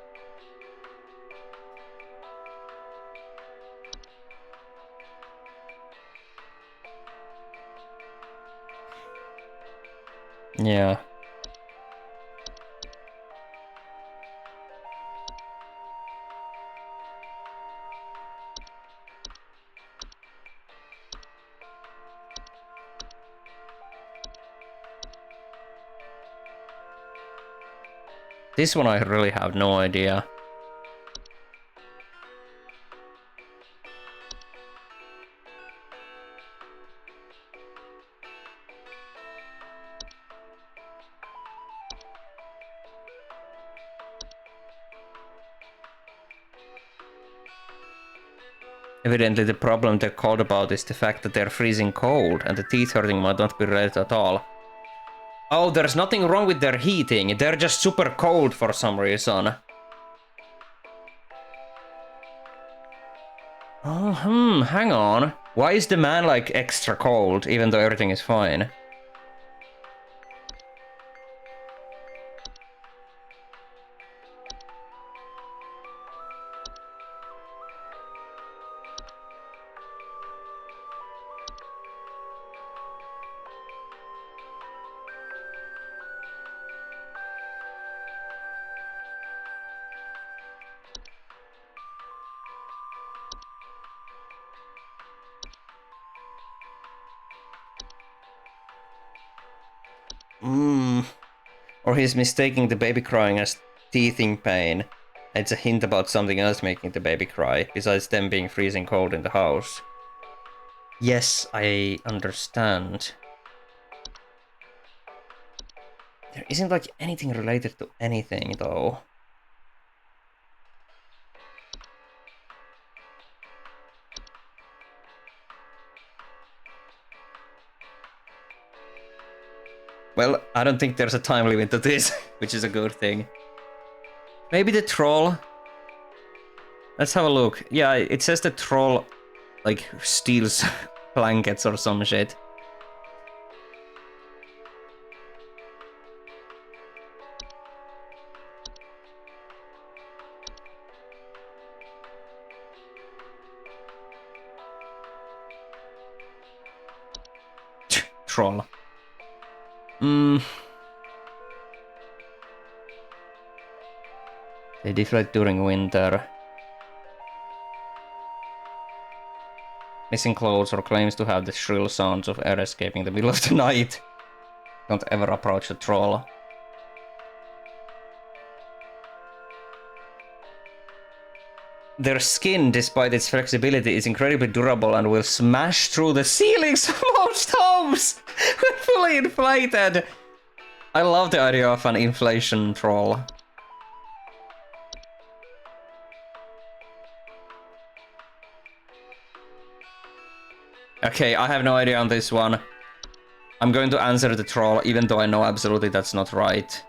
Yeah. This one I really have no idea. Evidently the problem they're called about is the fact that they're freezing cold and the teeth hurting might not be related at all. Oh, there's nothing wrong with their heating, they're just super cold for some reason. Oh, hang on. Why is the man like extra cold even though everything is fine? Or he's mistaking the baby crying as teething pain. It's a hint about something else making the baby cry, besides them being freezing cold in the house. Yes, I understand. There isn't like anything related to anything though. Well, I don't think there's a time limit to this, which is a good thing. Maybe the troll? Let's have a look. Yeah, it says the troll, like, steals blankets or some shit. Troll. They deflate during winter. Missing clothes or claims to have the shrill sounds of air escaping the middle of the night. Don't ever approach a troll. Their skin, despite its flexibility, is incredibly durable and will smash through the ceilings of most homes when fully inflated. I love the idea of an inflation troll. Okay, I have no idea on this one. I'm going to answer the troll, even though I know absolutely that's not right.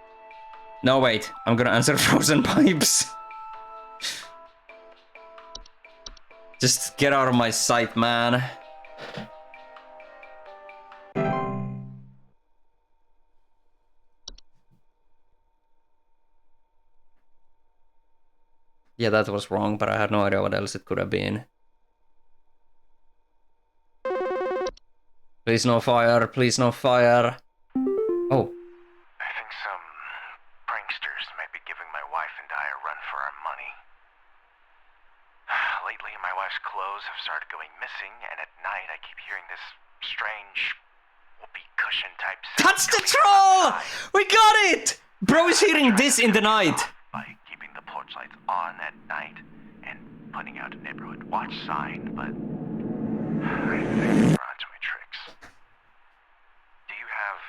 No, wait, I'm gonna answer frozen pipes. Just get out of my sight, man. Yeah, that was wrong, but I had no idea what else it could have been. Please no fire, please no fire. Oh. I think some pranksters might be giving my wife and I a run for our money. Lately, my wife's clothes have started going missing, and at night I keep hearing this strange whoopee cushion type sound. That's the troll! We got it! Bro is hearing this in the night. By keeping the porch lights on at night and putting out a neighborhood watch sign, but I think they're onto my tricks. Do you have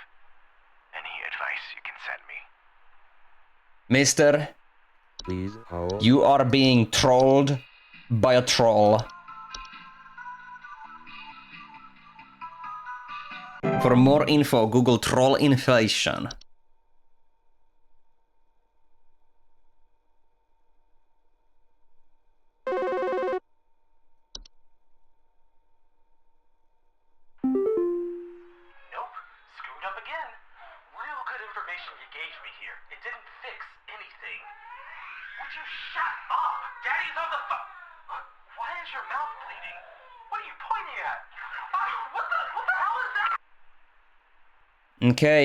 any advice you can send me? Mister, Please hold. you are being trolled by a troll. For more info, Google troll inflation. Nope, screwed up again. Real good information you gave me here. It didn't fix anything. Would you shut up? Daddy's on the phone. Why is your mouth bleeding? What are you pointing at? What the hell is that? Okay.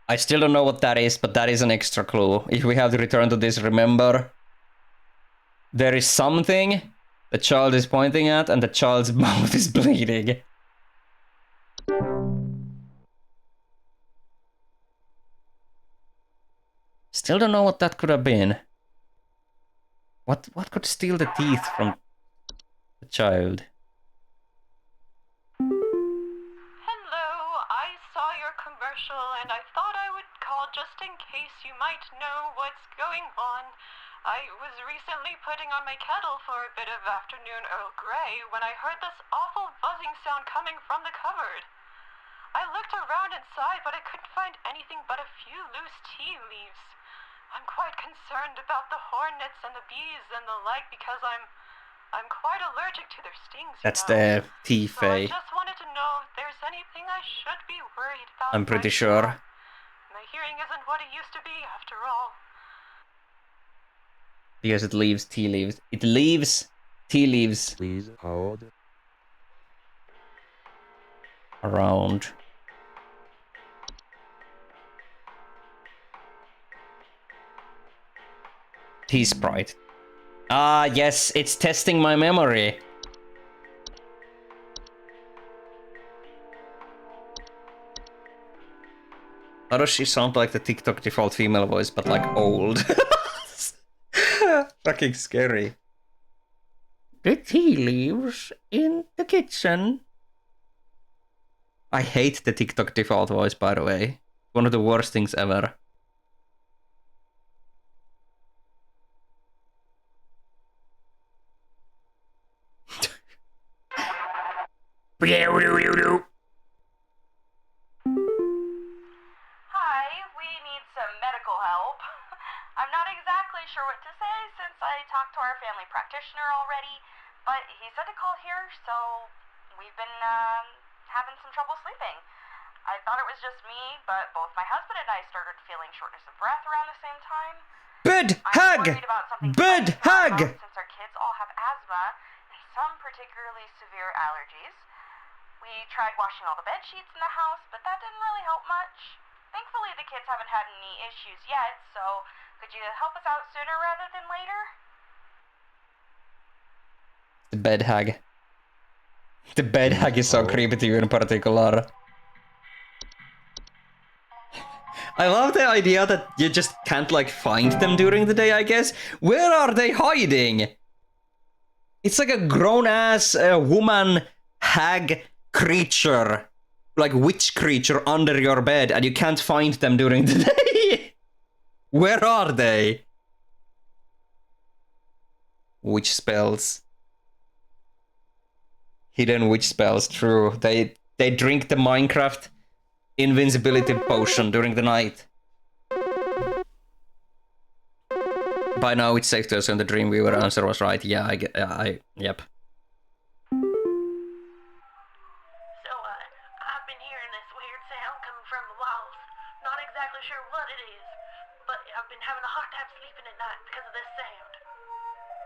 I still don't know what that is, but that is an extra clue. If we have to return to this, remember, there is something the child is pointing at, and the child's mouth is bleeding. Still don't know what that could have been. What could steal the teeth from the child? Hello, I saw your commercial and I thought I would call just in case you might know what's going on. I was recently putting on my kettle for a bit of afternoon Earl Grey when I heard this awful buzzing sound coming from the cupboard. I looked around inside, but I couldn't find anything but a few loose tea leaves. I'm quite concerned about the hornets and the bees and the like because I'm quite allergic to their stings. That's the tea So I fay. just wanted to know if there's anything I should be worried about. I'm pretty right sure. now. My hearing isn't what it used to be, after all. Because it leaves tea leaves. It leaves tea leaves Please hold. around. Tea Sprite. Ah, yes, it's testing my memory. How does she sound like the TikTok default female voice, but like old? Fucking scary. The tea leaves in the kitchen. I hate the TikTok default voice, by the way. One of the worst things ever. Hi, we need some medical help. I'm not exactly sure what to say since I talked to our family practitioner already, but he said to call here, so we've been having some trouble sleeping. I thought it was just me, but both my husband and I started feeling shortness of breath around the same time. Bed I'm hug! worried about something Bed funny going hug! on since our kids all have asthma and some particularly severe allergies. We tried washing all the bed sheets in the house, but that didn't really help much. Thankfully, the kids haven't had any issues yet, so could you help us out sooner rather than later? The bed hag. The bed hag is so creepy to you in particular. I love the idea that you just can't like find them during the day, I guess. Where are they hiding? It's like a grown-ass woman hag creature. Like witch creature under your bed and you can't find them during the day. Where are they? Witch spells. Hidden witch spells, true. They drink the Minecraft invincibility potion during the night. By now, it's safe to assume the Dreamweaver answer was right. Yeah, yep. So, I've been hearing this weird sound coming from the walls. Not exactly sure what it is, but I've been having a hard time sleeping at night because of this sound.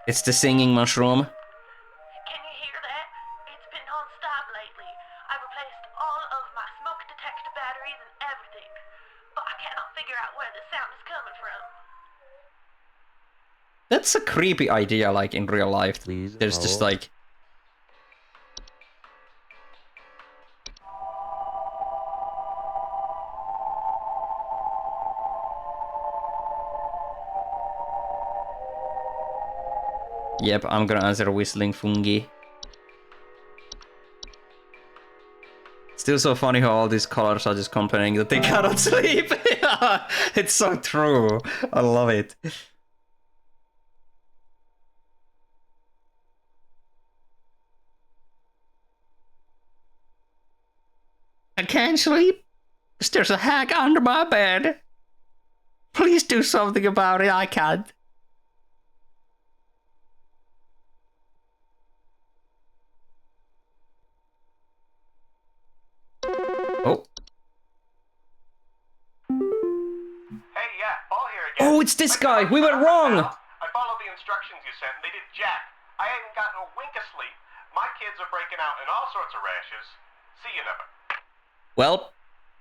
It's the singing mushroom. Can you hear that? It's been non-stop lately. I've replaced all of my smoke detector batteries and everything, but I cannot figure out where the sound is coming from. That's a creepy idea, like, in real life. Please There's just, hold. like... Yep, I'm gonna answer whistling fungi. Still so funny how all these colors are just complaining that they cannot sleep. It's so true. I love it. I can't sleep. There's a hack under my bed. Please do something about it. I can't. Oh. Hey, yeah, Paul here again. Oh, it's this guy. We were wrong. I followed the instructions you sent, and they did jack. I ain't gotten a wink of sleep. My kids are breaking out in all sorts of rashes. See you never. Well,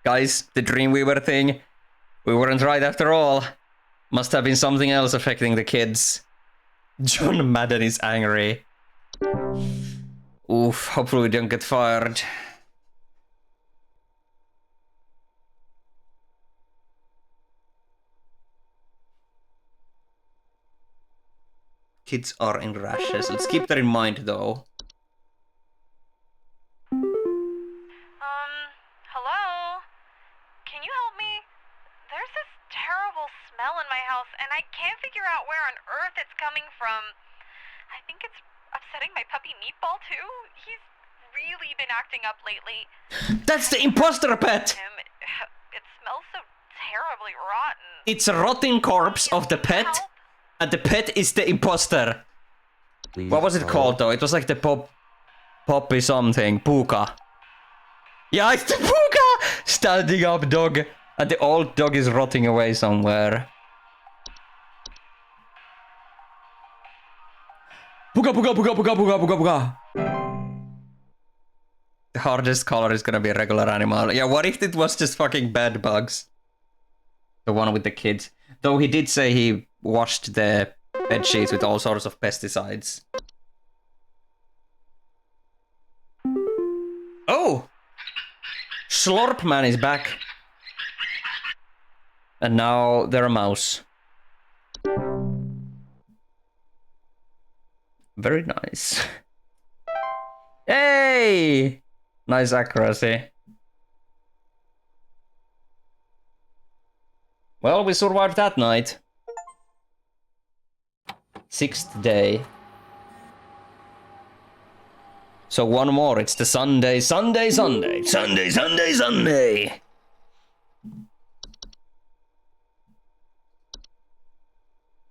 guys, the Dreamweaver thing, we weren't right after all. Must have been something else affecting the kids. John Madden is angry. Oof, hopefully we don't get fired. Kids are in rashes. Let's keep that in mind, though. Hello? Can you help me? There's this terrible smell in my house, and I can't figure out where on earth it's coming from. I think it's upsetting my puppy Meatball, too. He's really been acting up lately. That's the imposter pet! It smells so terribly rotten. It's a rotting corpse of the pet, and the pet is the imposter. Please What was it hold. called, though? It was like the Poppy something. Puka. Yeah, it's the Puka! Standing up dog. And the old dog is rotting away somewhere. Puka, puka, puka, puka, puka, puka, puka. The hardest color is gonna be a regular animal. Yeah, what if it was just fucking bed bugs? The one with the kids. Though he did say he washed the bed sheets with all sorts of pesticides. Oh! Slorpman is back. And now they're a mouse. Very nice. Hey! Nice accuracy. Well, we survived that night. 6th day. So one more, it's the Sunday.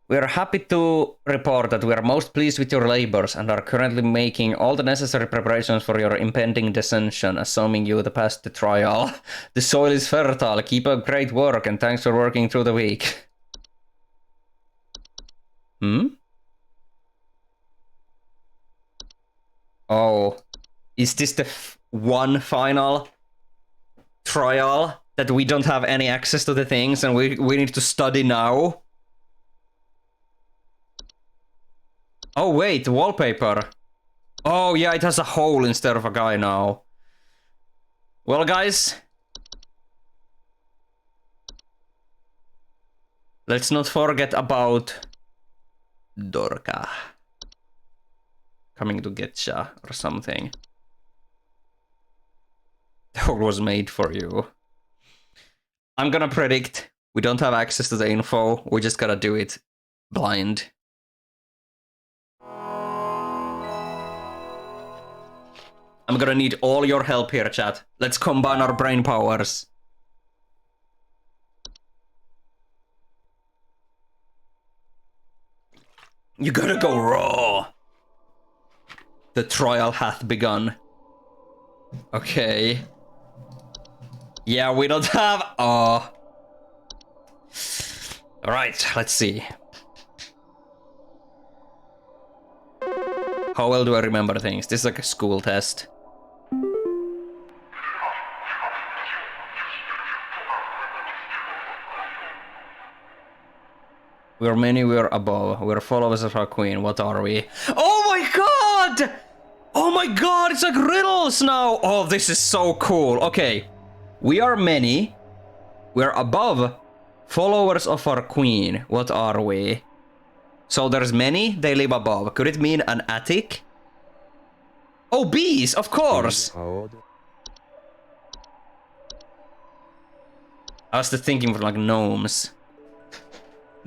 We are happy to report that we are most pleased with your labors and are currently making all the necessary preparations for your impending descension, assuming you pass the trial. The soil is fertile, keep up great work, and thanks for working through the week. Oh, is this the one final trial that we don't have any access to the things and we need to study now? Oh wait, wallpaper. Oh yeah, it has a hole instead of a guy now. Well guys, let's not forget about Dorka coming to get ya or something. The hole was made for you. I'm gonna predict we don't have access to the info, we just gotta do it blind. I'm gonna need all your help here, chat. Let's combine our brain powers. You gotta go raw. The trial hath begun. Okay. Yeah, we don't have... Alright, let's see. How well do I remember things? This is like a school test. We're many, we're above. We're followers of our queen. What are we? Oh my god! Oh my god, it's like riddles now! Oh, this is so cool. Okay. We are many. We're above. Followers of our queen. What are we? So there's many, they live above. Could it mean an attic? Oh, bees, of course! Please hold. I was just thinking for like gnomes.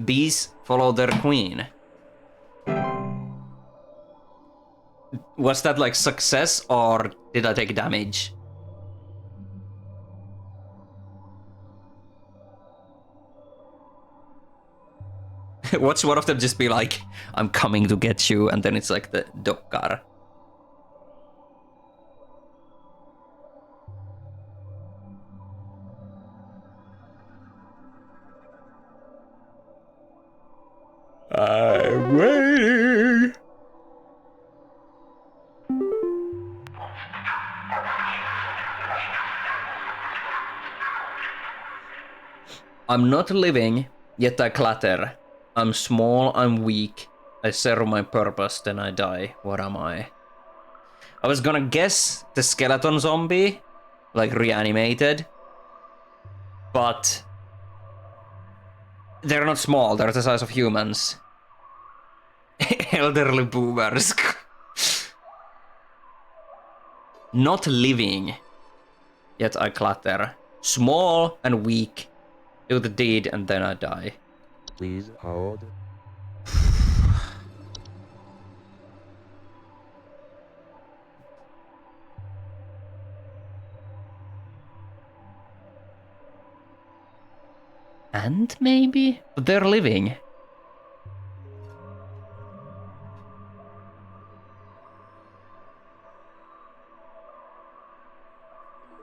Bees follow their queen. Was that like success or did I take damage? Watch one of them just be like, I'm coming to get you, and then it's like the dokkar. I'm waiting. I'm not living, yet I clatter. I'm small, I'm weak. I serve my purpose, then I die. What am I? I was gonna guess the skeleton zombie, like reanimated. But they're not small, they're the size of humans. Elderly boomers. Not living, yet I clatter. Small and weak. Do the deed and then I die. Please hold. And maybe? But they're living.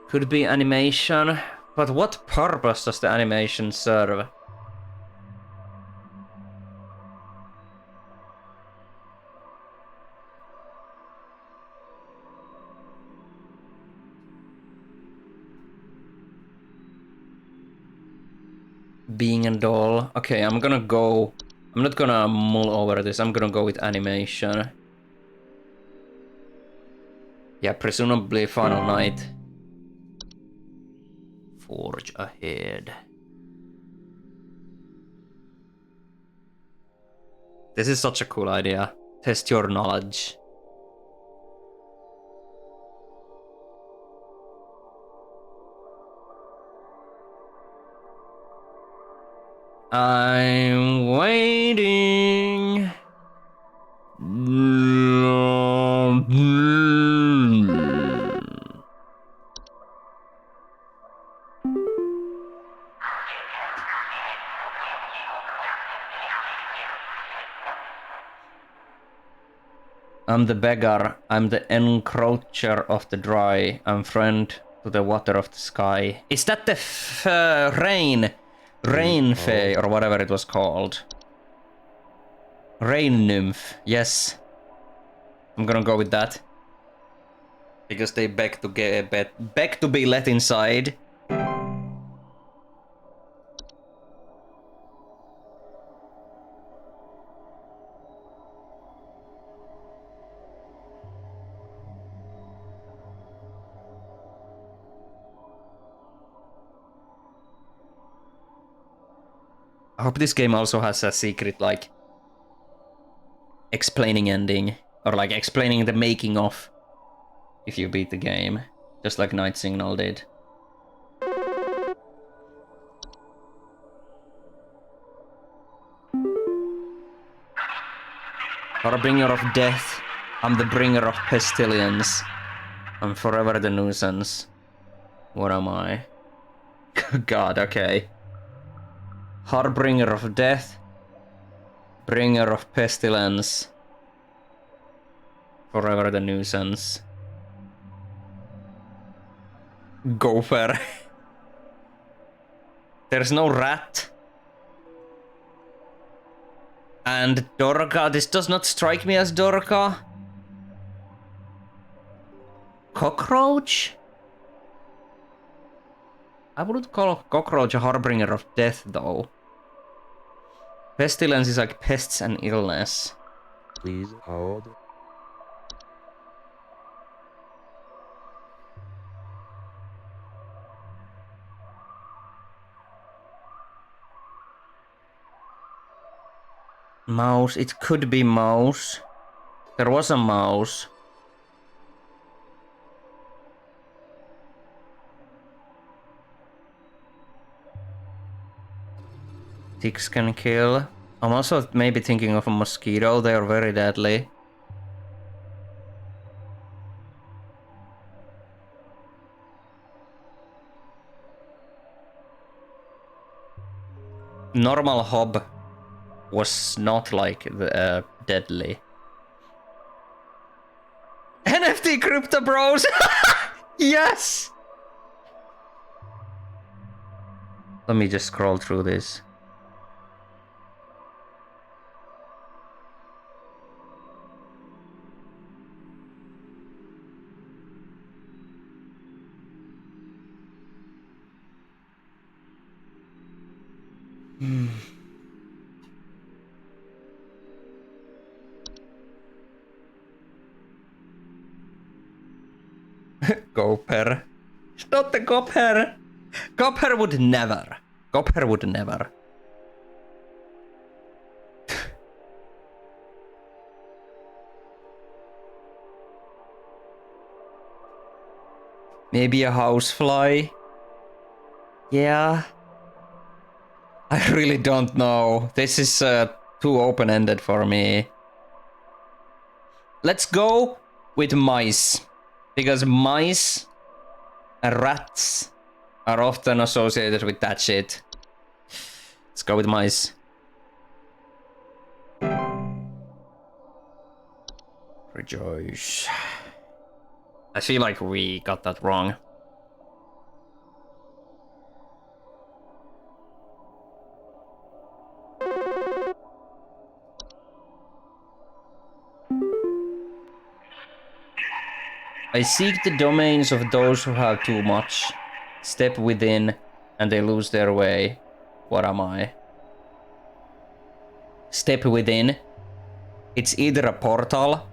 Could be animation, but what purpose does the animation serve? Being a doll. Okay, I'm gonna go... I'm not gonna mull over this, I'm gonna go with animation. Yeah, presumably Final Night. Forge ahead. This is such a cool idea. Test your knowledge. I'm waiting. I'm the beggar, I'm the encroacher of the dry, I'm friend to the water of the sky. Is that the rain fae, or whatever it was called? Rain nymph, yes. I'm gonna go with that. Because they beg to be let inside. I hope this game also has a secret, like, explaining ending, or like explaining the making of, if you beat the game, just like Night Signal did. Harbinger of death, I'm the bringer of pestilence. I'm forever the nuisance. What am I? God, okay. Harbinger of death. Bringer of pestilence. Forever the nuisance. Gopher. There's no rat. And Dorka. This does not strike me as Dorka. Cockroach? I wouldn't call cockroach a harbinger of death, though. Pestilence is like pests and illness. Please hold. Mouse. It could be mouse. There was a mouse. Ticks can kill. I'm also maybe thinking of a mosquito. They are very deadly. Normal hob was not like deadly. NFT Crypto Bros! Yes! Let me just scroll through this. Gopher. It's not the Gopher. Gopher would never. Gopher would never. Maybe a housefly. Yeah. I really don't know. This is too open-ended for me. Let's go with mice. Because mice and rats are often associated with that shit. Let's go with mice. Rejoice. I feel like we got that wrong. I seek the domains of those who have too much. Step within, and they lose their way. What am I? Step within. It's either a portal.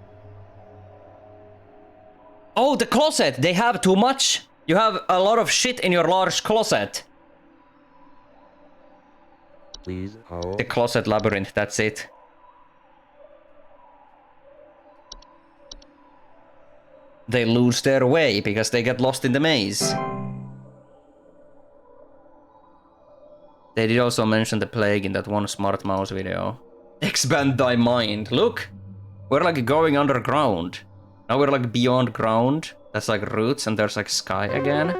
Oh, the closet! They have too much! You have a lot of shit in your large closet. Please hold. The closet labyrinth, that's it. They lose their way because they get lost in the maze. They did also mention the plague in that one Smart Mouse video. Expand thy mind. Look! We're like going underground. Now we're like beyond ground. That's like roots and there's like sky again.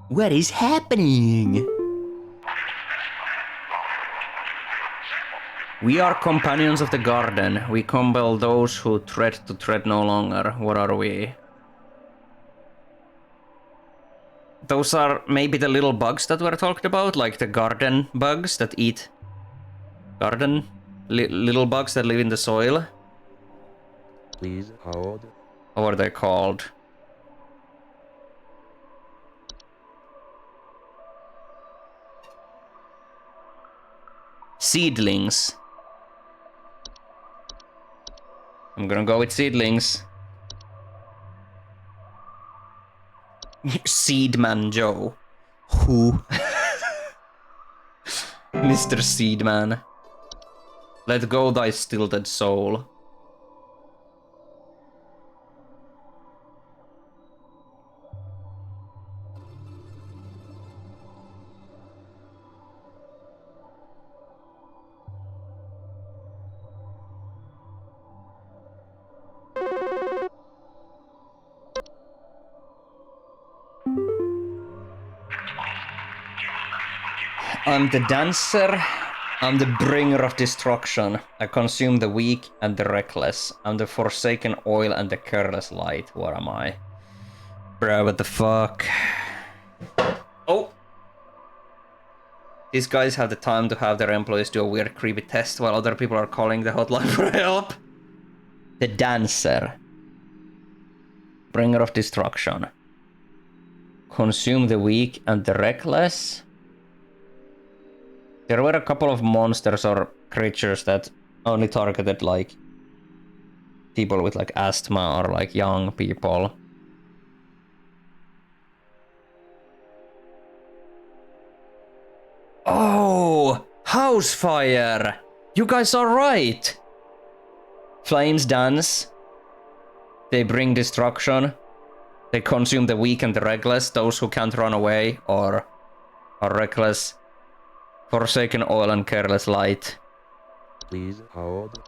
What is happening? We are companions of the garden. We compel those who tread to tread no longer. What are we? Those are maybe the little bugs that were talked about, like the garden bugs that eat garden. Little bugs that live in the soil. Please hold. What are they called? Seedlings. I'm gonna go with seedlings. Seedman Joe. Who? Mr. Seedman. Let go thy stilted soul. I'm the dancer. I'm the bringer of destruction. I consume the weak and the reckless. I'm the forsaken oil and the careless light. What am I? Bro, what the fuck? Oh! These guys have the time to have their employees do a weird creepy test while other people are calling the hotline for help. The dancer. Bringer of destruction. Consume the weak and the reckless. There were a couple of monsters or creatures that only targeted like people with like asthma or like young people. Oh, house fire! You guys are right! Flames dance. They bring destruction. They consume the weak and the reckless, those who can't run away or are reckless. Forsaken oil and careless light. Please hold.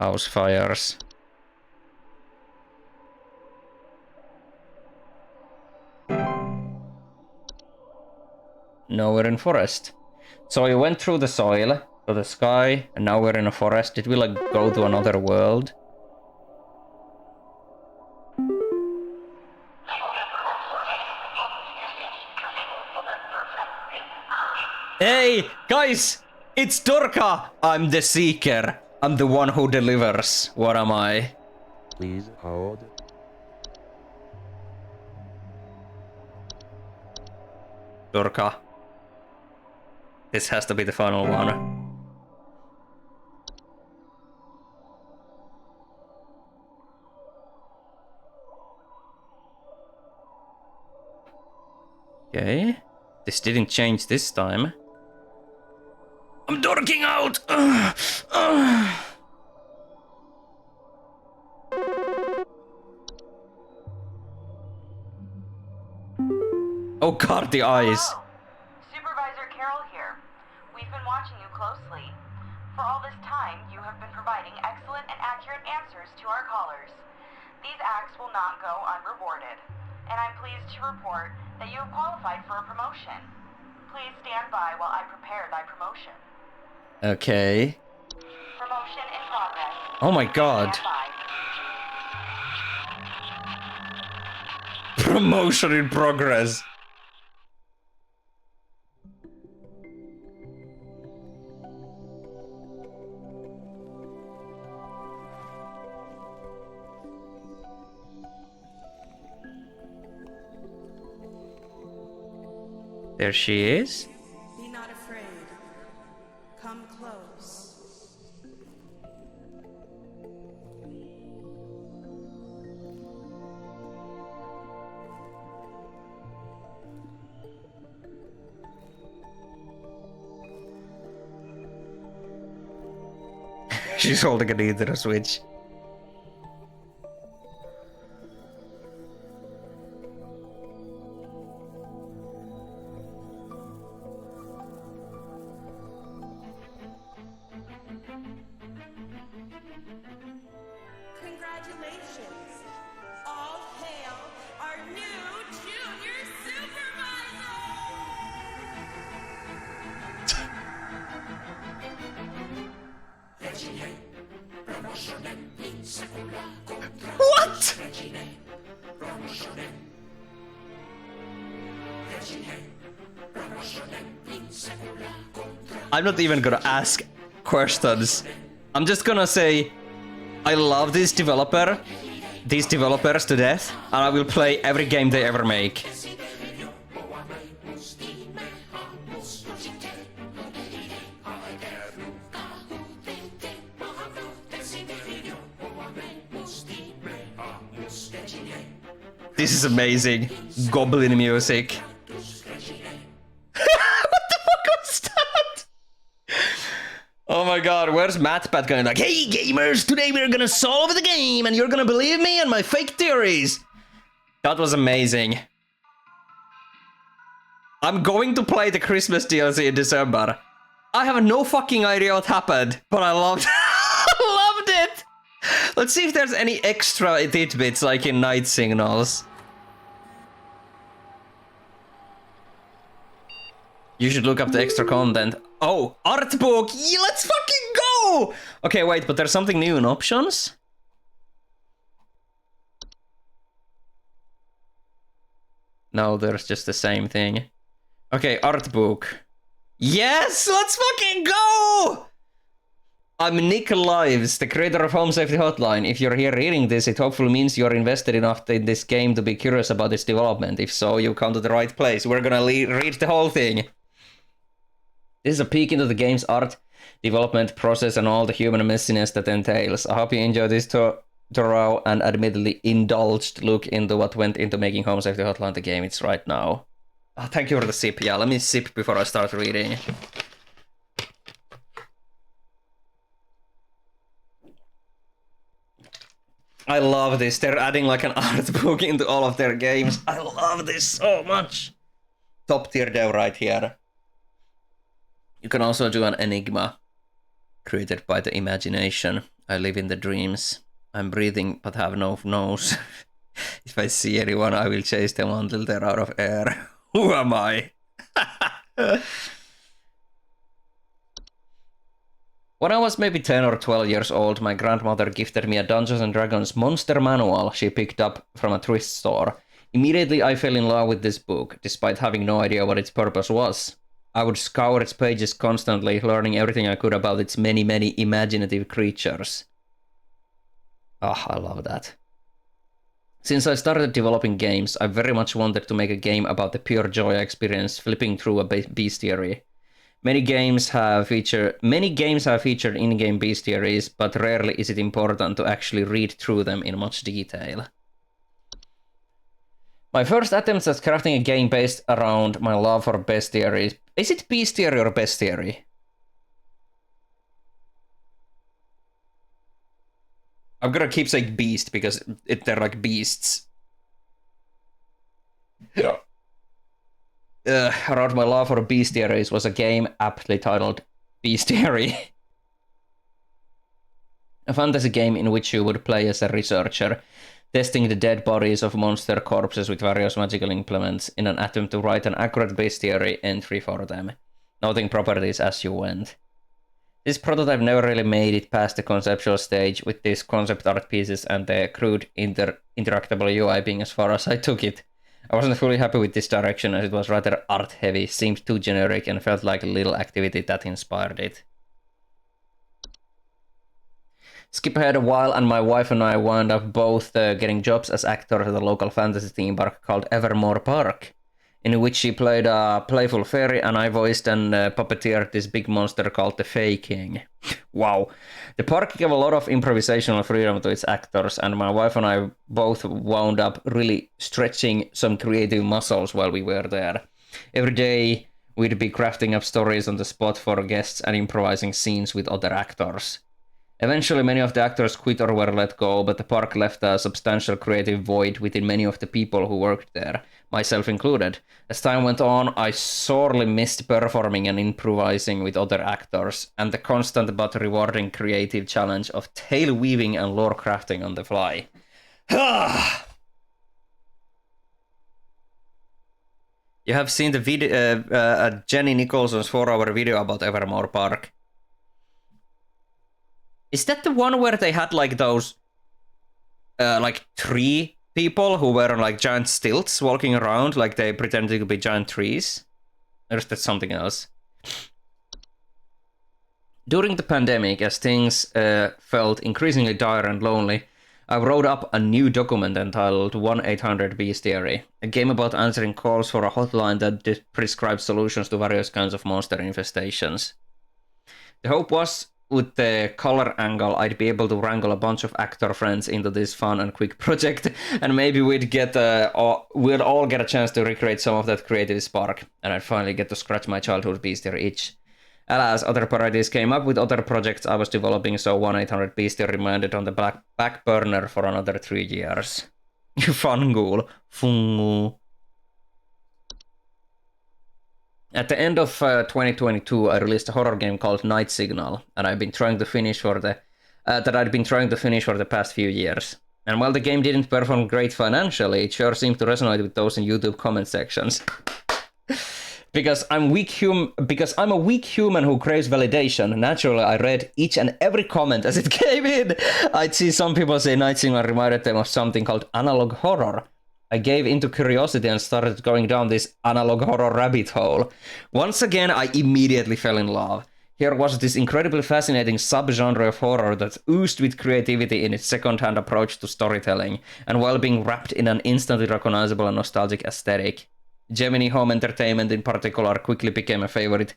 House fires. Now we're in forest. So we went through the soil to the sky, and now we're in a forest. Did we like go to another world? Hey, guys! It's Dorka! I'm the seeker. I'm the one who delivers. What am I? Please hold. Dorka. This has to be the final one. Okay. This didn't change this time. I'm dorking out! Oh god, the eyes. Hello. Supervisor Carol here. We've been watching you closely. For all this time, you have been providing excellent and accurate answers to our callers. These acts will not go unrewarded, and I'm pleased to report that you have qualified for a promotion. Please stand by while I prepare thy promotion. Okay. Promotion in progress. Oh my god. Stand by. Promotion in progress. There she is. Be not afraid. Come close. She's holding a Nintendo Switch. Congratulations. All hail our new junior supervisor! What? I'm not even gonna ask questions. I'm just gonna say, I love this developer, these developers to death, and I will play every game they ever make. This is amazing. Goblin music. What the fuck was that? Oh my god, where's MatPat going like, hey gamers, today we're gonna solve the game and you're gonna believe me and my fake theories. That was amazing. I'm going to play the Christmas DLC in December. I have no fucking idea what happened, but I loved I loved it. Let's see if there's any extra tidbits like in Night Signals. You should look up the extra content. Oh, art book! Yeah, let's fucking go! Okay, wait, but there's something new in options? No, there's just the same thing. Okay, art book. Yes, let's fucking go! I'm Nick Lives, the creator of Home Safety Hotline. If you're here reading this, it hopefully means you're invested enough in this game to be curious about its development. If so, you come to the right place. We're gonna read the whole thing. This is a peek into the game's art, development process, and all the human messiness that entails. I hope you enjoy this thorough and admittedly indulged look into what went into making Home Safety Hotline the game it's right now. Oh, thank you for the sip. Yeah, let me sip before I start reading. I love this. They're adding like an art book into all of their games. I love this so much. Top tier dev right here. You can also do an enigma created by the imagination. I live in the dreams. I'm breathing but have no nose. If I see anyone, I will chase them until they're out of air. Who am I? When I was maybe 10 or 12 years old, my grandmother gifted me a Dungeons & Dragons monster manual she picked up from a thrift store. Immediately I fell in love with this book, despite having no idea what its purpose was. I would scour its pages constantly, learning everything I could about its many, many imaginative creatures. Oh, I love that. Since I started developing games, I very much wanted to make a game about the pure joy I experienced flipping through a bestiary. Many games have featured in-game bestiaries, but rarely is it important to actually read through them in much detail. My first attempts at crafting a game based around my love for bestiaries. Is it bestiary or bestiary? I'm gonna keep saying beast because they're like beasts. Yeah. Around my love for bestiaries was a game aptly titled Bestiary. A fantasy game in which you would play as a researcher, testing the dead bodies of monster corpses with various magical implements in an attempt to write an accurate bestiary entry for them, noting properties as you went. This prototype never really made it past the conceptual stage, with these concept art pieces and the crude interactable UI being as far as I took it. I wasn't fully happy with this direction as it was rather art-heavy, seemed too generic, and felt like a little activity that inspired it. Skip ahead a while, and my wife and I wound up both getting jobs as actors at a local fantasy theme park called Evermore Park, in which she played a playful fairy and I voiced and puppeteered this big monster called the Fae King. Wow. The park gave a lot of improvisational freedom to its actors, and my wife and I both wound up really stretching some creative muscles while we were there. Every day, we'd be crafting up stories on the spot for guests and improvising scenes with other actors. Eventually, many of the actors quit or were let go, but the park left a substantial creative void within many of the people who worked there, myself included. As time went on, I sorely missed performing and improvising with other actors, and the constant but rewarding creative challenge of tale weaving and lore crafting on the fly. You have seen the video, Jenny Nicholson's 4-hour video about Evermore Park. Is that the one where they had like those, like 3 people who were on like giant stilts walking around like they pretended to be giant trees? Or is that something else? During the pandemic, as things felt increasingly dire and lonely, I wrote up a new document entitled 1-800-Bestiary, a game about answering calls for a hotline that prescribes solutions to various kinds of monster infestations. The hope was, with the color angle, I'd be able to wrangle a bunch of actor friends into this fun and quick project, and maybe we'd all get a chance to recreate some of that creative spark, and I'd finally get to scratch my childhood bestiary itch. Alas, other parodies came up with other projects I was developing, so 1-800-Bestiary remained on the back burner for another 3 years. You fungool. Fungu. At the end of 2022, I released a horror game called Night Signal, and I've been trying to finish for the past few years. And while the game didn't perform great financially, it sure seemed to resonate with those in YouTube comment sections. Because I'm a weak human who craves validation. Naturally, I read each and every comment as it came in. I'd see some people say Night Signal reminded them of something called analog horror. I gave into curiosity and started going down this analog horror rabbit hole. Once again, I immediately fell in love. Here was this incredibly fascinating subgenre of horror that oozed with creativity in its second-hand approach to storytelling, and while being wrapped in an instantly recognizable and nostalgic aesthetic. Gemini Home Entertainment in particular quickly became a favorite,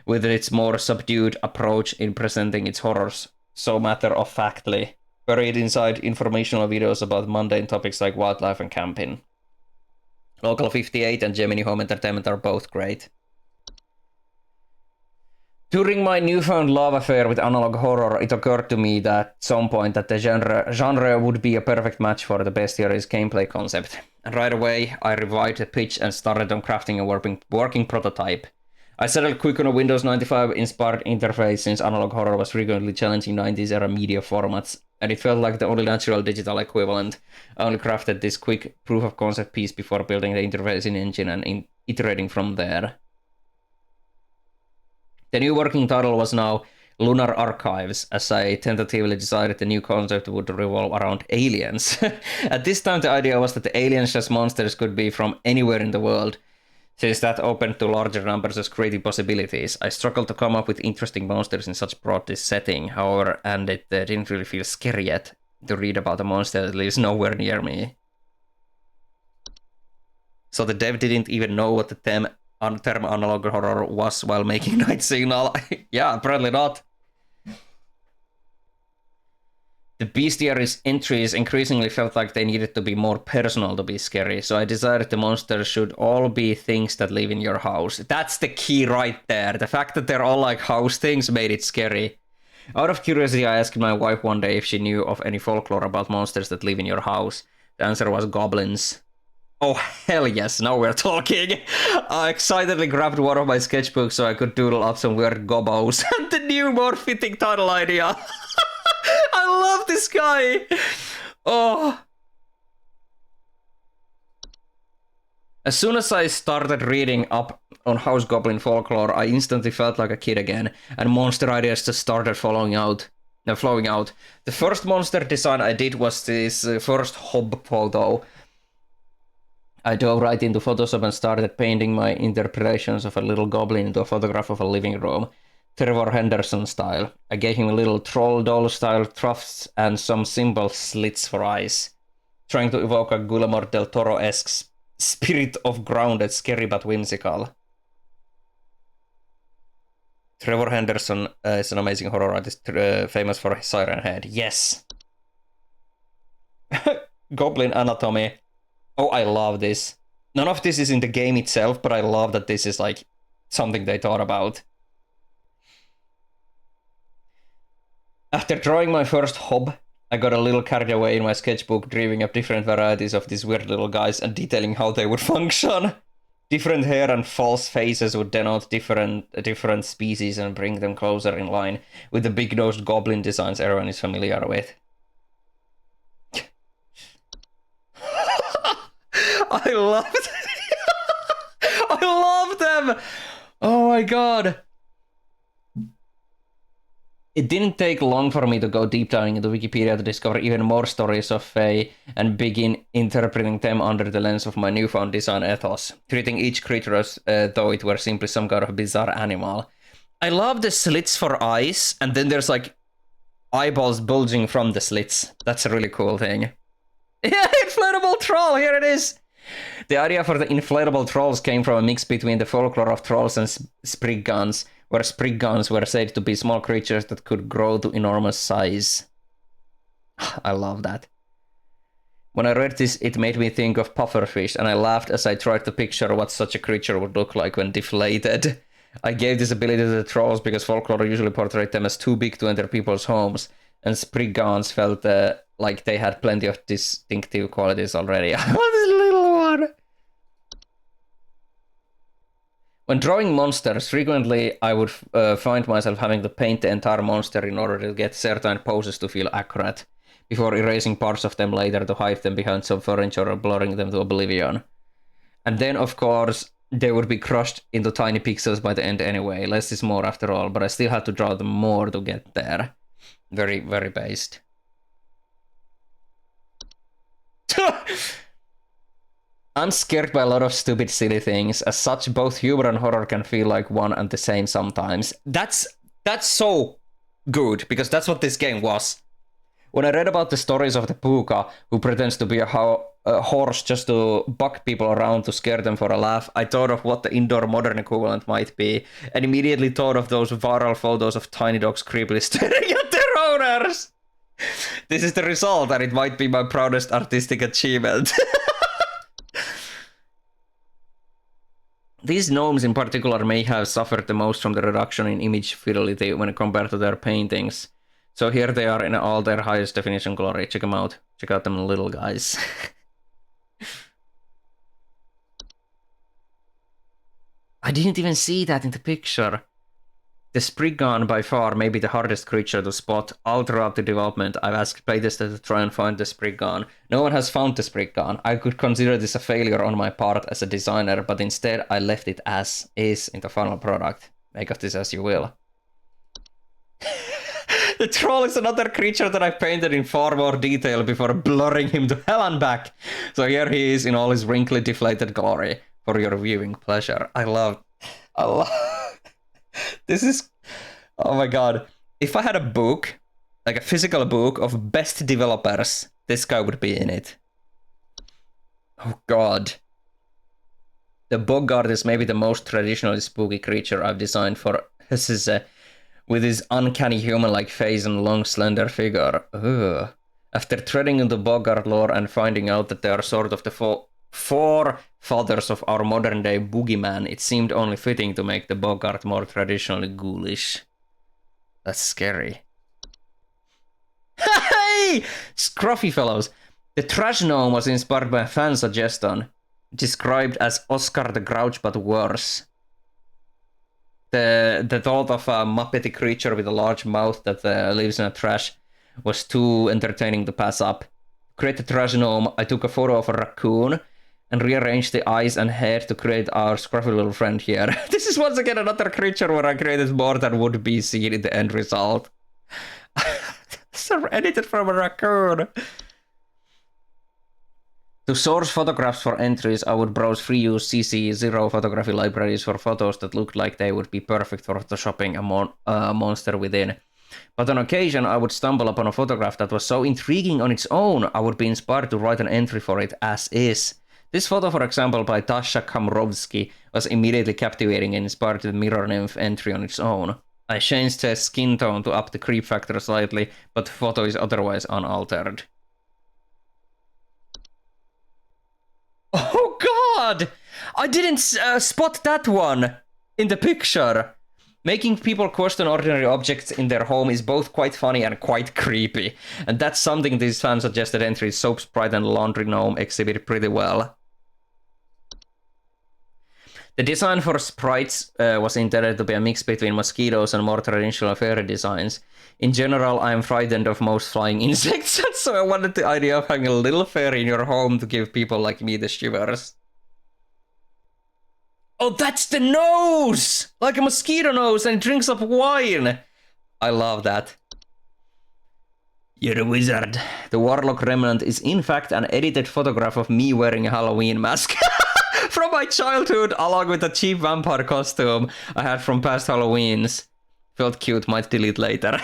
with its more subdued approach in presenting its horrors so matter-of-factly, buried inside informational videos about mundane topics like wildlife and camping. Local 58 and Gemini Home Entertainment are both great. During my newfound love affair with analog horror, it occurred to me that at some point that the genre would be a perfect match for the bestiary's gameplay concept. And right away, I revived the pitch and started on crafting a working prototype. I settled quick on a Windows 95-inspired interface since analog horror was frequently challenging 90s-era media formats, and it felt like the only natural digital equivalent. I only crafted this quick proof-of-concept piece before building the interface in engine and iterating from there. The new working title was now Lunar Archives, as I tentatively decided the new concept would revolve around aliens. At this time, the idea was that the aliens as monsters could be from anywhere in the world, since that opened to larger numbers as creative possibilities. I struggled to come up with interesting monsters in such broad setting, however, and it didn't really feel scary yet to read about a monster that lives nowhere near me. So the dev didn't even know what the term analog horror was while making Night Signal. Yeah, apparently not. The bestiary's entries increasingly felt like they needed to be more personal to be scary, so I decided the monsters should all be things that live in your house. That's the key right there. The fact that they're all like house things made it scary. Out of curiosity, I asked my wife one day if she knew of any folklore about monsters that live in your house. The answer was goblins. Oh, hell yes, now we're talking! I excitedly grabbed one of my sketchbooks so I could doodle up some weird gobos and the new, more fitting title idea. I love this guy! Oh. As soon as I started reading up on House Goblin folklore, I instantly felt like a kid again, and monster ideas just started flowing out. The first monster design I did was this first hob photo. I dove right into Photoshop and started painting my interpretations of a little goblin into a photograph of a living room, Trevor Henderson style. I gave him a little troll doll style tufts and some simple slits for eyes, trying to evoke a Guillermo del Toro-esque spirit of grounded, scary but whimsical. Trevor Henderson is an amazing horror artist, famous for his Siren Head. Yes! Goblin anatomy. Oh, I love this. None of this is in the game itself, but I love that this is like something they thought about. After drawing my first hob, I got a little carried away in my sketchbook, dreaming up different varieties of these weird little guys and detailing how they would function. Different hair and false faces would denote different species and bring them closer in line with the big-nosed goblin designs everyone is familiar with. I loved I love them! Oh my god! It didn't take long for me to go deep diving into Wikipedia to discover even more stories of Fae and begin interpreting them under the lens of my newfound design ethos, treating each creature as though it were simply some kind of bizarre animal. I love the slits for eyes, and then there's like eyeballs bulging from the slits. That's a really cool thing. Yeah, inflatable troll, here it is! The idea for the inflatable trolls came from a mix between the folklore of trolls and spriggans, where spriggans were said to be small creatures that could grow to enormous size. I love that. When I read this, it made me think of pufferfish, and I laughed as I tried to picture what such a creature would look like when deflated. I gave this ability to the trolls because folklore usually portrayed them as too big to enter people's homes, and spriggans felt like they had plenty of distinctive qualities already. I love this little one! When drawing monsters, frequently I would find myself having to paint the entire monster in order to get certain poses to feel accurate, before erasing parts of them later to hide them behind some furniture or blurring them to oblivion. And then, of course, they would be crushed into tiny pixels by the end anyway. Less is more after all, but I still had to draw them more to get there. Very, very based. I'm scared by a lot of stupid, silly things. As such, both humor and horror can feel like one and the same sometimes. That's so good, because that's what this game was. When I read about the stories of the puka, who pretends to be a horse just to buck people around to scare them for a laugh, I thought of what the indoor modern equivalent might be, and immediately thought of those viral photos of tiny dogs creepily staring at their owners. This is the result, and it might be my proudest artistic achievement. These gnomes in particular may have suffered the most from the reduction in image fidelity when compared to their paintings. So here they are in all their highest definition glory. Check them out. Check out them little guys. I didn't even see that in the picture. The Spriggan by far may be the hardest creature to spot. All throughout the development, I've asked playtesters to try and find the Spriggan. No one has found the Spriggan. I could consider this a failure on my part as a designer, but instead I left it as is in the final product. Make of this as you will. The troll is another creature that I painted in far more detail before blurring him to hell and back. So here he is in all his wrinkly, deflated glory for your viewing pleasure. I love... This is... Oh my god. If I had a book, like a physical book of best developers, this guy would be in it. Oh god. The Boggart is maybe the most traditionally spooky creature I've designed for Hesize, with his uncanny human-like face and long, slender figure. Ugh. After treading into Boggart lore and finding out that they are sort of the four fathers of our modern-day boogeyman, it seemed only fitting to make the Boggart more traditionally ghoulish. That's scary. Hey! Scruffy fellows! The trash gnome was inspired by a fan suggestion, described as Oscar the Grouch but worse. The thought of a Muppety creature with a large mouth that lives in a trash was too entertaining to pass up. To create the trash gnome, I took a photo of a raccoon and rearranged the eyes and hair to create our scruffy little friend here. This is once again another creature where I created more than would be seen in the end result. So edited from a raccoon. To source photographs for entries, I would browse free-use CC0 photography libraries for photos that looked like they would be perfect for photoshopping a monster within. But on occasion, I would stumble upon a photograph that was so intriguing on its own, I would be inspired to write an entry for it as is. This photo, for example, by Tasha Kamrovsky, was immediately captivating and inspired the Mirror Nymph entry on its own. I changed the skin tone to up the creep factor slightly, but the photo is otherwise unaltered. Oh god! I didn't spot that one in the picture. Making people question ordinary objects in their home is both quite funny and quite creepy. And that's something these fan-suggested entries, Soap Sprite and Laundry Gnome, exhibit pretty well. The design for sprites was intended to be a mix between mosquitoes and more traditional fairy designs. In general, I am frightened of most flying insects, so I wanted the idea of having a little fairy in your home to give people like me the shivers. Oh, that's the nose! Like a mosquito nose, and it drinks up wine! I love that. You're a wizard. The Warlock Remnant is in fact an edited photograph of me wearing a Halloween mask. From my childhood, along with a cheap vampire costume I had from past Halloweens. Felt cute, might delete later.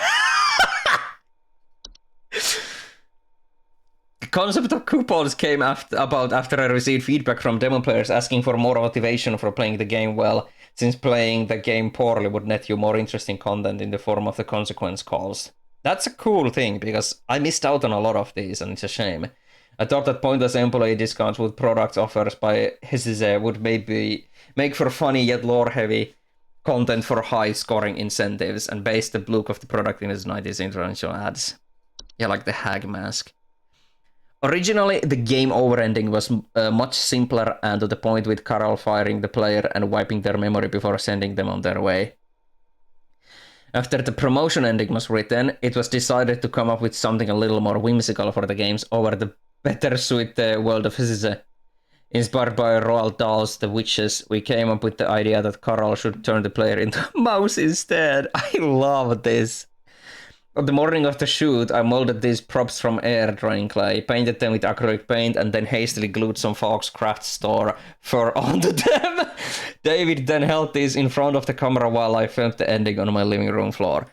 The concept of coupons came about after I received feedback from demo players asking for more motivation for playing the game well, since playing the game poorly would net you more interesting content in the form of the consequence calls. That's a cool thing, because I missed out on a lot of these, and it's a shame. I thought that pointless employee discounts with product offers by Hesize would maybe make for funny yet lore-heavy content for high-scoring incentives, and base the look of the product in its 90s influential ads. Yeah, like the hag mask. Originally, the game over ending was much simpler and to the point, with Carol firing the player and wiping their memory before sending them on their way. After the promotion ending was written, it was decided to come up with something a little more whimsical for the games over the better suit world of Hesize. Inspired by Roald Dahl's The Witches, we came up with the idea that Carol should turn the player into a mouse instead. I love this. On the morning of the shoot, I molded these props from air drying clay, painted them with acrylic paint, and then hastily glued some Fox Craft Store fur onto them. David then held these in front of the camera while I filmed the ending on my living room floor.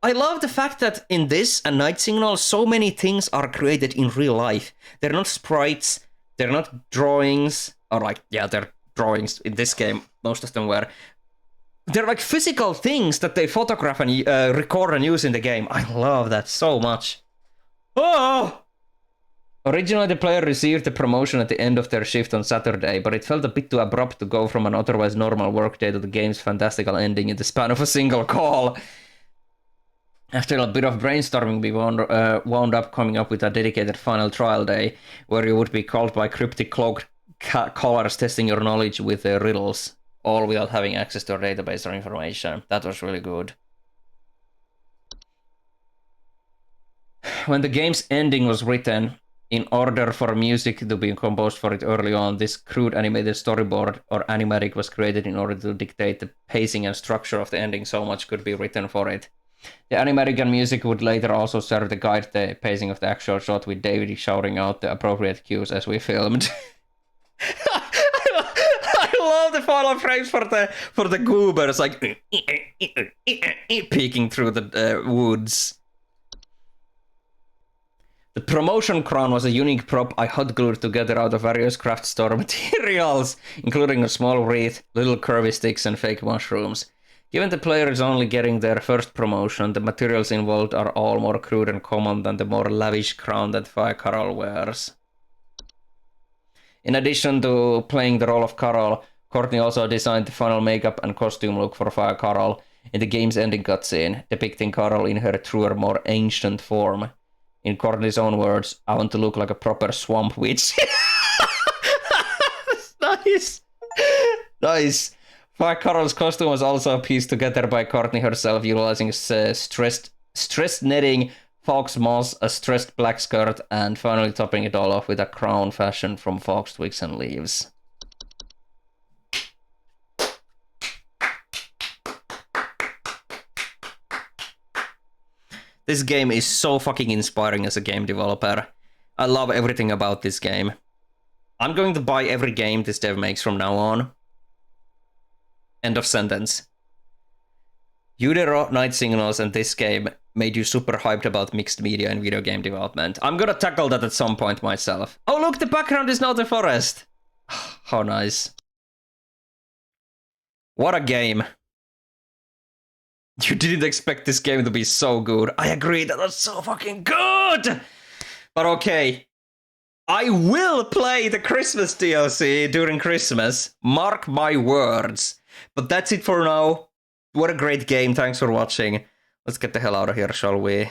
I love the fact that in this and Night Signal, so many things are created in real life. They're not sprites, they're not drawings, or like, yeah, they're drawings in this game, most of them were. They're like physical things that they photograph and record and use in the game. I love that so much. Oh! Originally, the player received the promotion at the end of their shift on Saturday, but it felt a bit too abrupt to go from an otherwise normal workday to the game's fantastical ending in the span of a single call. After a bit of brainstorming, we wound up coming up with a dedicated final trial day, where you would be called by cryptic cloaked callers testing your knowledge with riddles, all without having access to a database or information. That was really good. When the game's ending was written, in order for music to be composed for it early on, this crude animated storyboard or animatic was created in order to dictate the pacing and structure of the ending, so much could be written for it. The animatic and music would later also serve to guide the pacing of the actual shot, with David shouting out the appropriate cues as we filmed. I love the final frames for the goobers, like peeking through the woods. The promotion crown was a unique prop I hot glued together out of various craft store materials, including a small wreath, little curvy sticks, and fake mushrooms. Given the player is only getting their first promotion, the materials involved are all more crude and common than the more lavish crown that Fire Carol wears. In addition to playing the role of Carol, Courtney also designed the final makeup and costume look for Fire Carol in the game's ending cutscene, depicting Carol in her truer, more ancient form. In Courtney's own words, I want to look like a proper swamp witch. Nice! Nice! Fire Carol's costume was also pieced together by Courtney herself, utilizing stressed netting, fox moss, a stressed black skirt, and finally topping it all off with a crown fashioned from fox twigs and leaves. This game is so fucking inspiring as a game developer. I love everything about this game. I'm going to buy every game this dev makes from now on. End of sentence. Udero, Night Signals, and this game made you super hyped about mixed media and video game development. I'm gonna tackle that at some point myself. Oh look, the background is now the forest. How nice. What a game. You didn't expect this game to be so good. I agree, that was so fucking good! But okay. I will play the Christmas DLC during Christmas. Mark my words. But that's it for now. What a great game. Thanks for watching. Let's get the hell out of here, shall we?